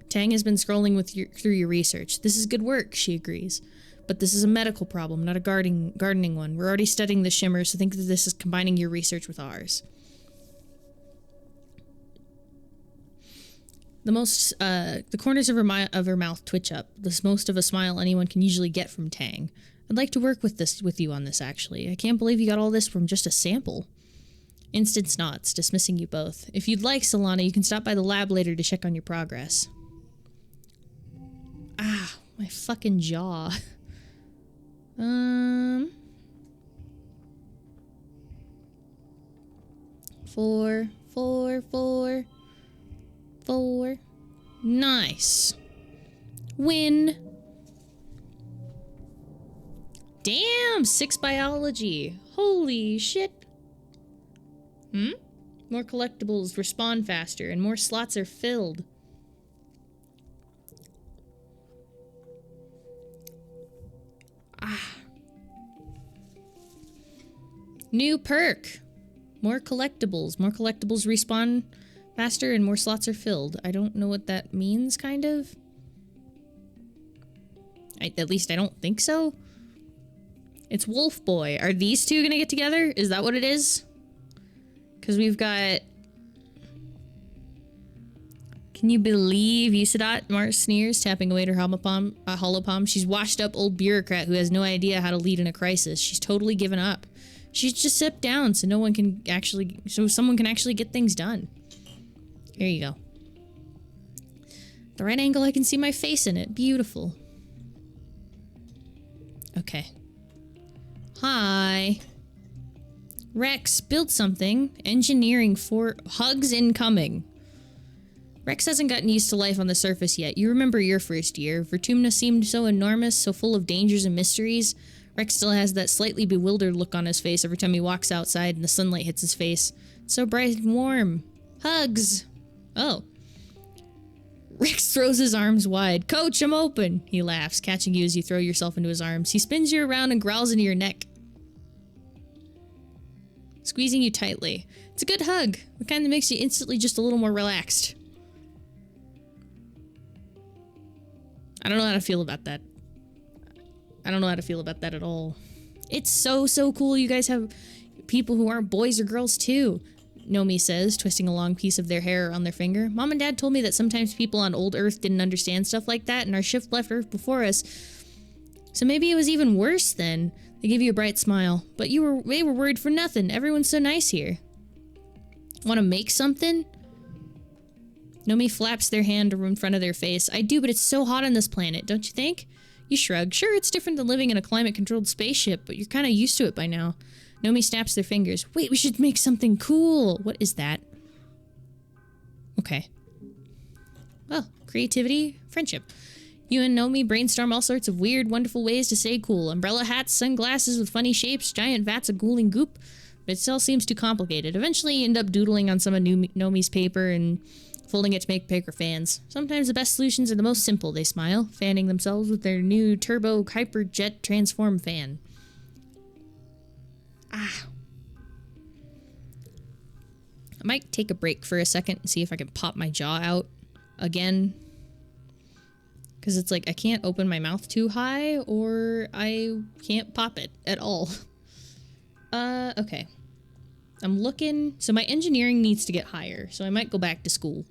Tang has been scrolling through your research. This is good work, she agrees. But this is a medical problem, not a gardening one. We're already studying the shimmer, so think that this is combining your research with ours. The corners of her mouth twitch up. The most of a smile anyone can usually get from Tang. I'd like to work with you on this, actually. I can't believe you got all this from just a sample. Instance nods, dismissing you both. If you'd like, Solana, you can stop by the lab later to check on your progress. Ah, my fucking jaw. Four. Nice. Win. Damn, 6 biology. Holy shit. More collectibles respawn faster and more slots are filled. New perk. More collectibles. More collectibles respawn faster and more slots are filled. I don't know what that means, kind of. At least I don't think so. It's Wolf Boy. Are these two gonna get together? Is that what it is? Because we've got... Can you believe Usadot? Mars sneers, tapping away at her hollow palm. She's washed up old bureaucrat who has no idea how to lead in a crisis. She's totally given up. She's just stepped down so someone can actually get things done. Here you go. The right angle, I can see my face in it. Beautiful. Okay. Hi. Rex, build something. Engineering for hugs incoming. Rex hasn't gotten used to life on the surface yet. You remember your first year. Vertumna seemed so enormous, so full of dangers and mysteries. Rex still has that slightly bewildered look on his face every time he walks outside and the sunlight hits his face. It's so bright and warm. Hugs. Oh. Rex throws his arms wide. Coach, I'm open. He laughs, catching you as you throw yourself into his arms. He spins you around and growls into your neck, squeezing you tightly. It's a good hug. The kind that makes you instantly just a little more relaxed. I don't know how to feel about that. I don't know how to feel about that at all. It's so cool you guys have people who aren't boys or girls too, Nomi says, twisting a long piece of their hair on their finger. Mom and Dad told me that sometimes people on old Earth didn't understand stuff like that, and our shift left Earth before us. So maybe it was even worse then. They gave you a bright smile. But they were worried for nothing. Everyone's so nice here. Want to make something? Nomi flaps their hand in front of their face. I do, but it's so hot on this planet, don't you think? You shrug. Sure, it's different than living in a climate-controlled spaceship, but you're kind of used to it by now. Nomi snaps their fingers. Wait, we should make something cool. What is that? Okay. Well, creativity, friendship. You and Nomi brainstorm all sorts of weird, wonderful ways to say cool. Umbrella hats, sunglasses with funny shapes, giant vats of ghouling goop. But it still seems too complicated. Eventually, you end up doodling on some of Nomi's paper and folding it to make paper fans. Sometimes the best solutions are the most simple, they smile, fanning themselves with their new turbo hyperjet transform fan. Ah. I might take a break for a second and see if I can pop my jaw out again. Because it's like I can't open my mouth too high or I can't pop it at all. Okay. I'm looking... So my engineering needs to get higher, so I might go back to school.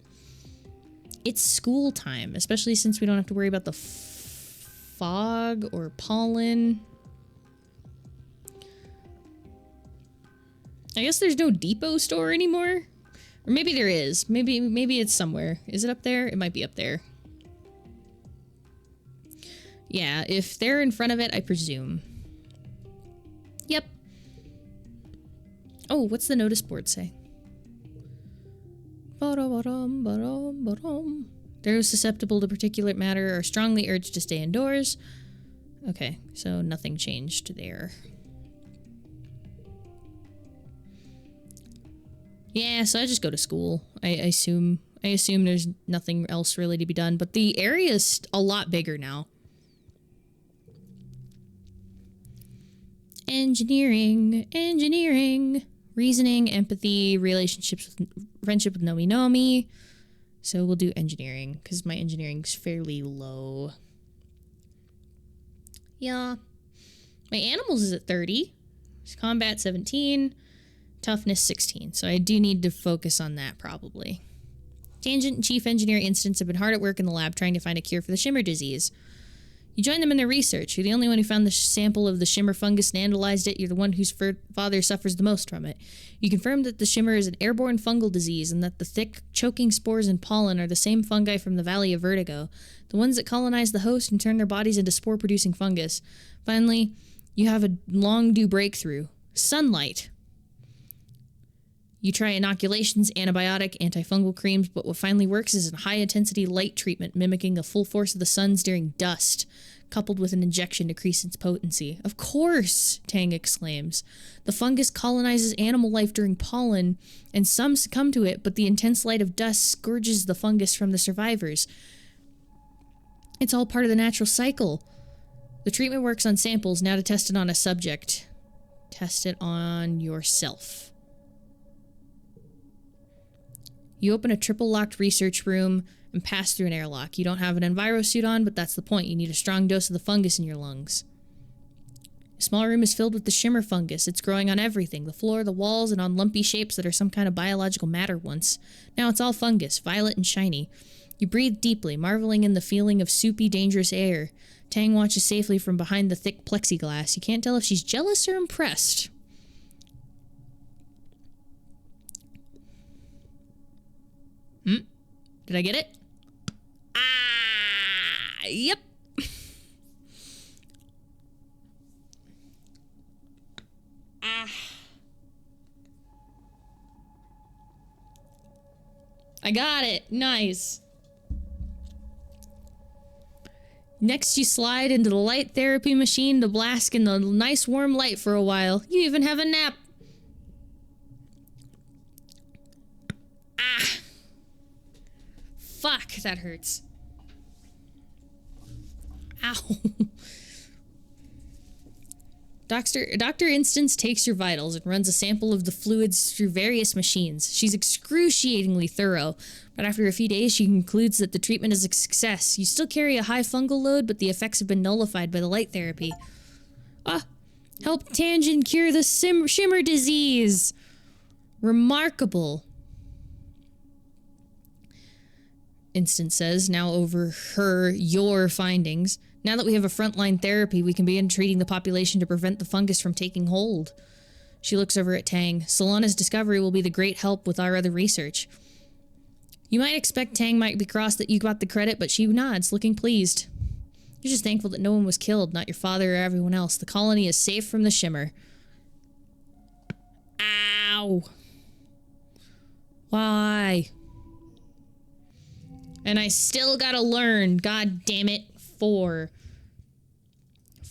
It's school time, especially since we don't have to worry about the fog or pollen. I guess there's no depot store anymore. Or maybe there is. Maybe it's somewhere. Is it up there? It might be up there. Yeah, if they're in front of it, I presume. Yep. Oh, what's the notice board say? Those susceptible to particulate matter are strongly urged to stay indoors. Okay, so nothing changed there. Yeah, so I just go to school. I assume there's nothing else really to be done, but the area is a lot bigger now. Engineering, reasoning, empathy, relationships, friendship with Nomi. So we'll do engineering, because my engineering's fairly low. Yeah. My animals is at 30. Combat 17. Toughness 16. So I do need to focus on that, probably. Tangent and Chief Engineer Instance have been hard at work in the lab trying to find a cure for the shimmer disease. You join them in their research. You're the only one who found the sample of the shimmer fungus and analyzed it. You're the one whose father suffers the most from it. You confirmed that the shimmer is an airborne fungal disease and that the thick, choking spores and pollen are the same fungi from the Valley of Vertigo, the ones that colonize the host and turn their bodies into spore-producing fungus. Finally, You have a long due breakthrough. Sunlight. You try inoculations, antibiotic, antifungal creams, but what finally works is a high-intensity light treatment mimicking the full force of the sun's during dust, coupled with an injection to increase its potency. Of course, Tang exclaims. The fungus colonizes animal life during pollen, and some succumb to it, but the intense light of dust scourges the fungus from the survivors. It's all part of the natural cycle. The treatment works on samples, now to test it on a subject. Test it on yourself. You open a triple-locked research room and pass through an airlock. You don't have an enviro suit on, but that's the point. You need a strong dose of the fungus in your lungs. The small room is filled with the shimmer fungus. It's growing on everything. The floor, the walls, and on lumpy shapes that are some kind of biological matter once. Now it's all fungus, violet and shiny. You breathe deeply, marveling in the feeling of soupy, dangerous air. Tang watches safely from behind the thick plexiglass. You can't tell if she's jealous or impressed. Did I get it? Yep. I got it. Nice. Next, you slide into the light therapy machine to bask in the nice warm light for a while. You even have a nap. Fuck, that hurts. Ow. Dr. Instance takes your vitals and runs a sample of the fluids through various machines. She's excruciatingly thorough, but after a few days she concludes that the treatment is a success. You still carry a high fungal load, but the effects have been nullified by the light therapy. Help Tangent cure the shimmer disease! Remarkable. Instance says, now over your findings. Now that we have a frontline therapy, we can begin treating the population to prevent the fungus from taking hold. She looks over at Tang. Solana's discovery will be the great help with our other research. You might expect Tang might be cross that you got the credit, but she nods, looking pleased. You're just thankful that no one was killed, not your father or everyone else. The colony is safe from the shimmer. Ow. Why? And I still gotta learn. God damn it. 4.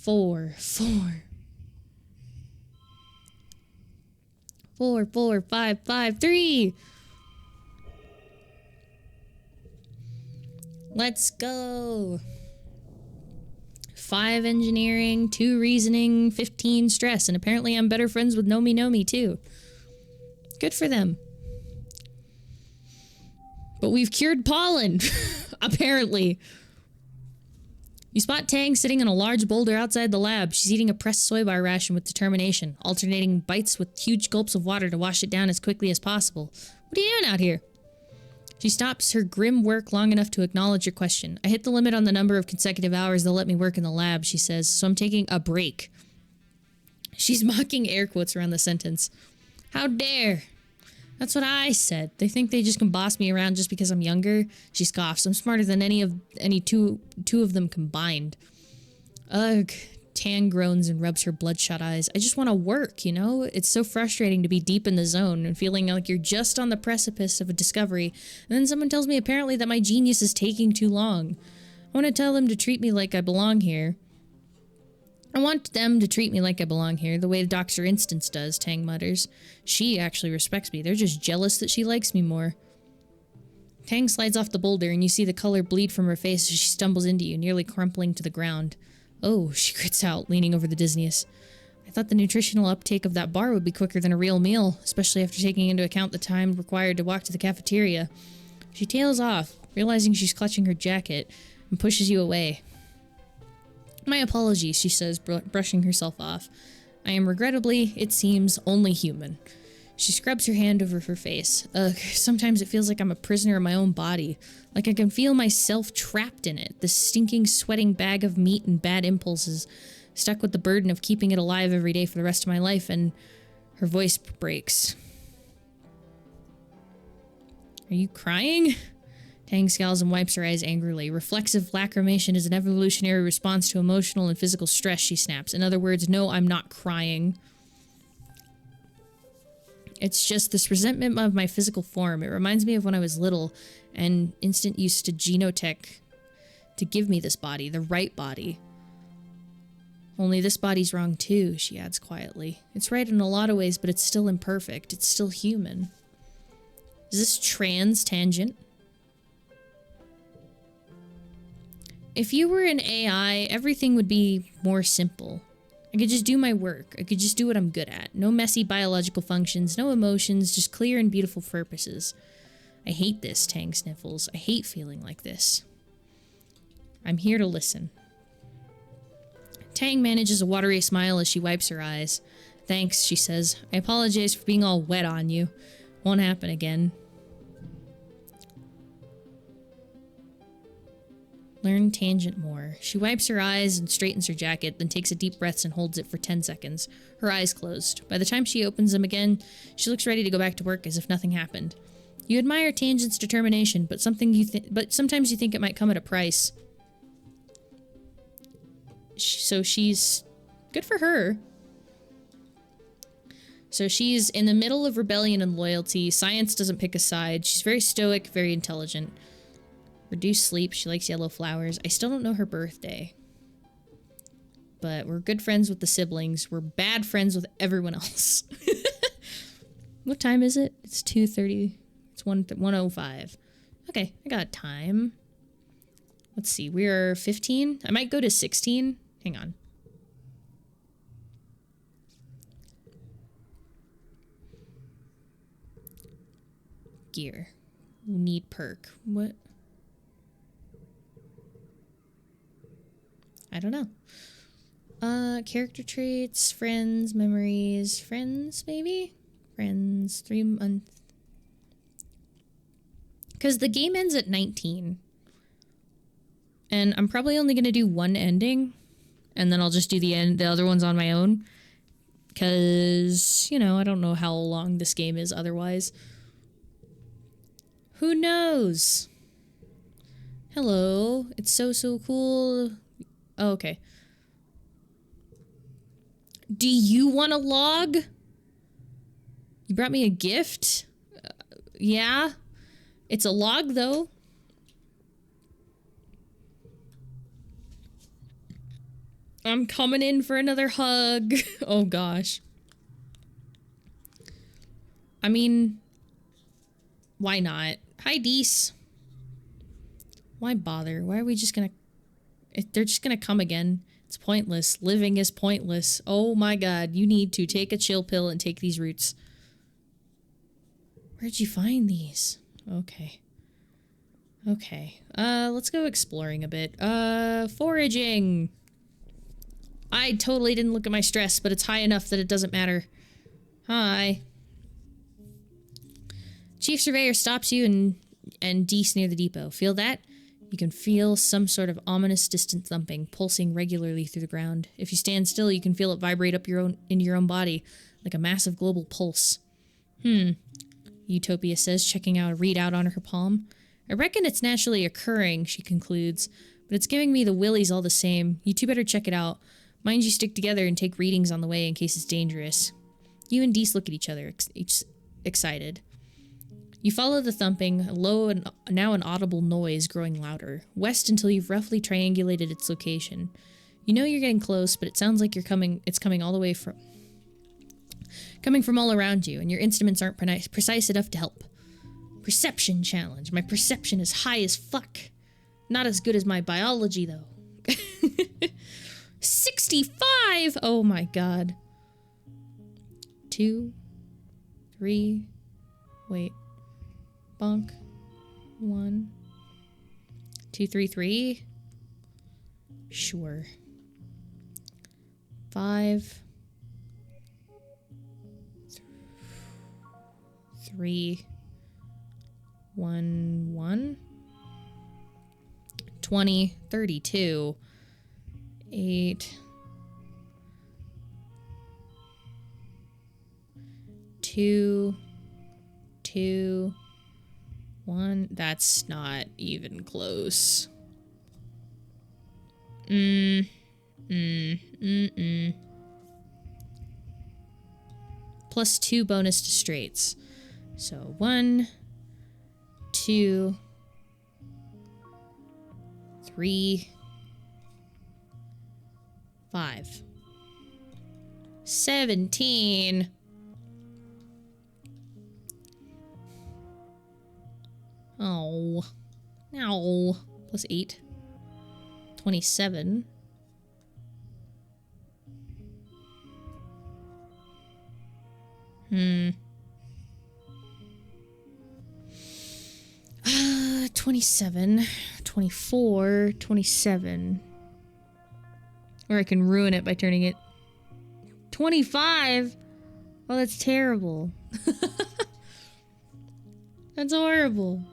4, 5, 5, 3. Let's go. 5 engineering, 2 reasoning, 15 stress, and apparently I'm better friends with Nomi too. Good for them. But we've cured pollen, apparently. You spot Tang sitting on a large boulder outside the lab. She's eating a pressed soy bar ration with determination, alternating bites with huge gulps of water to wash it down as quickly as possible. What are you doing out here? She stops her grim work long enough to acknowledge your question. I hit the limit on the number of consecutive hours they'll let me work in the lab, she says, so I'm taking a break. She's mocking air quotes around the sentence. How dare! That's what I said. They think they just can boss me around just because I'm younger. She scoffs. I'm smarter than any two of them combined. Ugh. Tang groans and rubs her bloodshot eyes. I just want to work, you know? It's so frustrating to be deep in the zone and feeling like you're just on the precipice of a discovery, and then someone tells me apparently that my genius is taking too long. I want to tell them to treat me like I belong here. I want them to treat me like I belong here, the way Dr. Instance does, Tang mutters. She actually respects me. They're just jealous that she likes me more. Tang slides off the boulder, and you see the color bleed from her face as she stumbles into you, nearly crumpling to the ground. Oh, she grits out, leaning over the dizziness. I thought the nutritional uptake of that bar would be quicker than a real meal, especially after taking into account the time required to walk to the cafeteria. She tails off, realizing she's clutching her jacket, and pushes you away. My apologies, she says, brushing herself off. I am regrettably, it seems, only human. She scrubs her hand over her face. Ugh, sometimes it feels like I'm a prisoner in my own body. Like I can feel myself trapped in it. This stinking, sweating bag of meat and bad impulses. Stuck with the burden of keeping it alive every day for the rest of my life, and her voice breaks. Are you crying? Tang scowls and wipes her eyes angrily. Reflexive lacrimation is an evolutionary response to emotional and physical stress, she snaps. In other words, no, I'm not crying. It's just this resentment of my physical form. It reminds me of when I was little and instant used to genotech to give me this body, the right body. Only this body's wrong too, she adds quietly. It's right in a lot of ways, but it's still imperfect. It's still human. Is this trans tangent? If you were an AI, everything would be more simple. I could just do my work. I could just do what I'm good at. No messy biological functions, no emotions, just clear and beautiful purposes. I hate this, Tang sniffles. I hate feeling like this. I'm here to listen. Tang manages a watery smile as she wipes her eyes. Thanks, she says. I apologize for being all wet on you. Won't happen again. Learn tangent more. She wipes her eyes and straightens her jacket, then takes a deep breath and holds it for 10 seconds. Her eyes closed. By the time she opens them again, she looks ready to go back to work as if nothing happened. You admire Tangent's determination, but sometimes you think it might come at a price. So she's... good for her. So she's in the middle of rebellion and loyalty. Science doesn't pick a side. She's very stoic, very intelligent. Reduced sleep. She likes yellow flowers. I still don't know her birthday. But we're good friends with the siblings. We're bad friends with everyone else. What time is it? It's 2:30. It's 1:05. Okay, I got time. Let's see. We're 15. I might go to 16. Hang on. Gear. Need perk. What? I don't know. Character traits, friends, memories, friends, maybe? Friends, 3 months. Because the game ends at 19. And I'm probably only going to do one ending. And then I'll just do the other ones on my own. Because, you know, I don't know how long this game is otherwise. Who knows? Hello. It's so cool. Oh, okay. Do you want a log? You brought me a gift? Yeah. It's a log, though. I'm coming in for another hug. Oh, gosh. I mean, why not? Hi, Dees. Why bother? Why are we just gonna... They're just gonna come again. It's pointless. Living is pointless. Oh my god, you need to take a chill pill and take these roots. Where'd you find these? Okay. Okay. Let's go exploring a bit. Foraging! I totally didn't look at my stress, but it's high enough that it doesn't matter. Hi. Chief Surveyor stops you and Dees near the depot. Feel that? You can feel some sort of ominous distant thumping, pulsing regularly through the ground. If you stand still, you can feel it vibrate up into your own body, like a massive global pulse. Utopia says, checking out a readout on her palm. I reckon it's naturally occurring, she concludes, but it's giving me the willies all the same. You two better check it out. Mind you stick together and take readings on the way in case it's dangerous. You and Dees look at each other, excited. You follow the thumping, a low and now an audible noise growing louder, west until you've roughly triangulated its location. You know you're getting close, but it sounds like it's coming all the way coming from all around you, and your instruments aren't precise enough to help. Perception challenge. My perception is high as fuck. Not as good as my biology, though. 65! Oh my god. 2, 3, wait. Bonk. 1, 2, 3, 3. Sure. 5, 3, 1, 1. 20, 32. 8. 2, 2. 1. That's not even close. Plus 2 bonus to straights. So 1, 2, 3, 5. 17. Oh. No. Plus 8. 27. Hmm. 27. 24. 27. Or I can ruin it by turning it 25? Oh, that's terrible. That's horrible.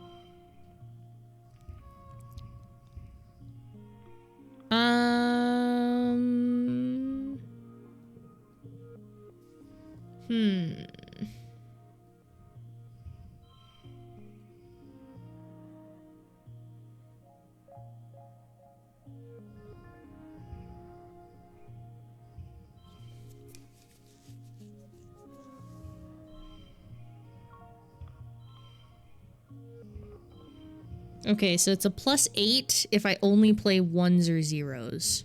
Okay, so it's a plus 8 if I only play 1s or 0s.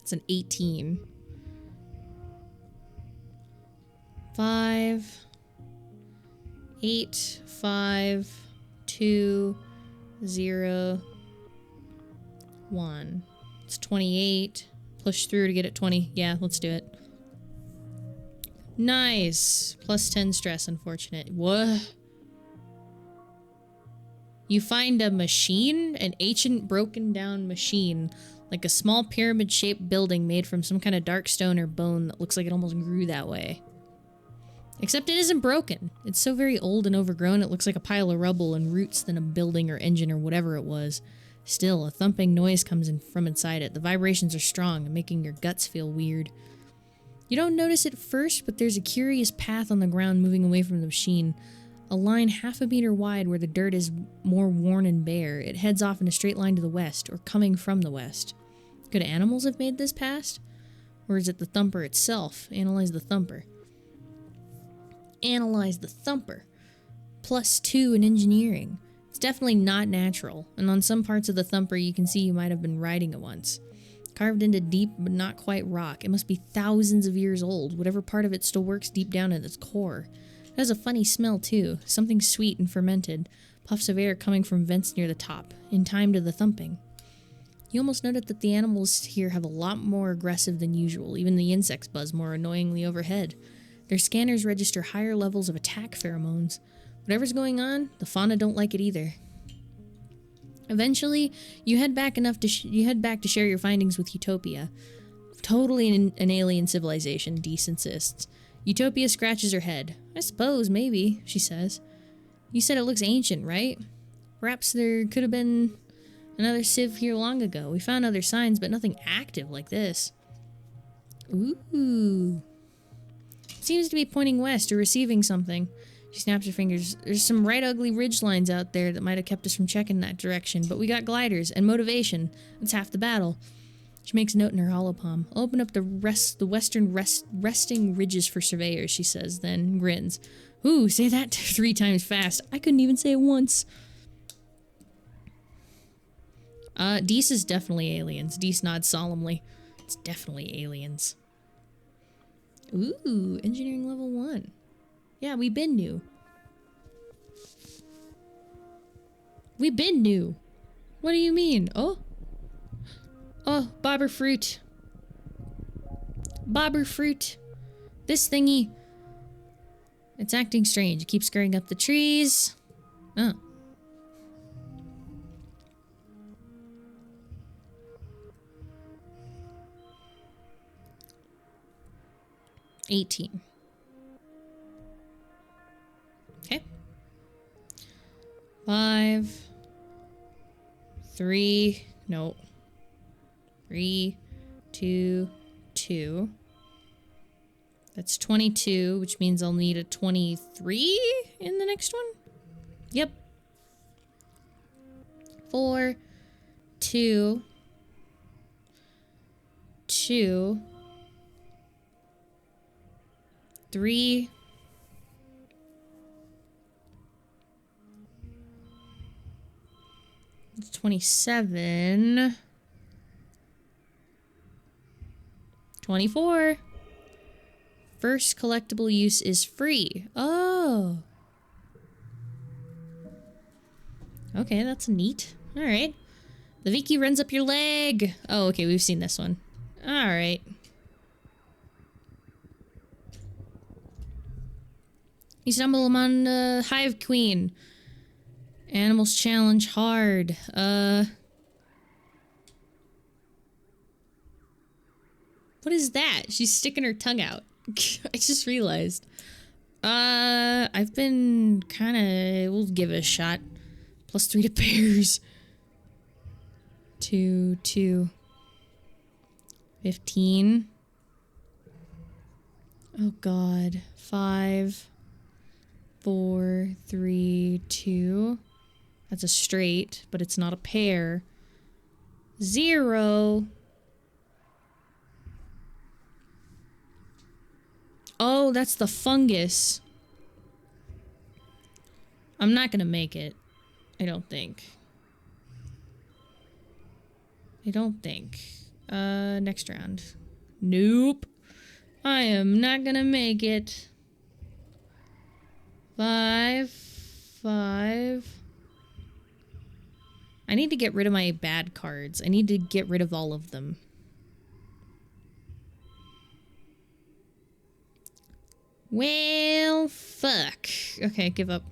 It's an 18. 5, 8, 5, 2, 0, 1. It's 28. Push through to get it 20. Yeah, let's do it. Nice. Plus 10 stress, unfortunate. What? You find a machine? An ancient broken down machine. Like a small pyramid-shaped building made from some kind of dark stone or bone that looks like it almost grew that way. Except it isn't broken. It's so very old and overgrown it looks like a pile of rubble and roots than a building or engine or whatever it was. Still, a thumping noise comes in from inside it. The vibrations are strong and making your guts feel weird. You don't notice it first, but there's a curious path on the ground moving away from the machine. A line half a meter wide where the dirt is more worn and bare. It heads off in a straight line to the west, or coming from the west. Could animals have made this path? Or is it the thumper itself? Analyze the thumper. Analyze the thumper. Plus 2 in engineering. It's definitely not natural, and on some parts of the thumper you can see you might have been riding it once. Carved into deep but not quite rock, it must be thousands of years old. Whatever part of it still works deep down at its core. It has a funny smell too, something sweet and fermented. Puffs of air coming from vents near the top, in time to the thumping. You almost noted that the animals here have a lot more aggressive than usual. Even the insects buzz more annoyingly overhead. Their scanners register higher levels of attack pheromones. Whatever's going on, the fauna don't like it either. Eventually, you head back to share your findings with Utopia. Totally an alien civilization, Dees insists. Utopia scratches her head. I suppose, maybe, she says. You said it looks ancient, right? Perhaps there could have been another civ here long ago. We found other signs, but nothing active like this. Ooh. Seems to be pointing west or receiving something. She snaps her fingers. There's some right ugly ridge lines out there that might have kept us from checking that direction, but we got gliders and motivation. That's half the battle. She makes a note in her hollow palm. I'll open up the western resting ridges for surveyors, she says, then grins. Ooh, say that 3 times fast. I couldn't even say it once. Dees is definitely aliens. Dees nods solemnly. It's definitely aliens. Ooh, engineering level 1. Yeah, we been new. We been new. What do you mean? Oh? Oh, bobber fruit. Bobber fruit. This thingy. It's acting strange. It keeps scurrying up the trees. Oh. $18. Okay. 5, 3, no. 3, 2, 2. That's 22, which means I'll need a 23 in the next one. Yep. 4, 2, 2, 3, 27, 24. First collectible use is free. Oh. Okay, that's neat. Alright. The Viki runs up your leg. Oh, okay, we've seen this one. Alright. You stumble among the Hive Queen. Animals challenge hard. What is that? She's sticking her tongue out. I just realized. I've been kinda... We'll give it a shot. +3 to pairs. 2, 2. 15. Oh god. 5, 4, 3, 2. That's a straight, but it's not a pair. 0. Oh, that's the fungus. I'm not gonna make it. I don't think. Next round. Nope. I am not gonna make it. 5, 5. I need to get rid of my bad cards. I need to get rid of all of them. Well, fuck. Okay, give up.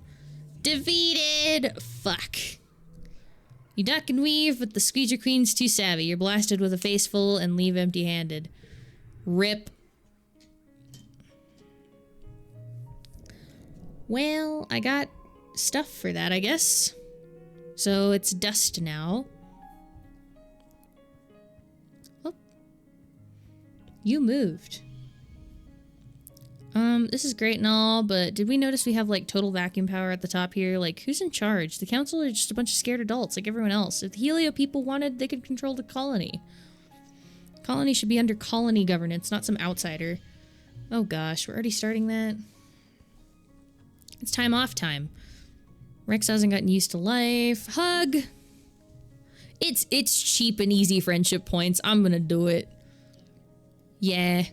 Defeated! Fuck. You duck and weave, but the Squeezer Queen's too savvy. You're blasted with a face full and leave empty-handed. Rip. Well, I got stuff for that, I guess. So it's dust now. Oh. You moved. This is great and all, but did we notice we have, like, total vacuum power at the top here? Like, who's in charge? The council are just a bunch of scared adults, like everyone else. If the Helio people wanted, they could control the colony. Colony should be under colony governance, not some outsider. Oh gosh, we're already starting that. It's time off time. Rex hasn't gotten used to life. Hug! It's cheap and easy friendship points. I'm gonna do it. Yeah.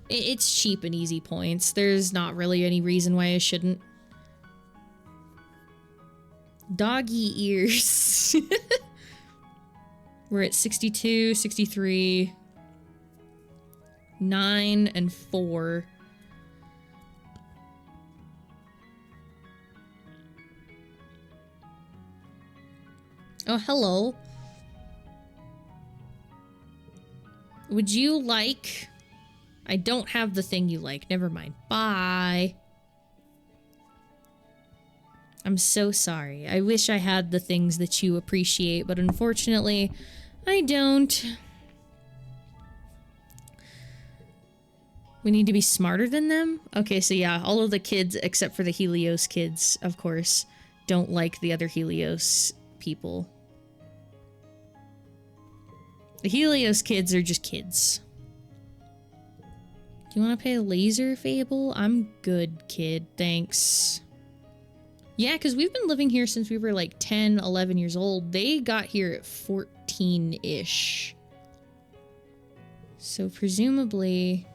It's cheap and easy points. There's not really any reason why I shouldn't. Doggy ears. We're at 62, 63, 9, and 4. Oh, hello. Would you like... I don't have the thing you like. Never mind. Bye. I'm so sorry. I wish I had the things that you appreciate, but unfortunately, I don't. We need to be smarter than them? Okay, so yeah, all of the kids, except for the Helios kids, of course, don't like the other Helios people. The Helios kids are just kids. Do you want to play Laser Fable? I'm good, kid. Thanks. Yeah, because we've been living here since we were like 10, 11 years old. They got here at 14-ish. So presumably...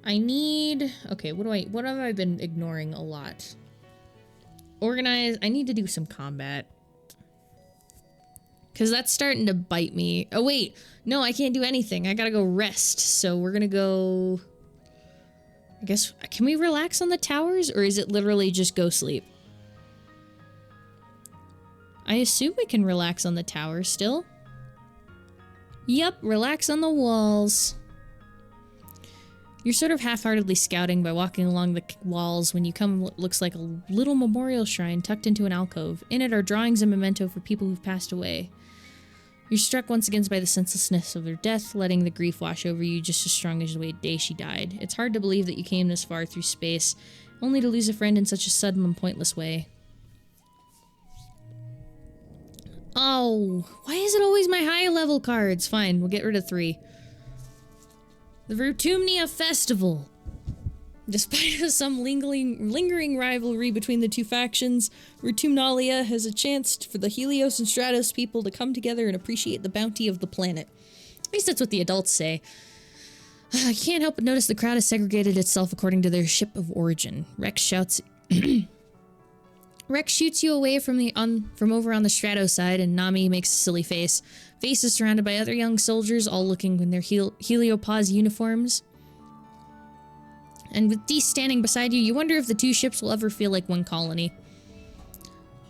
I need... Okay, what have I been ignoring a lot? Organize. I need to do some combat. Because that's starting to bite me. Oh, wait. No, I can't do anything. I gotta go rest. So we're gonna go... I guess... Can we relax on the towers? Or is it literally just go sleep? I assume we can relax on the towers still. Yup, relax on the walls. You're sort of half-heartedly scouting by walking along the walls when you come what looks like a little memorial shrine tucked into an alcove. In it are drawings and memento for people who've passed away. You're struck once again by the senselessness of her death, letting the grief wash over you just as strong as the day she died. It's hard to believe that you came this far through space, only to lose a friend in such a sudden and pointless way. Oh, why is it always my high level cards? Fine, we'll get rid of 3. The Vertumnia Festival. Despite some lingering rivalry between the two factions, Vertumnalia has a chance for the Helios and Stratos people to come together and appreciate the bounty of the planet. At least that's what the adults say. I can't help but notice the crowd has segregated itself according to their ship of origin. Rex shouts... Rex shoots you away from over on the Strato side, and Nami makes a silly face. Face is surrounded by other young soldiers, all looking in their Heliopause uniforms. And with Dee standing beside you, you wonder if the two ships will ever feel like one colony.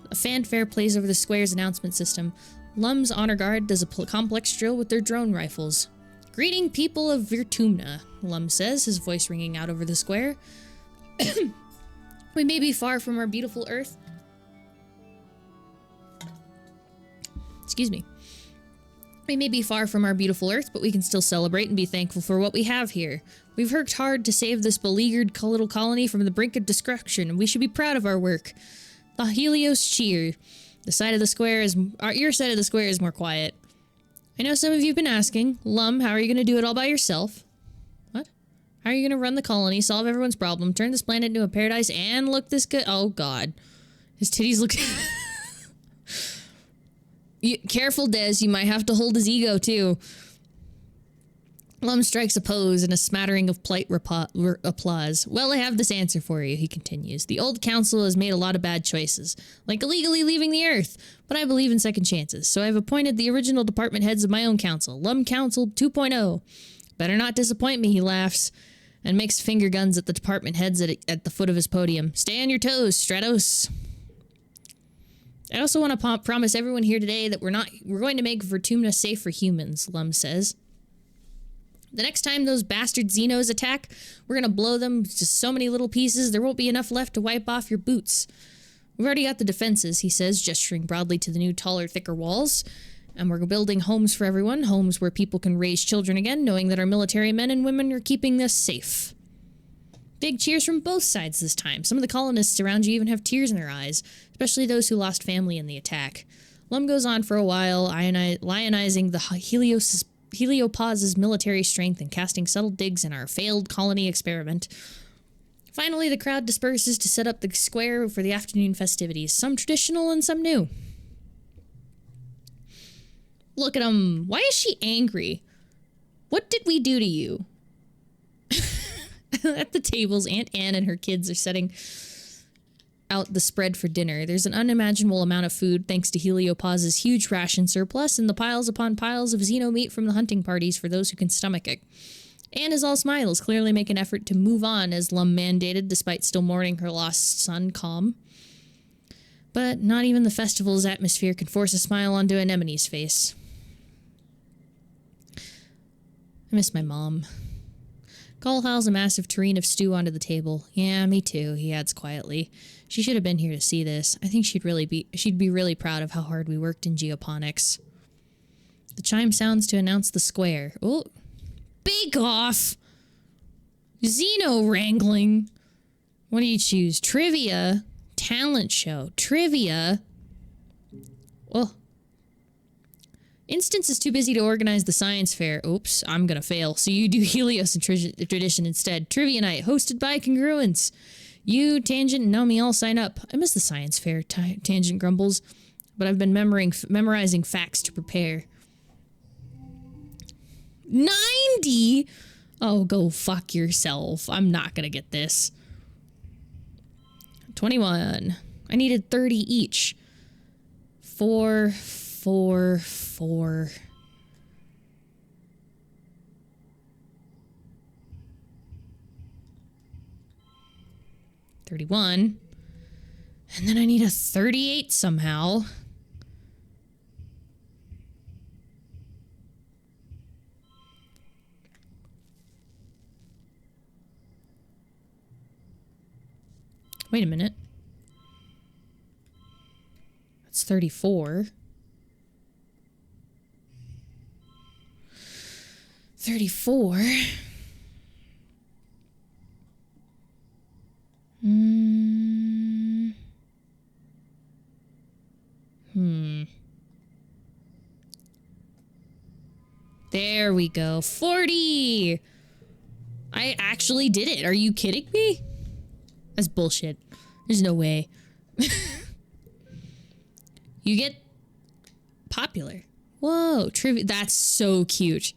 A fanfare plays over the square's announcement system. Lum's honor guard does a complex drill with their drone rifles. Greeting people of Vertumna, Lum says, his voice ringing out over the square. We may be far from our beautiful Earth. Excuse me. We may be far from our beautiful Earth, but we can still celebrate and be thankful for what we have here. We've worked hard to save this beleaguered little colony from the brink of destruction, and we should be proud of our work. The Helios cheer. Your side of the square is more quiet. I know some of you've been asking, Lum, how are you going to do it all by yourself? What? How are you going to run the colony, solve everyone's problem, turn this planet into a paradise, and look this good? Oh, God. His titties look... Careful, Des. You might have to hold his ego, too. Lum strikes a pose and a smattering of polite applause. Well, I have this answer for you, he continues. The old council has made a lot of bad choices, like illegally leaving the Earth, but I believe in second chances, so I've appointed the original department heads of my own council, Lum Council 2.0. Better not disappoint me, he laughs, and makes finger guns at the department heads at the foot of his podium. Stay on your toes, Stratos. I also want to promise everyone here today that we're going to make Vertumna safe for humans, Lum says. The next time those bastard Xenos attack, we're going to blow them to so many little pieces there won't be enough left to wipe off your boots. We've already got the defenses, he says, gesturing broadly to the new, taller, thicker walls. And we're building homes for everyone, homes where people can raise children again, knowing that our military men and women are keeping us safe. Big cheers from both sides this time. Some of the colonists around you even have tears in their eyes, especially those who lost family in the attack. Lum goes on for a while, lionizing the Heliopause's military strength and casting subtle digs in our failed colony experiment. Finally, the crowd disperses to set up the square for the afternoon festivities, some traditional and some new. Look at him. Why is she angry? What did we do to you? At the tables, Aunt Anne and her kids are setting out the spread for dinner. There's an unimaginable amount of food thanks to Heliopause's huge ration surplus and the piles upon piles of xeno meat from the hunting parties for those who can stomach it. Anne is all smiles, clearly make an effort to move on as Lum mandated despite still mourning her lost son, Calm. But not even the festival's atmosphere can force a smile onto Anemone's face. I miss my mom. Cole hauls a massive tureen of stew onto the table. Yeah, me too, he adds quietly. She should have been here to see this. I think she'd be really proud of how hard we worked in geoponics. The chime sounds to announce the square. Oh, bake off! Xeno wrangling. What do you choose? Trivia? Talent show. Trivia? Oh. Instance is too busy to organize the science fair. Oops, I'm gonna fail. So you do Helios and tradition instead. Trivia night, hosted by Congruence. You, Tangent, and Naomi all sign up. I miss the science fair, Tangent grumbles. But I've been memorizing facts to prepare. 90? Oh, go fuck yourself. I'm not gonna get this. 21. I needed 30 each. 4... 31. And then I need a 38 somehow. Wait a minute. That's 34. 34. Hmm. There we go. 40! I actually did it. Are you kidding me? That's bullshit. There's no way. You get popular. Whoa, trivia. That's so cute.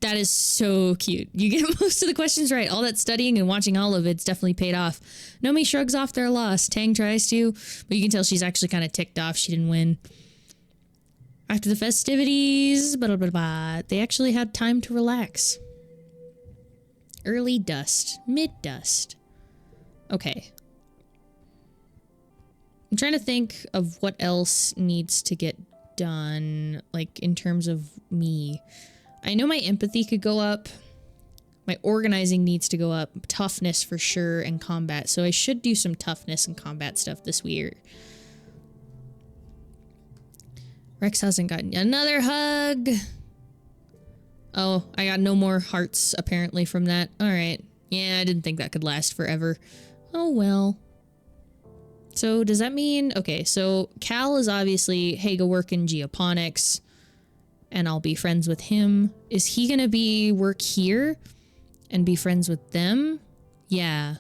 That is so cute. You get most of the questions right. All that studying and watching all of it's definitely paid off. Nomi shrugs off their loss. Tang tries to, but you can tell she's actually kind of ticked off she didn't win. After the festivities, blah, blah, blah, blah, they actually had time to relax. Early dust. Mid dust. Okay. I'm trying to think of what else needs to get done, like, in terms of me. I know my empathy could go up. My organizing needs to go up. Toughness for sure, and combat. So I should do some toughness and combat stuff this week. Rex hasn't gotten another hug. Oh, I got no more hearts apparently from that. Alright. Yeah, I didn't think that could last forever. Oh well. So does that mean... Okay, so Cal is obviously, hey, go work in geoponics. And I'll be friends with him. Is he gonna be work here? And be friends with them? Yeah.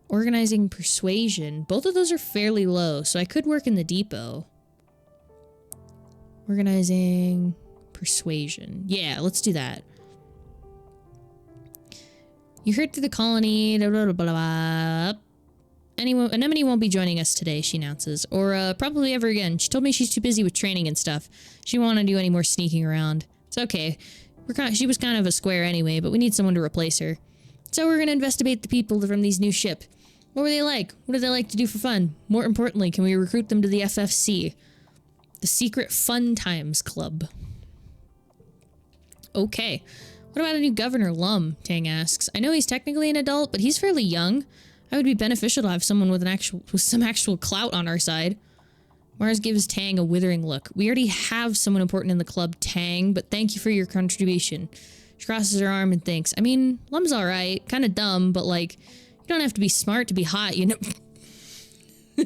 Organizing persuasion. Both of those are fairly low, so I could work in the depot. Organizing persuasion. Yeah, let's do that. You heard through the colony. Blah, blah, blah, blah. Anemone won't be joining us today, she announces. Or probably ever again. She told me she's too busy with training and stuff. She won't want to do any more sneaking around. It's okay. She was kind of a square anyway, but we need someone to replace her. So we're gonna investigate the people from these new ship. What were they like? What do they like to do for fun? More importantly, can we recruit them to the FFC? The Secret Fun Times Club. Okay. What about a new governor, Lum? Tang asks. I know he's technically an adult, but he's fairly young. It would be beneficial to have someone with some actual clout on our side. Mars gives Tang a withering look. We already have someone important in the club, Tang, but thank you for your contribution. She crosses her arm and thinks, I mean, Lum's alright. Kinda dumb, but like, you don't have to be smart to be hot, you know? I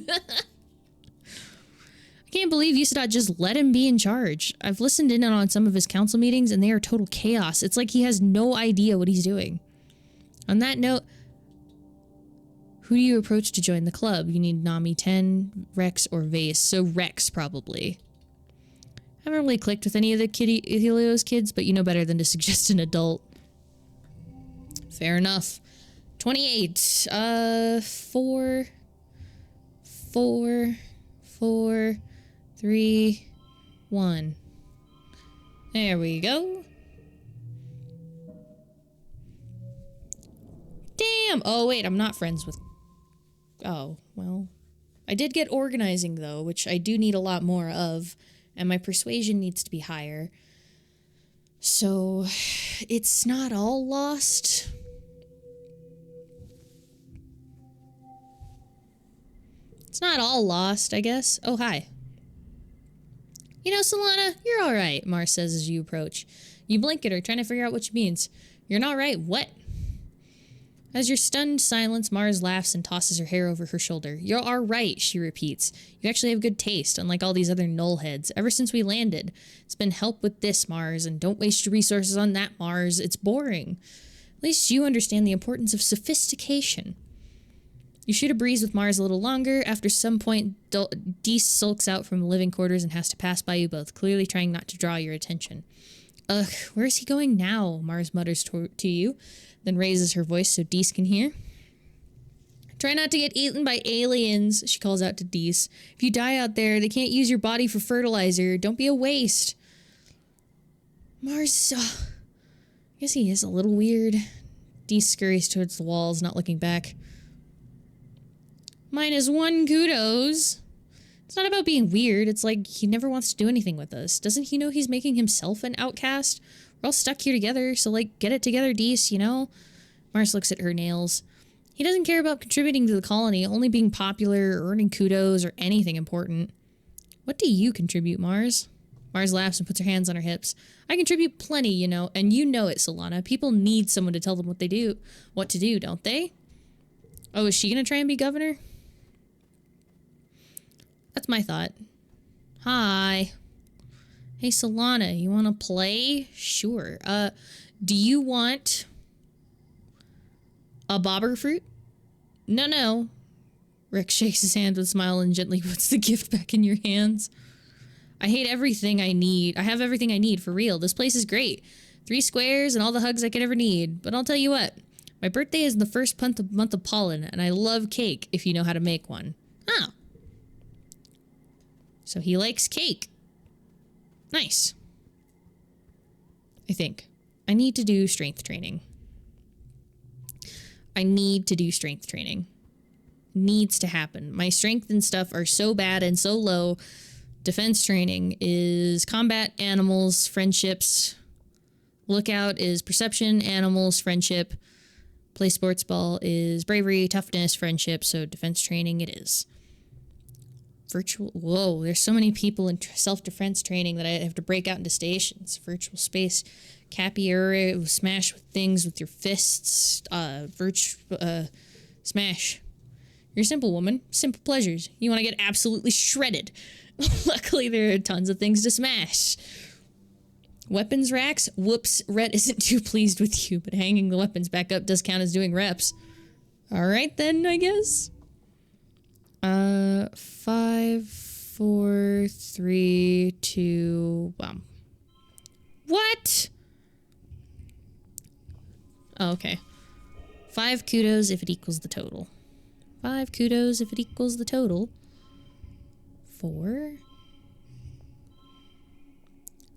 can't believe Yusadot just let him be in charge. I've listened in on some of his council meetings and they are total chaos. It's like he has no idea what he's doing. On that note, who do you approach to join the club? You need Nami 10, Rex, or Vase. So Rex, probably. I haven't really clicked with any of the Helios kids, but you know better than to suggest an adult. Fair enough. 28. 4, 3, 1. There we go. Damn! Oh, wait, I'm not friends with... Oh, well. I did get organizing, though, which I do need a lot more of, and my persuasion needs to be higher. So, it's not all lost. It's not all lost, I guess. Oh, hi. You know, Solana, you're alright, Mars says as you approach. You blink at her, trying to figure out what she means. You're not right, what? As your stunned silence, Mars laughs and tosses her hair over her shoulder. You are right, she repeats. You actually have good taste, unlike all these other nullheads. Ever since we landed, it's been help with this, Mars, and don't waste your resources on that, Mars. It's boring. At least you understand the importance of sophistication. You shoot a breeze with Mars a little longer. After some point, Deese sulks out from the living quarters and has to pass by you both, clearly trying not to draw your attention. Ugh, where is he going now? Mars mutters to you, then raises her voice so Deese can hear. Try not to get eaten by aliens, she calls out to Deese. If you die out there, they can't use your body for fertilizer. Don't be a waste. Mars, I guess he is a little weird. Deese scurries towards the walls, not looking back. -1 kudos. It's not about being weird. It's like he never wants to do anything with us. Doesn't he know he's making himself an outcast? We're all stuck here together, so like, get it together, Deese, you know? Mars looks at her nails. He doesn't care about contributing to the colony, only being popular, or earning kudos, or anything important. What do you contribute, Mars? Mars laughs and puts her hands on her hips. I contribute plenty, you know, and you know it, Solana. People need someone to tell them what to do, don't they? Oh, is she gonna try and be governor? That's my thought. Hi. Hey, Solana, you wanna play? Sure. Do you want a bobber fruit? No. Rick shakes his hand with a smile and gently puts the gift back in your hands. I hate everything I need. I have everything I need, for real. This place is great. 3 squares and all the hugs I could ever need. But I'll tell you what. My birthday is in the first month of pollen, and I love cake if you know how to make one. Oh. So he likes cake. Nice. I think. I need to do strength training. Needs to happen. My strength and stuff are so bad and so low. Defense training is combat, animals, friendships. Lookout is perception, animals, friendship. Play sports ball is bravery, toughness, friendship. So defense training it is. Virtual. Whoa, there's so many people in self-defense training that I have to break out into stations. Virtual space. Cappy area. Smash with things with your fists. Smash. You're a simple woman. Simple pleasures. You want to get absolutely shredded. Luckily, there are tons of things to smash. Weapons racks? Whoops, Rhett isn't too pleased with you, but hanging the weapons back up does count as doing reps. Alright then, I guess. 5, 4, 3, 2, 1. What? Oh, okay. 5 kudos if it equals the total. 5 kudos if it equals the total. 4.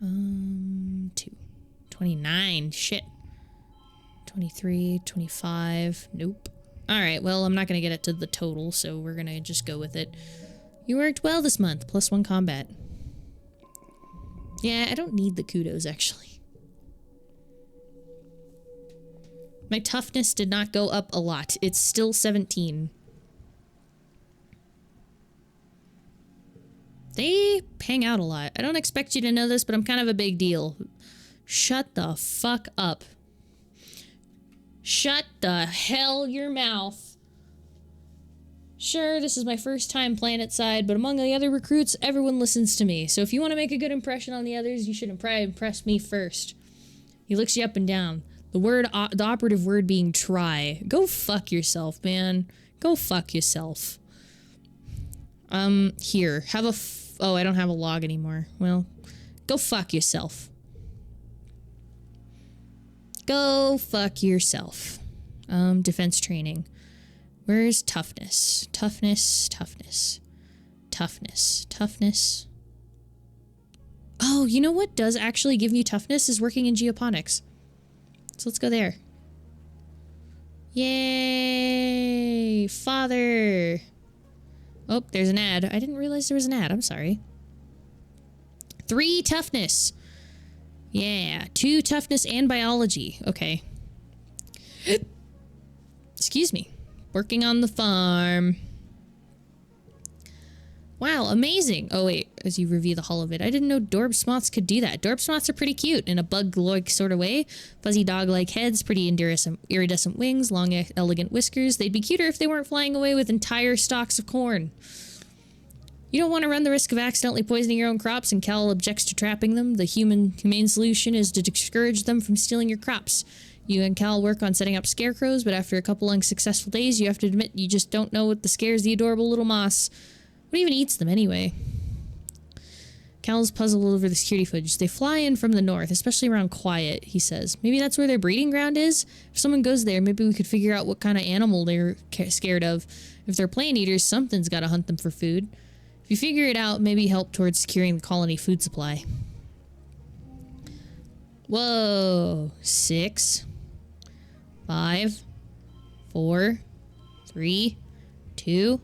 2. 29. Shit. 23, 25. Nope. Alright, well, I'm not gonna get it to the total, so we're gonna just go with it. You worked well this month. +1 combat. Yeah, I don't need the kudos, actually. My toughness did not go up a lot. It's still 17. They hang out a lot. I don't expect you to know this, but I'm kind of a big deal. Shut the fuck up. Shut the hell your mouth. Sure, this is my first time playing at side, but among the other recruits, everyone listens to me. So if you want to make a good impression on the others, you should impress me first. He looks you up and down. The operative word being try. Go fuck yourself, man. Go fuck yourself. Here. Have a oh, I don't have a log anymore. Well, go fuck yourself. Go fuck yourself. Defense training. Where's toughness? Toughness. Oh, you know what does actually give you toughness is working in geoponics. So let's go there. Yay! Father! Oh, there's an ad. I didn't realize there was an ad. I'm sorry. 3 toughness. Yeah. 2 toughness and biology. Okay. Excuse me. Working on the farm. Wow, amazing. Oh, wait. As you review the hull of it, I didn't know Dorb Sloths could do that. Dorb Sloths are pretty cute in a bug-like sort of way. Fuzzy dog-like heads, pretty iridescent wings, long, elegant whiskers. They'd be cuter if they weren't flying away with entire stalks of corn. You don't want to run the risk of accidentally poisoning your own crops, and Cal objects to trapping them. The humane solution is to discourage them from stealing your crops. You and Cal work on setting up scarecrows, but after a couple unsuccessful days, you have to admit you just don't know what scares the adorable little moss. What even eats them anyway? Cal's puzzled over the security footage. They fly in from the north, especially around Quiet, he says. Maybe that's where their breeding ground is? If someone goes there, maybe we could figure out what kind of animal they're scared of. If they're plant eaters, something's gotta hunt them for food. If you figure it out, maybe help towards securing the colony food supply. Whoa. 6, 5, 4, 3, 2.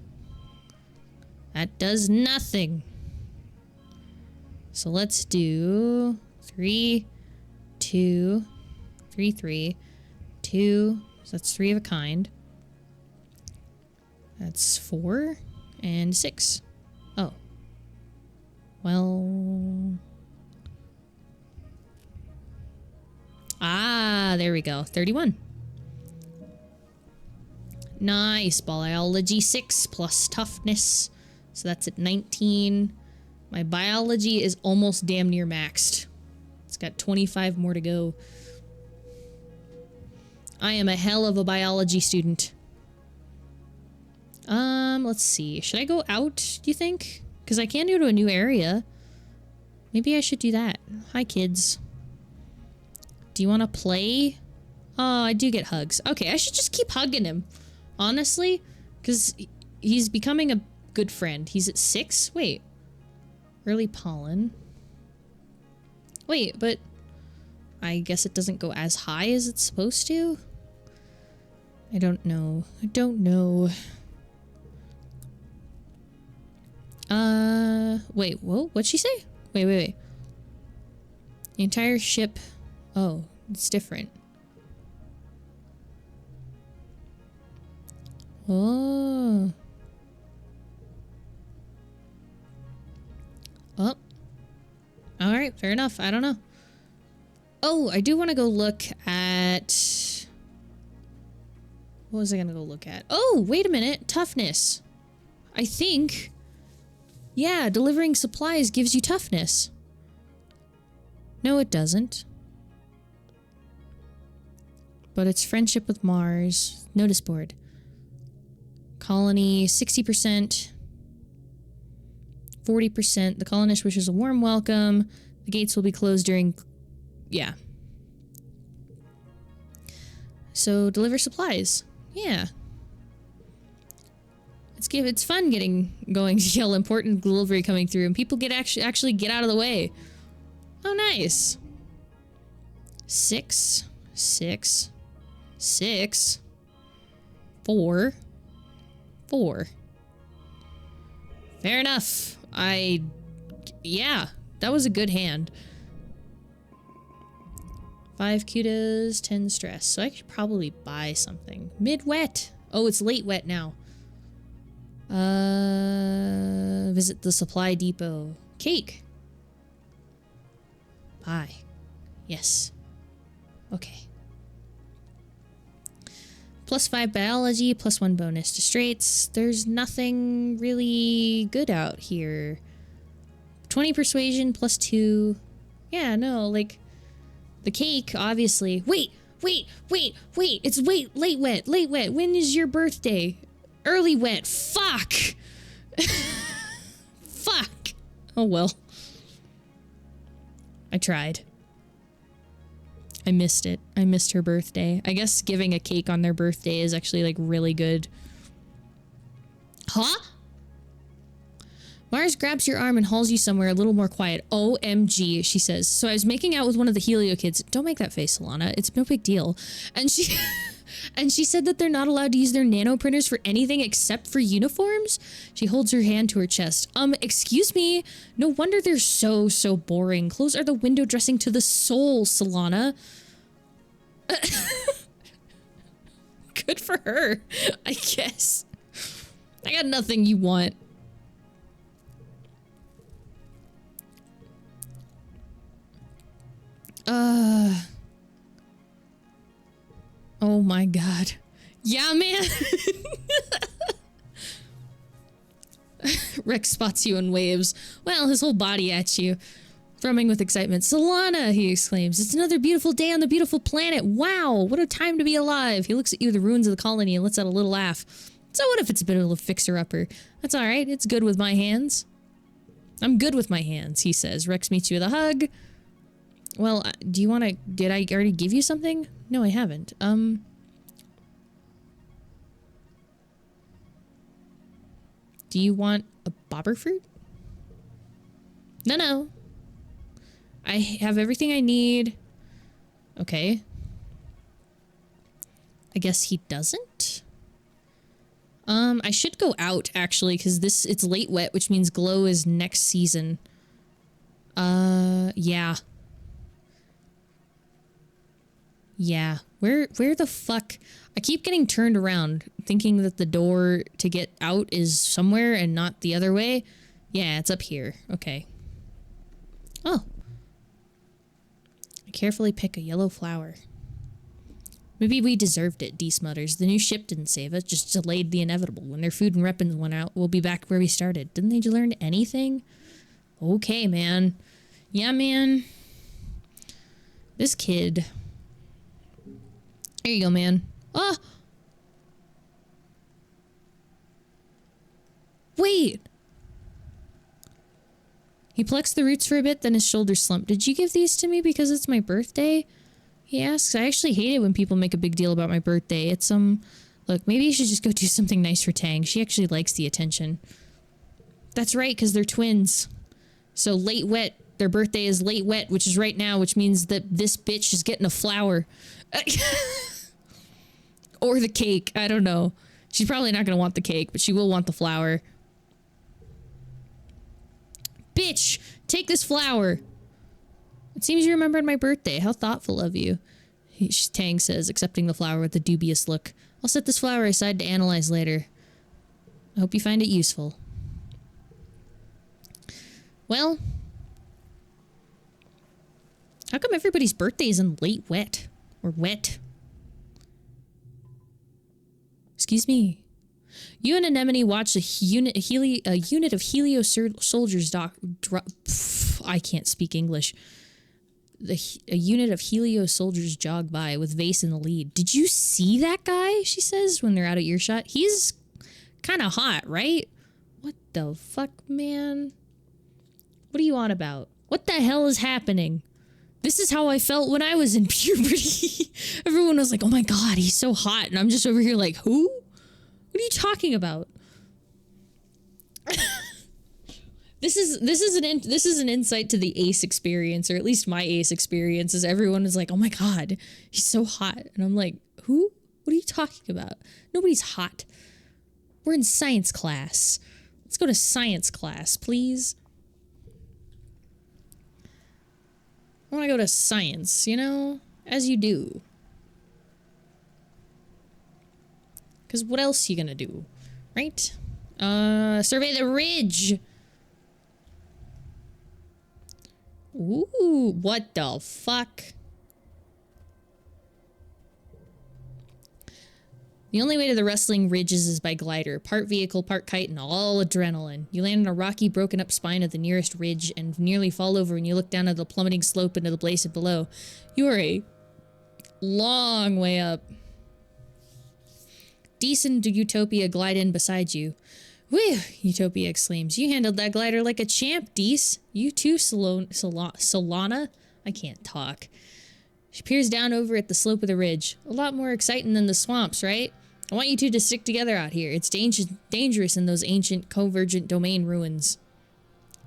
That does nothing. So let's do 3, 2, 3, 3, 2. So that's 3 of a kind. That's 4 and 6. Oh. Well, Ah, there we go. 31. Nice. Biology 6 plus toughness. So that's at 19. My biology is almost damn near maxed. It's got 25 more to go. I am a hell of a biology student. Let's see. Should I go out, do you think? Because I can go to a new area. Maybe I should do that. Hi, kids. Do you want to play? Oh, I do get hugs. Okay, I should just keep hugging him. Honestly, because he's becoming a good friend. He's at 6? Wait. Early pollen. Wait, but I guess it doesn't go as high as it's supposed to? I don't know. I don't know. Wait, whoa, what'd she say? Wait. The entire ship... Oh, it's different. Oh. Oh. Alright, fair enough. I don't know. Oh, I do want to go look at... What was I going to go look at? Oh, wait a minute. Toughness. I think... Yeah, delivering supplies gives you toughness. No, it doesn't. But it's friendship with Mars. Notice board. Colony, 60%. 40%. The colonist wishes a warm welcome. The gates will be closed during... Yeah. So, deliver supplies. Yeah. It's fun going to yell important delivery coming through and people get actually get out of the way. Oh, nice. 6, 6, 6, 4, 4. Fair enough. Yeah, that was a good hand. 5 kudos, 10 stress. So I could probably buy something. Mid-wet. Oh, it's late wet now. Visit the supply depot. Cake. Buy. Yes. Okay. +5 biology, +1 bonus to straights. There's nothing really good out here. 20 persuasion, +2. Yeah, no, like... The cake, obviously. Wait! It's late wet. When is your birthday? Early wet. Fuck! Fuck! Oh well. I tried. I missed it. I missed her birthday. I guess giving a cake on their birthday is actually, like, really good. Huh? Mars grabs your arm and hauls you somewhere a little more quiet. OMG, she says. So I was making out with one of the Helio kids. Don't make that face, Alana. It's no big deal. And she... And she said that they're not allowed to use their nano printers for anything except for uniforms? She holds her hand to her chest. Excuse me? No wonder they're so boring. Clothes are the window dressing to the soul, Solana. Good for her, I guess. I got nothing you want. Oh my god. Yeah, man. Rex spots you and waves. Well, his whole body at you. Thrumming with excitement. Solana, he exclaims. It's another beautiful day on the beautiful planet. Wow, what a time to be alive. He looks at you, the ruins of the colony, and lets out a little laugh. So what if it's a bit of a fixer-upper? That's alright, it's good with my hands. I'm good with my hands, he says. Rex meets you with a hug. Well, do you want to... Did I already give you something? No, I haven't. Do you want a bobber fruit? No. I have everything I need. Okay. I guess he doesn't? I should go out, actually, because it's late wet, which means glow is next season. Yeah. Yeah. Where the fuck? I keep getting turned around, thinking that the door to get out is somewhere and not the other way. Yeah, it's up here. Okay. Oh. carefully pick a yellow flower. Maybe we deserved it, Dee smutters. The new ship didn't save us, just delayed the inevitable. When their food and weapons went out, we'll be back where we started. Didn't they learn anything? Okay, man. Yeah, man. This kid. There you go, man. Ah! Wait! He plucks the roots for a bit, then his shoulders slump. Did you give these to me because it's my birthday? He asks. I actually hate it when people make a big deal about my birthday. It's, look, maybe you should just go do something nice for Tang. She actually likes the attention. That's right, because they're twins. So late wet. Their birthday is late wet, which is right now, which means that this bitch is getting a flower. Or the cake. I don't know. She's probably not going to want the cake, but she will want the flower. Bitch! Take this flower! It seems you remembered my birthday. How thoughtful of you. Tang says, accepting the flower with a dubious look. I'll set this flower aside to analyze later. I hope you find it useful. Well... how come everybody's birthday is in late wet? Or wet? Excuse me. You and Anemone watched a unit of Helio soldiers I can't speak English. A unit of Helio soldiers jog by with Vase in the lead. Did you see that guy? She says when they're out of earshot. He's kind of hot, right? What the fuck, man? What are you on about? What the hell is happening? This is how I felt when I was in puberty. Everyone was like, oh my god, he's so hot. And I'm just over here like, who? What are you talking about? This is an insight to the Ace experience, or at least my Ace experience, is everyone is like, oh my god, he's so hot. And I'm like, who? What are you talking about? Nobody's hot. We're in science class. Let's go to science class, please. I want to go to science, you know? As you do. Because what else are you gonna do? Right? Survey the ridge! Ooh, what the fuck? The only way to the rustling ridges is by glider. Part vehicle, part kite, and all adrenaline. You land on a rocky, broken up spine of the nearest ridge and nearly fall over when you look down at the plummeting slope into the place below. You are a long way up. Decent Utopia glide in beside you. Whew, Utopia exclaims. You handled that glider like a champ, Dees. You too, Solana? I can't talk. She peers down over at the slope of the ridge. A lot more exciting than the swamps, right? I want you two to stick together out here. It's dangerous in those ancient convergent domain ruins.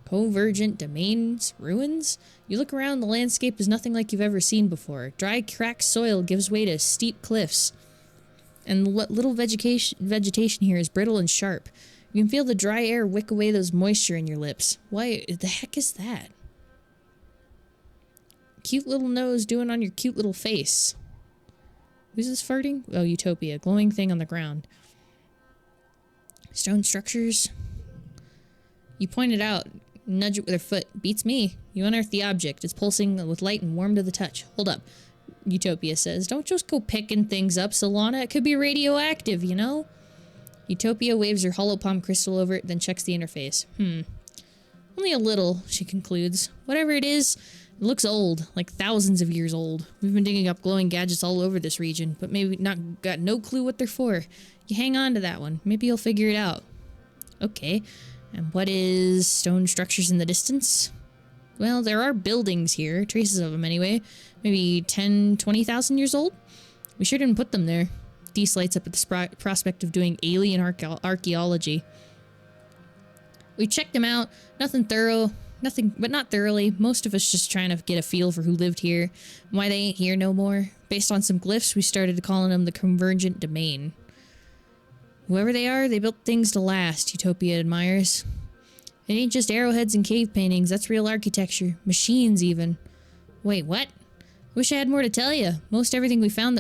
Convergent domains? Ruins? You look around, the landscape is nothing like you've ever seen before. Dry, cracked soil gives way to steep cliffs. And little vegetation here is brittle and sharp. You can feel the dry air wick away those moisture in your lips. Why the heck is that? Cute little nose doing on your cute little face. Who's this farting? Oh, Utopia. Glowing thing on the ground. Stone structures. You point it out. Nudge it with her foot. Beats me. You unearth the object. It's pulsing with light and warm to the touch. Hold up. Utopia says. Don't just go picking things up, Solana. It could be radioactive, you know? Utopia waves her hollow palm crystal over it, then checks the interface. Only a little, she concludes. Whatever it is, it looks old, like thousands of years old. We've been digging up glowing gadgets all over this region, but maybe not got no clue what they're for. You hang on to that one. Maybe you'll figure it out. Okay. And what is stone structures in the distance? Well, there are buildings here, traces of them anyway. Maybe 10, 20,000 years old? We sure didn't put them there. Dees lights up at the prospect of doing alien archaeology. We checked them out. Nothing thorough. Nothing, but not thoroughly. Most of us just trying to get a feel for who lived here. And why they ain't here no more. Based on some glyphs, we started calling them the Convergent Domain. Whoever they are, they built things to last, Utopia admires. It ain't just arrowheads and cave paintings. That's real architecture. Machines, even. Wait, what? Wish I had more to tell you. Most everything we found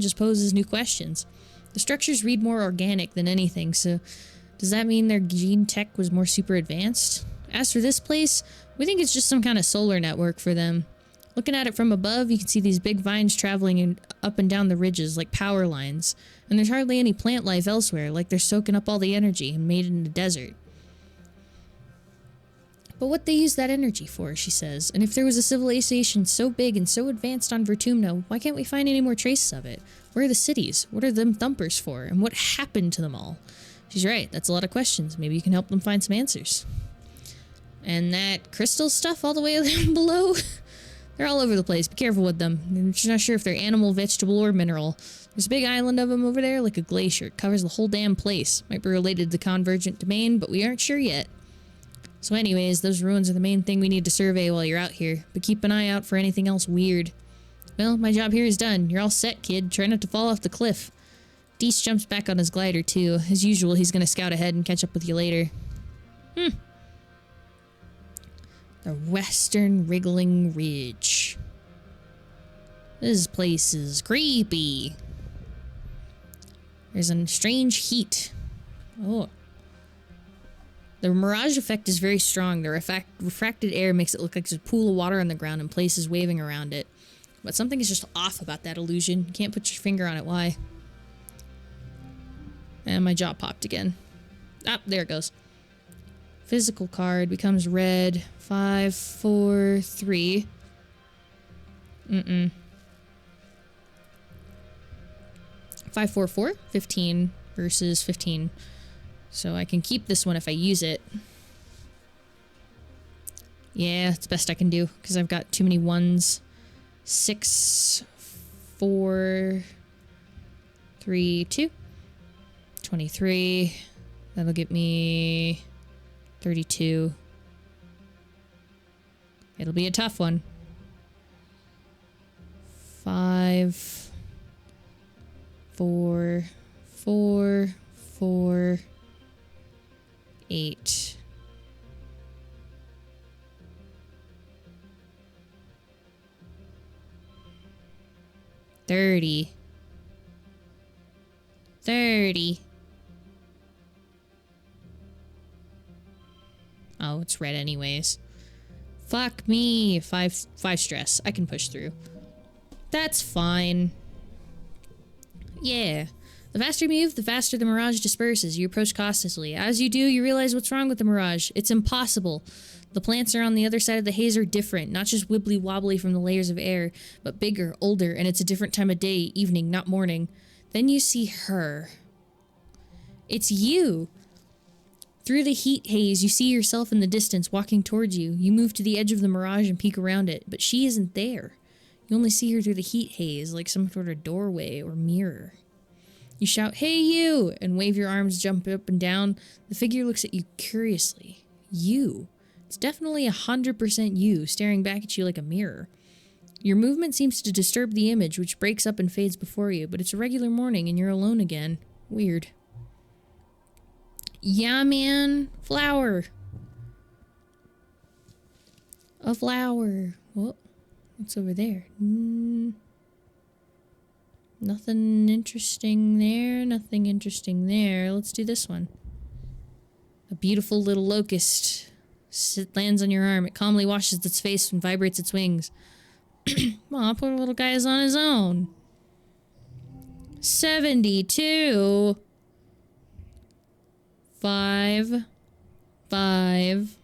just poses new questions. The structures read more organic than anything, so does that mean their gene tech was more super advanced? As for this place, we think it's just some kind of solar network for them. Looking at it from above, you can see these big vines traveling up and down the ridges like power lines. And there's hardly any plant life elsewhere, like they're soaking up all the energy and made it in the desert. But what they use that energy for, she says. And if there was a civilization so big and so advanced on Vertumno, why can't we find any more traces of it? Where are the cities? What are them thumpers for? And what happened to them all? She's right, that's a lot of questions. Maybe you can help them find some answers. And that crystal stuff all the way down below? They're all over the place. Be careful with them. I'm just not sure if they're animal, vegetable, or mineral. There's a big island of them over there, like a glacier. It covers the whole damn place. Might be related to the convergent domain, but we aren't sure yet. So anyways, those ruins are the main thing we need to survey while you're out here. But keep an eye out for anything else weird. Well, my job here is done. You're all set, kid. Try not to fall off the cliff. Deese jumps back on his glider, too. As usual, he's gonna scout ahead and catch up with you later. The Western Wriggling Ridge. This place is creepy. There's a strange heat. Oh. The mirage effect is very strong. The refracted air makes it look like there's a pool of water on the ground and places waving around it. But something is just off about that illusion. You can't put your finger on it. Why? And my jaw popped again. Ah, there it goes. Physical card becomes red. 5, 4, 3. 5, 4, 4. 15 versus 15. So I can keep this one if I use it. Yeah, it's best I can do because I've got too many ones. 6, 4, 3, 2. 23. That'll get me 32. It'll be a tough one. 5, 4, 4, 4, 8. $30. Oh, it's red anyways. Fuck me. 5 stress. I can push through. That's fine. Yeah. The faster you move, the faster the mirage disperses. You approach cautiously. As you do, you realize what's wrong with the mirage. It's impossible. The plants are on the other side of the haze are different, not just wibbly-wobbly from the layers of air, but bigger, older, and it's a different time of day, evening, not morning. Then you see her. It's you! Through the heat haze, you see yourself in the distance, walking towards you. You move to the edge of the mirage and peek around it, but she isn't there. You only see her through the heat haze, like some sort of doorway or mirror. You shout, "Hey, you!" and wave your arms, jump up and down. The figure looks at you curiously. You. It's definitely 100% you, staring back at you like a mirror. Your movement seems to disturb the image, which breaks up and fades before you, but it's a regular morning and you're alone again. Weird. Yeah, man. Flower. A flower. What's over there? Nothing interesting there. Nothing interesting there. Let's do this one. A beautiful little locust. Lands on your arm. It calmly washes its face and vibrates its wings. Aw, poor little guy is on his own. 72. 5, 5,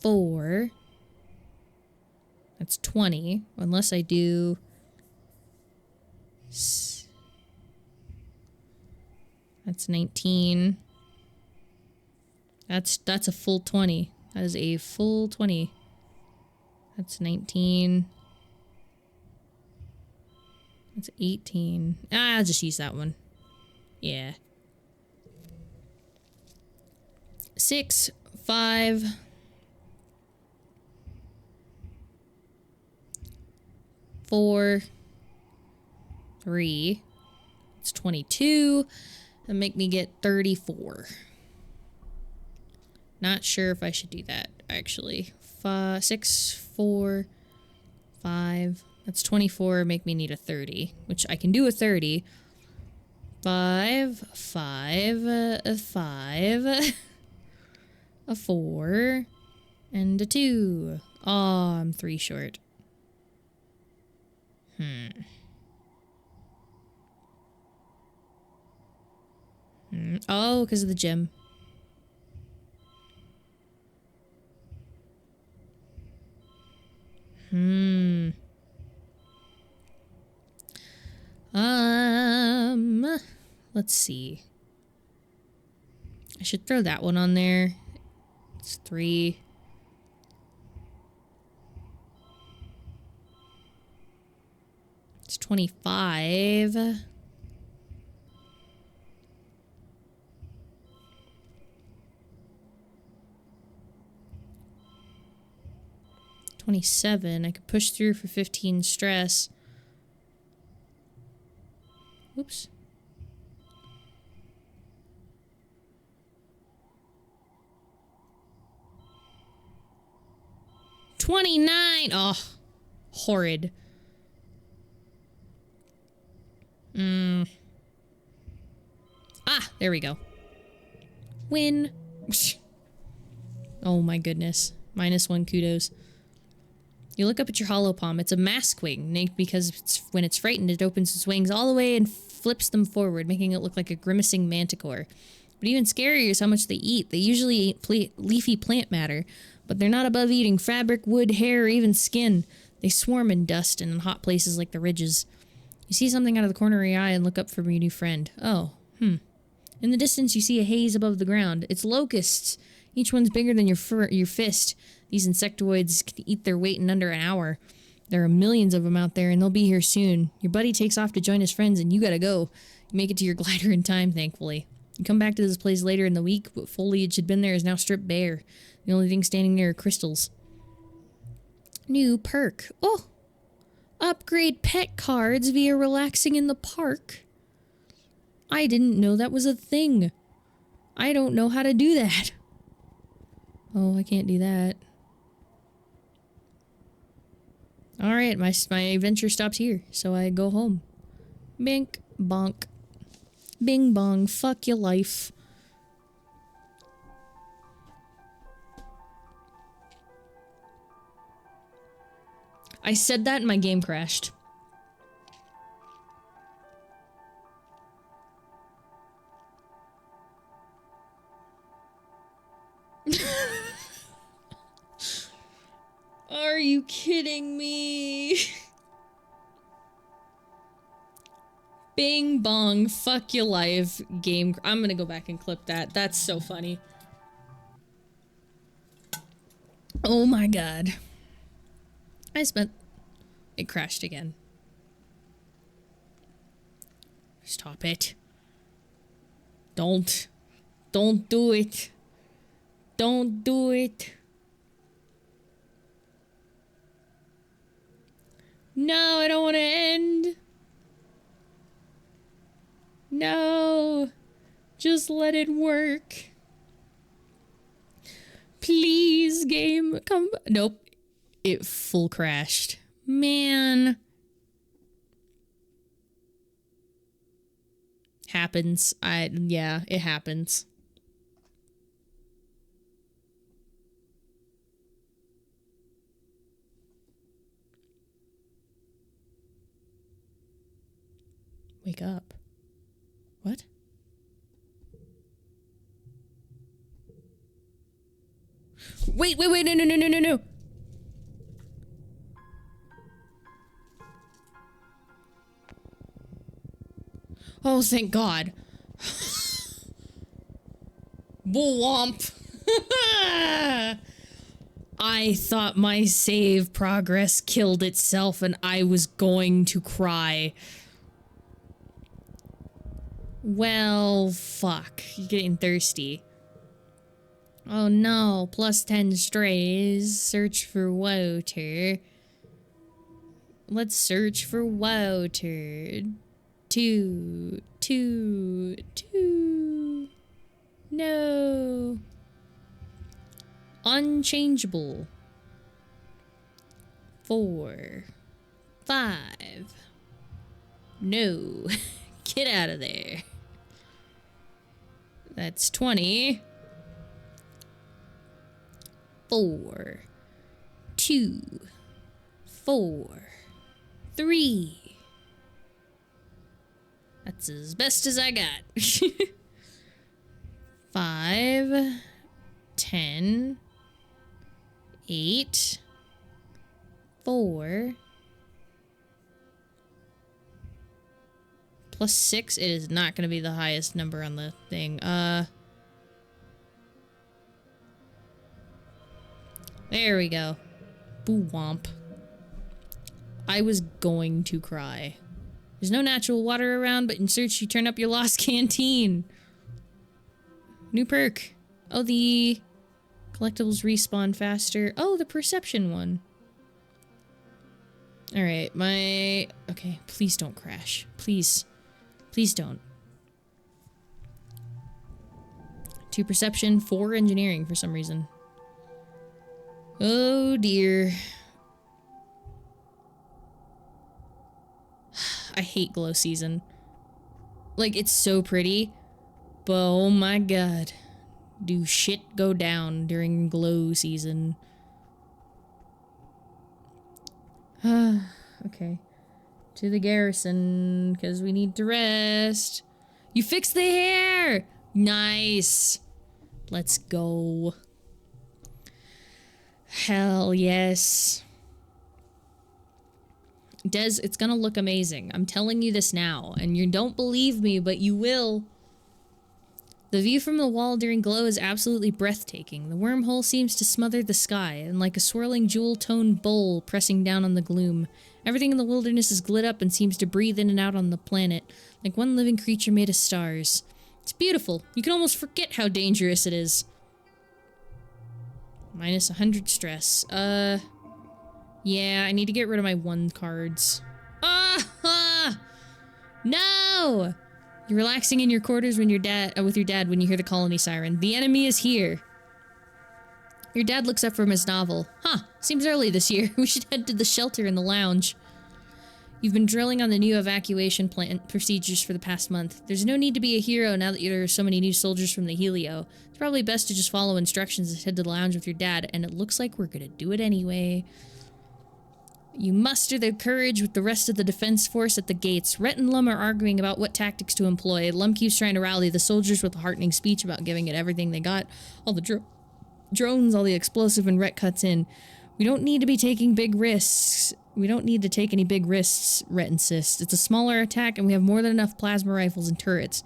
4. That's 20. Unless I do... That's 19. That's a full 20. That is a full 20. That's 19. That's 18. I'll just use that one. Yeah. 6, 5, 4, 3. It's 22. And make me get 34. Not sure if I should do that, actually. 6, 4, 5. That's 24. Make me need a 30, which I can do a 30. 5, 5, 5, a 4, and a 2. Oh, I'm 3 short. Oh, because of the gym. Let's see. I should throw that one on there. It's 3. It's 25. 27. I could push through for 15 stress. Oops. $29. Oh, horrid. Ah, there we go. Win. Oh my goodness. -1 kudos. You look up at your hollow palm. It's a mask wing, named because when it's frightened, it opens its wings all the way and flips them forward, making it look like a grimacing manticore. But even scarier is how much they eat. They usually eat leafy plant matter, but they're not above eating fabric, wood, hair, or even skin. They swarm in dust and in hot places like the ridges. You see something out of the corner of your eye and look up for your new friend. Oh, In the distance, you see a haze above the ground. It's locusts. Each one's bigger than your fist. These insectoids can eat their weight in under an hour. There are millions of them out there, and they'll be here soon. Your buddy takes off to join his friends, and you gotta go. You make it to your glider in time, thankfully. You come back to this place later in the week, but foliage had been there is now stripped bare. The only thing standing there are crystals. New perk. Oh! Upgrade pet cards via relaxing in the park. I didn't know that was a thing. I don't know how to do that. Oh, I can't do that. Alright, my adventure stops here, so I go home. Bink, bonk. Bing bong, fuck your life. I said that and my game crashed. Are you kidding me? Bing bong, fuck your life, game. I'm gonna go back and clip that. That's so funny. Oh my god. It crashed again. Stop it. Don't do it. Don't do it. No, I don't want to end. No. Just let it work. Please, game, come. Nope. It full crashed. Man. Happens. Yeah, it happens. Wake up. What? Wait, no. Oh, thank God. Womp. I thought my save progress killed itself and I was going to cry. Well, fuck. You're getting thirsty. Oh no, +10 strays. Search for water. Let's search for water. Two. No. Unchangeable. 4. 5. No. Get out of there. That's 20. 4. 2, 4, 3. That's as best as I got. 5, 10, 8, 4, plus 6. It is not going to be the highest number on the thing. There we go. Boo womp. I was going to cry. There's no natural water around, but in search you turn up your lost canteen. New perk. Oh, the collectibles respawn faster. Oh, the perception one. Alright, okay, please don't crash. Please. Please don't. 2 perception, 4 engineering for some reason. Oh dear. I hate glow season. Like, it's so pretty, but oh my god. Do shit go down during glow season. Okay. To the garrison, because we need to rest. You fixed the hair! Nice! Let's go. Hell yes. Des, it's gonna look amazing. I'm telling you this now, and you don't believe me, but you will. The view from the wall during glow is absolutely breathtaking. The wormhole seems to smother the sky, and like a swirling jewel-toned bowl pressing down on the gloom. Everything in the wilderness is lit up and seems to breathe in and out on the planet, like one living creature made of stars. It's beautiful. You can almost forget how dangerous it is. Minus 100 stress. Yeah, I need to get rid of my 1 cards. No! You're relaxing in your quarters when with your dad when you hear the colony siren. The enemy is here. Your dad looks up from his novel. Huh, seems early this year. We should head to the shelter in the lounge. You've been drilling on the new evacuation plan procedures for the past month. There's no need to be a hero now that there are so many new soldiers from the Helio. It's probably best to just follow instructions and head to the lounge with your dad, and it looks like we're gonna do it anyway. You muster the courage with the rest of the defense force at the gates. Rhett and Lum are arguing about what tactics to employ. Lum keeps trying to rally the soldiers with a heartening speech about giving it everything they got. All the drones, all the explosive, and Rhett cuts in. We don't need to be taking big risks. We don't need to take any big risks, Rhett insists. It's a smaller attack and we have more than enough plasma rifles and turrets.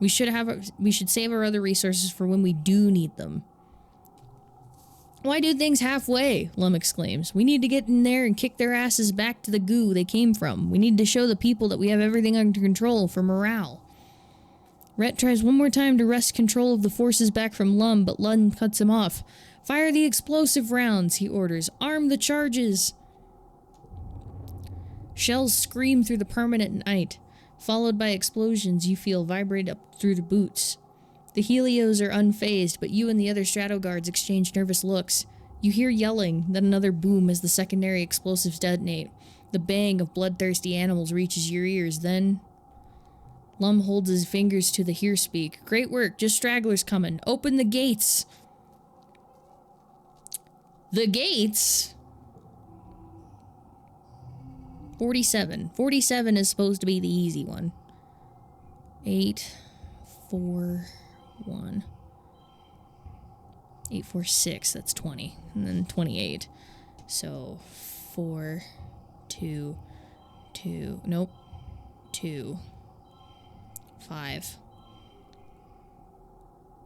We should save our other resources for when we do need them. Why do things halfway? Lum exclaims. We need to get in there and kick their asses back to the goo they came from. We need to show the people that we have everything under control for morale. Rhett tries one more time to wrest control of the forces back from Lum, but Lum cuts him off. Fire the explosive rounds, he orders. Arm the charges. Shells scream through the permanent night, followed by explosions you feel vibrate up through the boots. The Helios are unfazed, but you and the other Strato guards exchange nervous looks. You hear yelling, then another boom as the secondary explosives detonate. The bang of bloodthirsty animals reaches your ears, then... Lum holds his fingers to the hear speak. Great work, just stragglers coming. Open the gates! The gates? 47. 47 is supposed to be the easy one. 8, 4... 1, 8, 4, 6, that's 20, and then 28. So 4, 2, 2, nope, 2, 5,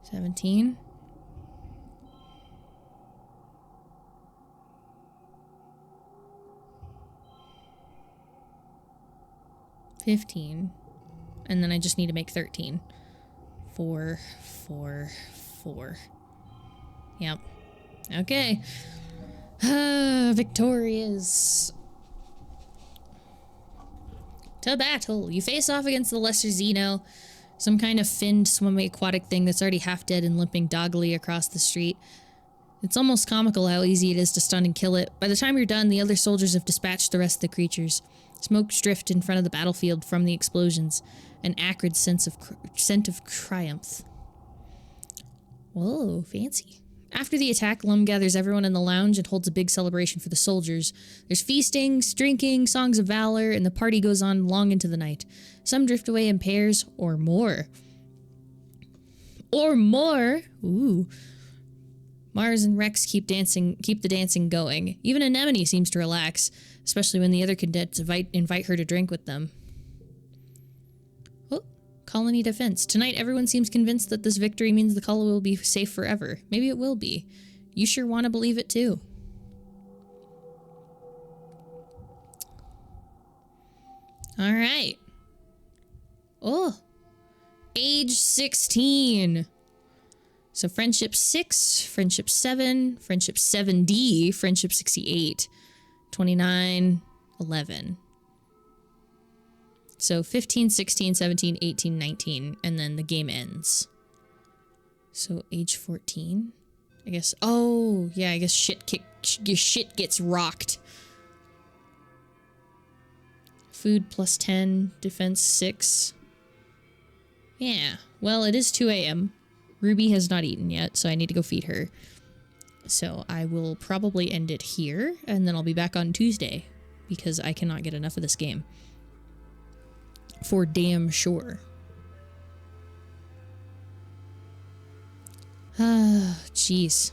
17, 15, and then I just need to make 13. 4, 4, 4. Yep. Okay. Victorious. To battle. You face off against the Lesser Xeno, some kind of finned, swimming aquatic thing that's already half dead and limping doggily across the street. It's almost comical how easy it is to stun and kill it. By the time you're done, the other soldiers have dispatched the rest of the creatures. Smoke drift in front of the battlefield from the explosions. An acrid scent of triumph. Whoa, fancy. After the attack, Lum gathers everyone in the lounge and holds a big celebration for the soldiers. There's feasting, drinking, songs of valor, and the party goes on long into the night. Some drift away in pairs, or more. Or more! Ooh. Mars and Rex keep the dancing going. Even Anemone seems to relax, especially when the other cadets invite her to drink with them. Oh, colony defense. Tonight, everyone seems convinced that this victory means the colony will be safe forever. Maybe it will be. You sure want to believe it too. All right. Oh, age 16. So friendship 6, friendship 7, friendship 7D, friendship 68, 29, 11. So 15, 16, 17, 18, 19, and then the game ends. So age 14, I guess. Oh, yeah, I guess shit gets rocked. Food plus 10, defense 6. Yeah, well, it is 2 a.m. Ruby has not eaten yet, so I need to go feed her. So I will probably end it here, and then I'll be back on Tuesday, because I cannot get enough of this game. For damn sure. Ah, jeez.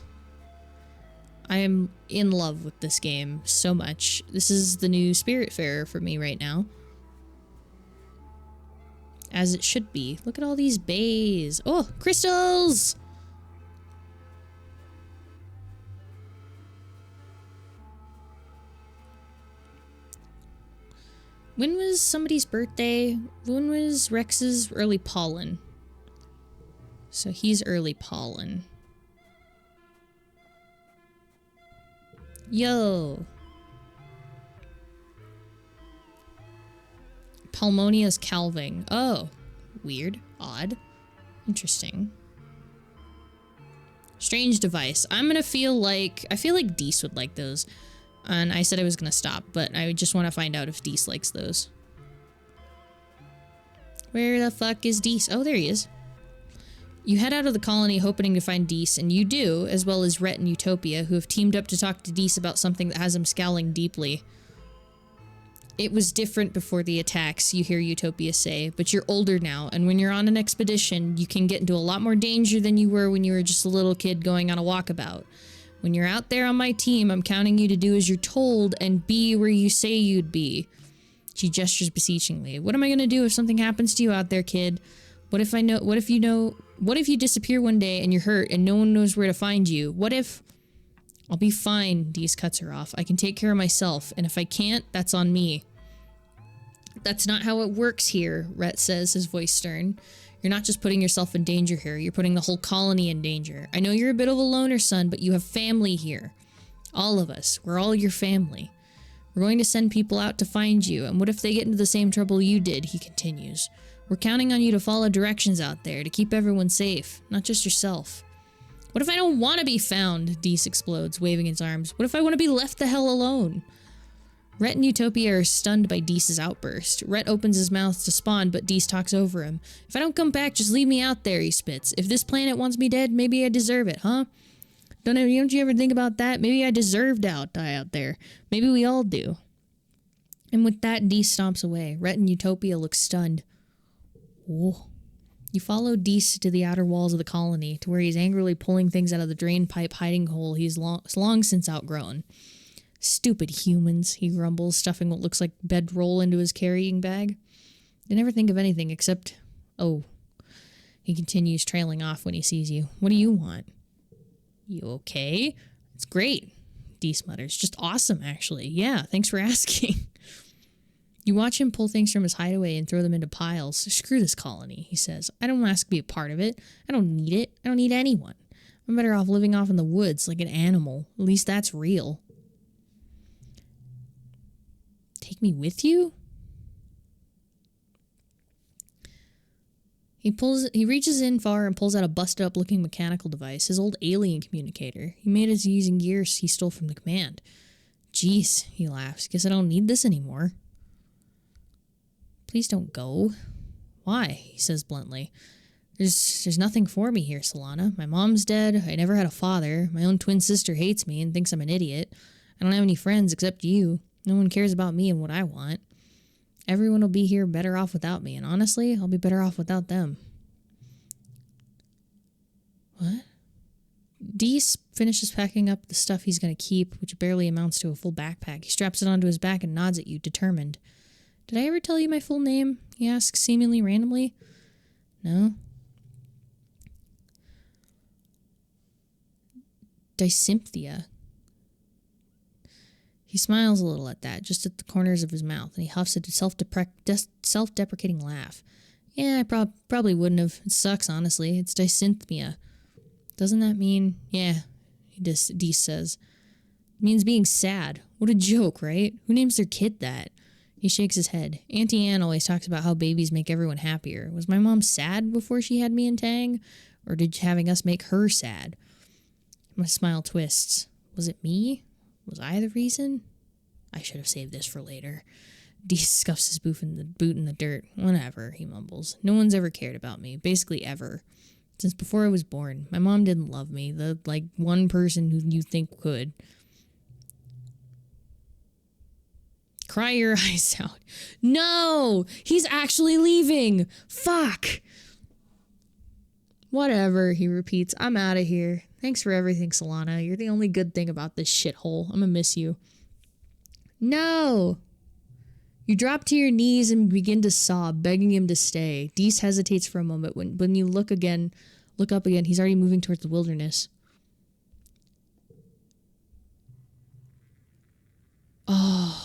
I am in love with this game so much. This is the new Spiritfarer for me right now. As it should be. Look at all these bays. Oh, crystals! When was somebody's birthday? When was Rex's early pollen? So he's early pollen. Yo. Palmonia's calving. Oh. Weird. Odd. Interesting. Strange device. I feel like Deese would like those. And I said I was gonna stop, but I just want to find out if Deese likes those. Where the fuck is Deese? Oh, there he is. You head out of the colony hoping to find Deese, and you do, as well as Rhett and Utopia, who have teamed up to talk to Deese about something that has him scowling deeply. It was different before the attacks, you hear Utopia say, but you're older now, and when you're on an expedition, you can get into a lot more danger than you were when you were just a little kid going on a walkabout. When you're out there on my team, I'm counting you to do as you're told and be where you say you'd be. She gestures beseechingly. What am I gonna do if something happens to you out there, kid? What if you disappear one day and you're hurt and no one knows where to find you? What if... I'll be fine, Deese cuts her off. I can take care of myself, and if I can't, that's on me. That's not how it works here, Rhett says, his voice stern. You're not just putting yourself in danger here, you're putting the whole colony in danger. I know you're a bit of a loner, son, but you have family here. All of us. We're all your family. We're going to send people out to find you, and what if they get into the same trouble you did, he continues. We're counting on you to follow directions out there, to keep everyone safe, not just yourself. What if I don't want to be found? Deese explodes, waving his arms. What if I want to be left the hell alone? Rhett and Utopia are stunned by Deese's outburst. Rhett opens his mouth to spawn, but Deese talks over him. If I don't come back, just leave me out there, he spits. If this planet wants me dead, maybe I deserve it, huh? Don't you ever think about that? Maybe I deserve to die out there. Maybe we all do. And with that, Deese stomps away. Rhett and Utopia look stunned. Whoa. You follow Deese to the outer walls of the colony, to where he's angrily pulling things out of the drain pipe hiding hole he's long since outgrown. Stupid humans, he grumbles, stuffing what looks like bedroll into his carrying bag. They never think of anything except... Oh. He continues, trailing off when he sees you. What do you want? You okay? It's great, Deese mutters. Just awesome, actually. Yeah, thanks for asking. You watch him pull things from his hideaway and throw them into piles. Screw this colony, he says. I don't ask to be a part of it. I don't need it. I don't need anyone. I'm better off living off in the woods like an animal. At least that's real. Take me with you? He reaches in far and pulls out a busted up looking mechanical device, his old alien communicator. He made it using gears he stole from the command. Jeez, he laughs. Guess I don't need this anymore. Please don't go. Why? He says bluntly. There's nothing for me here, Solana. My mom's dead. I never had a father. My own twin sister hates me and thinks I'm an idiot. I don't have any friends except you. No one cares about me and what I want. Everyone will be here better off without me, and honestly, I'll be better off without them. What? Deese finishes packing up the stuff he's going to keep, which barely amounts to a full backpack. He straps it onto his back and nods at you, determined. Did I ever tell you my full name? He asks, seemingly randomly. No? Dysymphia. He smiles a little at that, just at the corners of his mouth, and he huffs a self-deprecating laugh. Yeah, I probably wouldn't have. It sucks, honestly. It's dysynthmia. Doesn't that mean... Yeah, Deese says. It means being sad. What a joke, right? Who names their kid that? He shakes his head. Auntie Anne always talks about how babies make everyone happier. Was my mom sad before she had me and Tang? Or did having us make her sad? My smile twists. Was it me? Was I the reason? I should have saved this for later. Deese scuffs his boot in the dirt. Whatever, he mumbles. No one's ever cared about me. Basically ever. Since before I was born. My mom didn't love me. The, one person who you think could. Cry your eyes out. No! He's actually leaving! Fuck! Whatever, he repeats. I'm out of here. Thanks for everything, Solana. You're the only good thing about this shithole. I'm gonna miss you. No! You drop to your knees and begin to sob, begging him to stay. Deese hesitates for a moment. When you look up again, he's already moving towards the wilderness. Oh.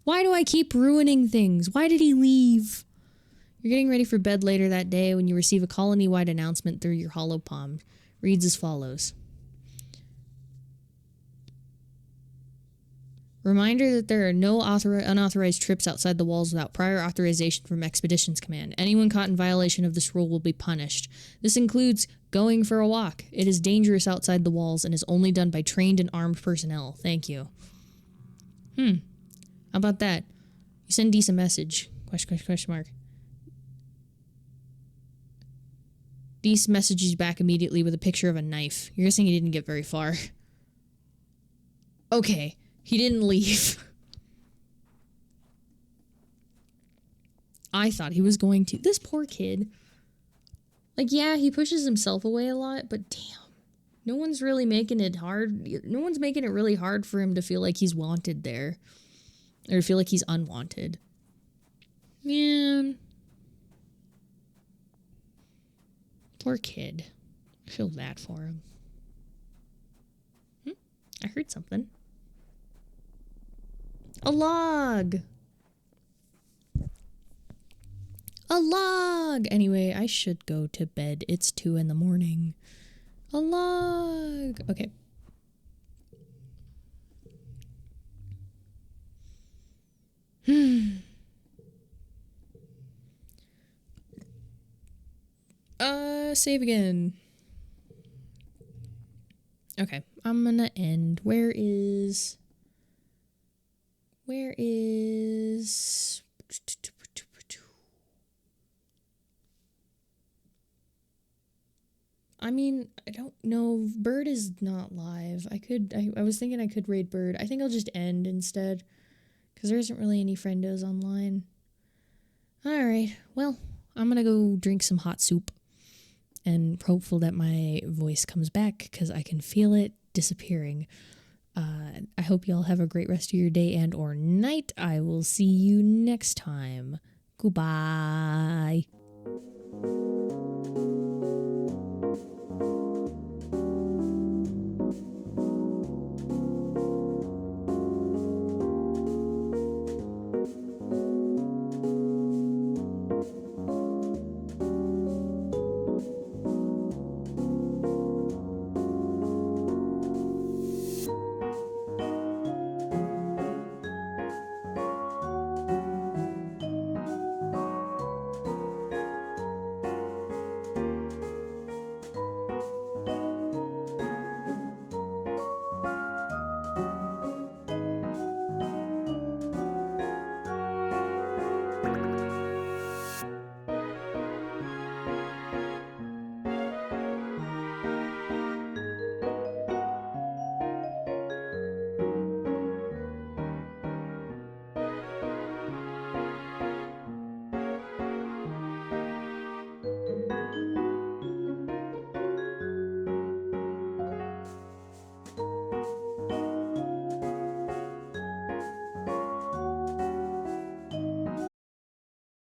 Why do I keep ruining things? Why did he leave? You're getting ready for bed later that day when you receive a colony-wide announcement through your hollow palm. Reads as follows. Reminder that there are no unauthorized trips outside the walls without prior authorization from Expeditions Command. Anyone caught in violation of this rule will be punished. This includes going for a walk. It is dangerous outside the walls and is only done by trained and armed personnel. Thank you. How about that? You send Deese a message. Question mark. Deese messages back immediately with a picture of a knife. You're guessing he didn't get very far. Okay. He didn't leave. I thought he was going to. This poor kid. Yeah, he pushes himself away a lot, but damn. No one's really making it hard. No one's making it really hard for him to feel like he's wanted there. Or feel like he's unwanted. Man. Poor kid. I feel bad for him. I heard something. A log! A log! Anyway, I should go to bed. It's 2 in the morning. A log! Okay. Save again. Okay, I'm gonna end. Where is... I mean, I don't know. Bird is not live. I was thinking I could raid Bird. I think I'll just end instead. Because there isn't really any friendos online. Alright, well, I'm gonna go drink some hot soup. And hopeful that my voice comes back, because I can feel it disappearing. I hope y'all have a great rest of your day and or night. I will see you next time. Goodbye.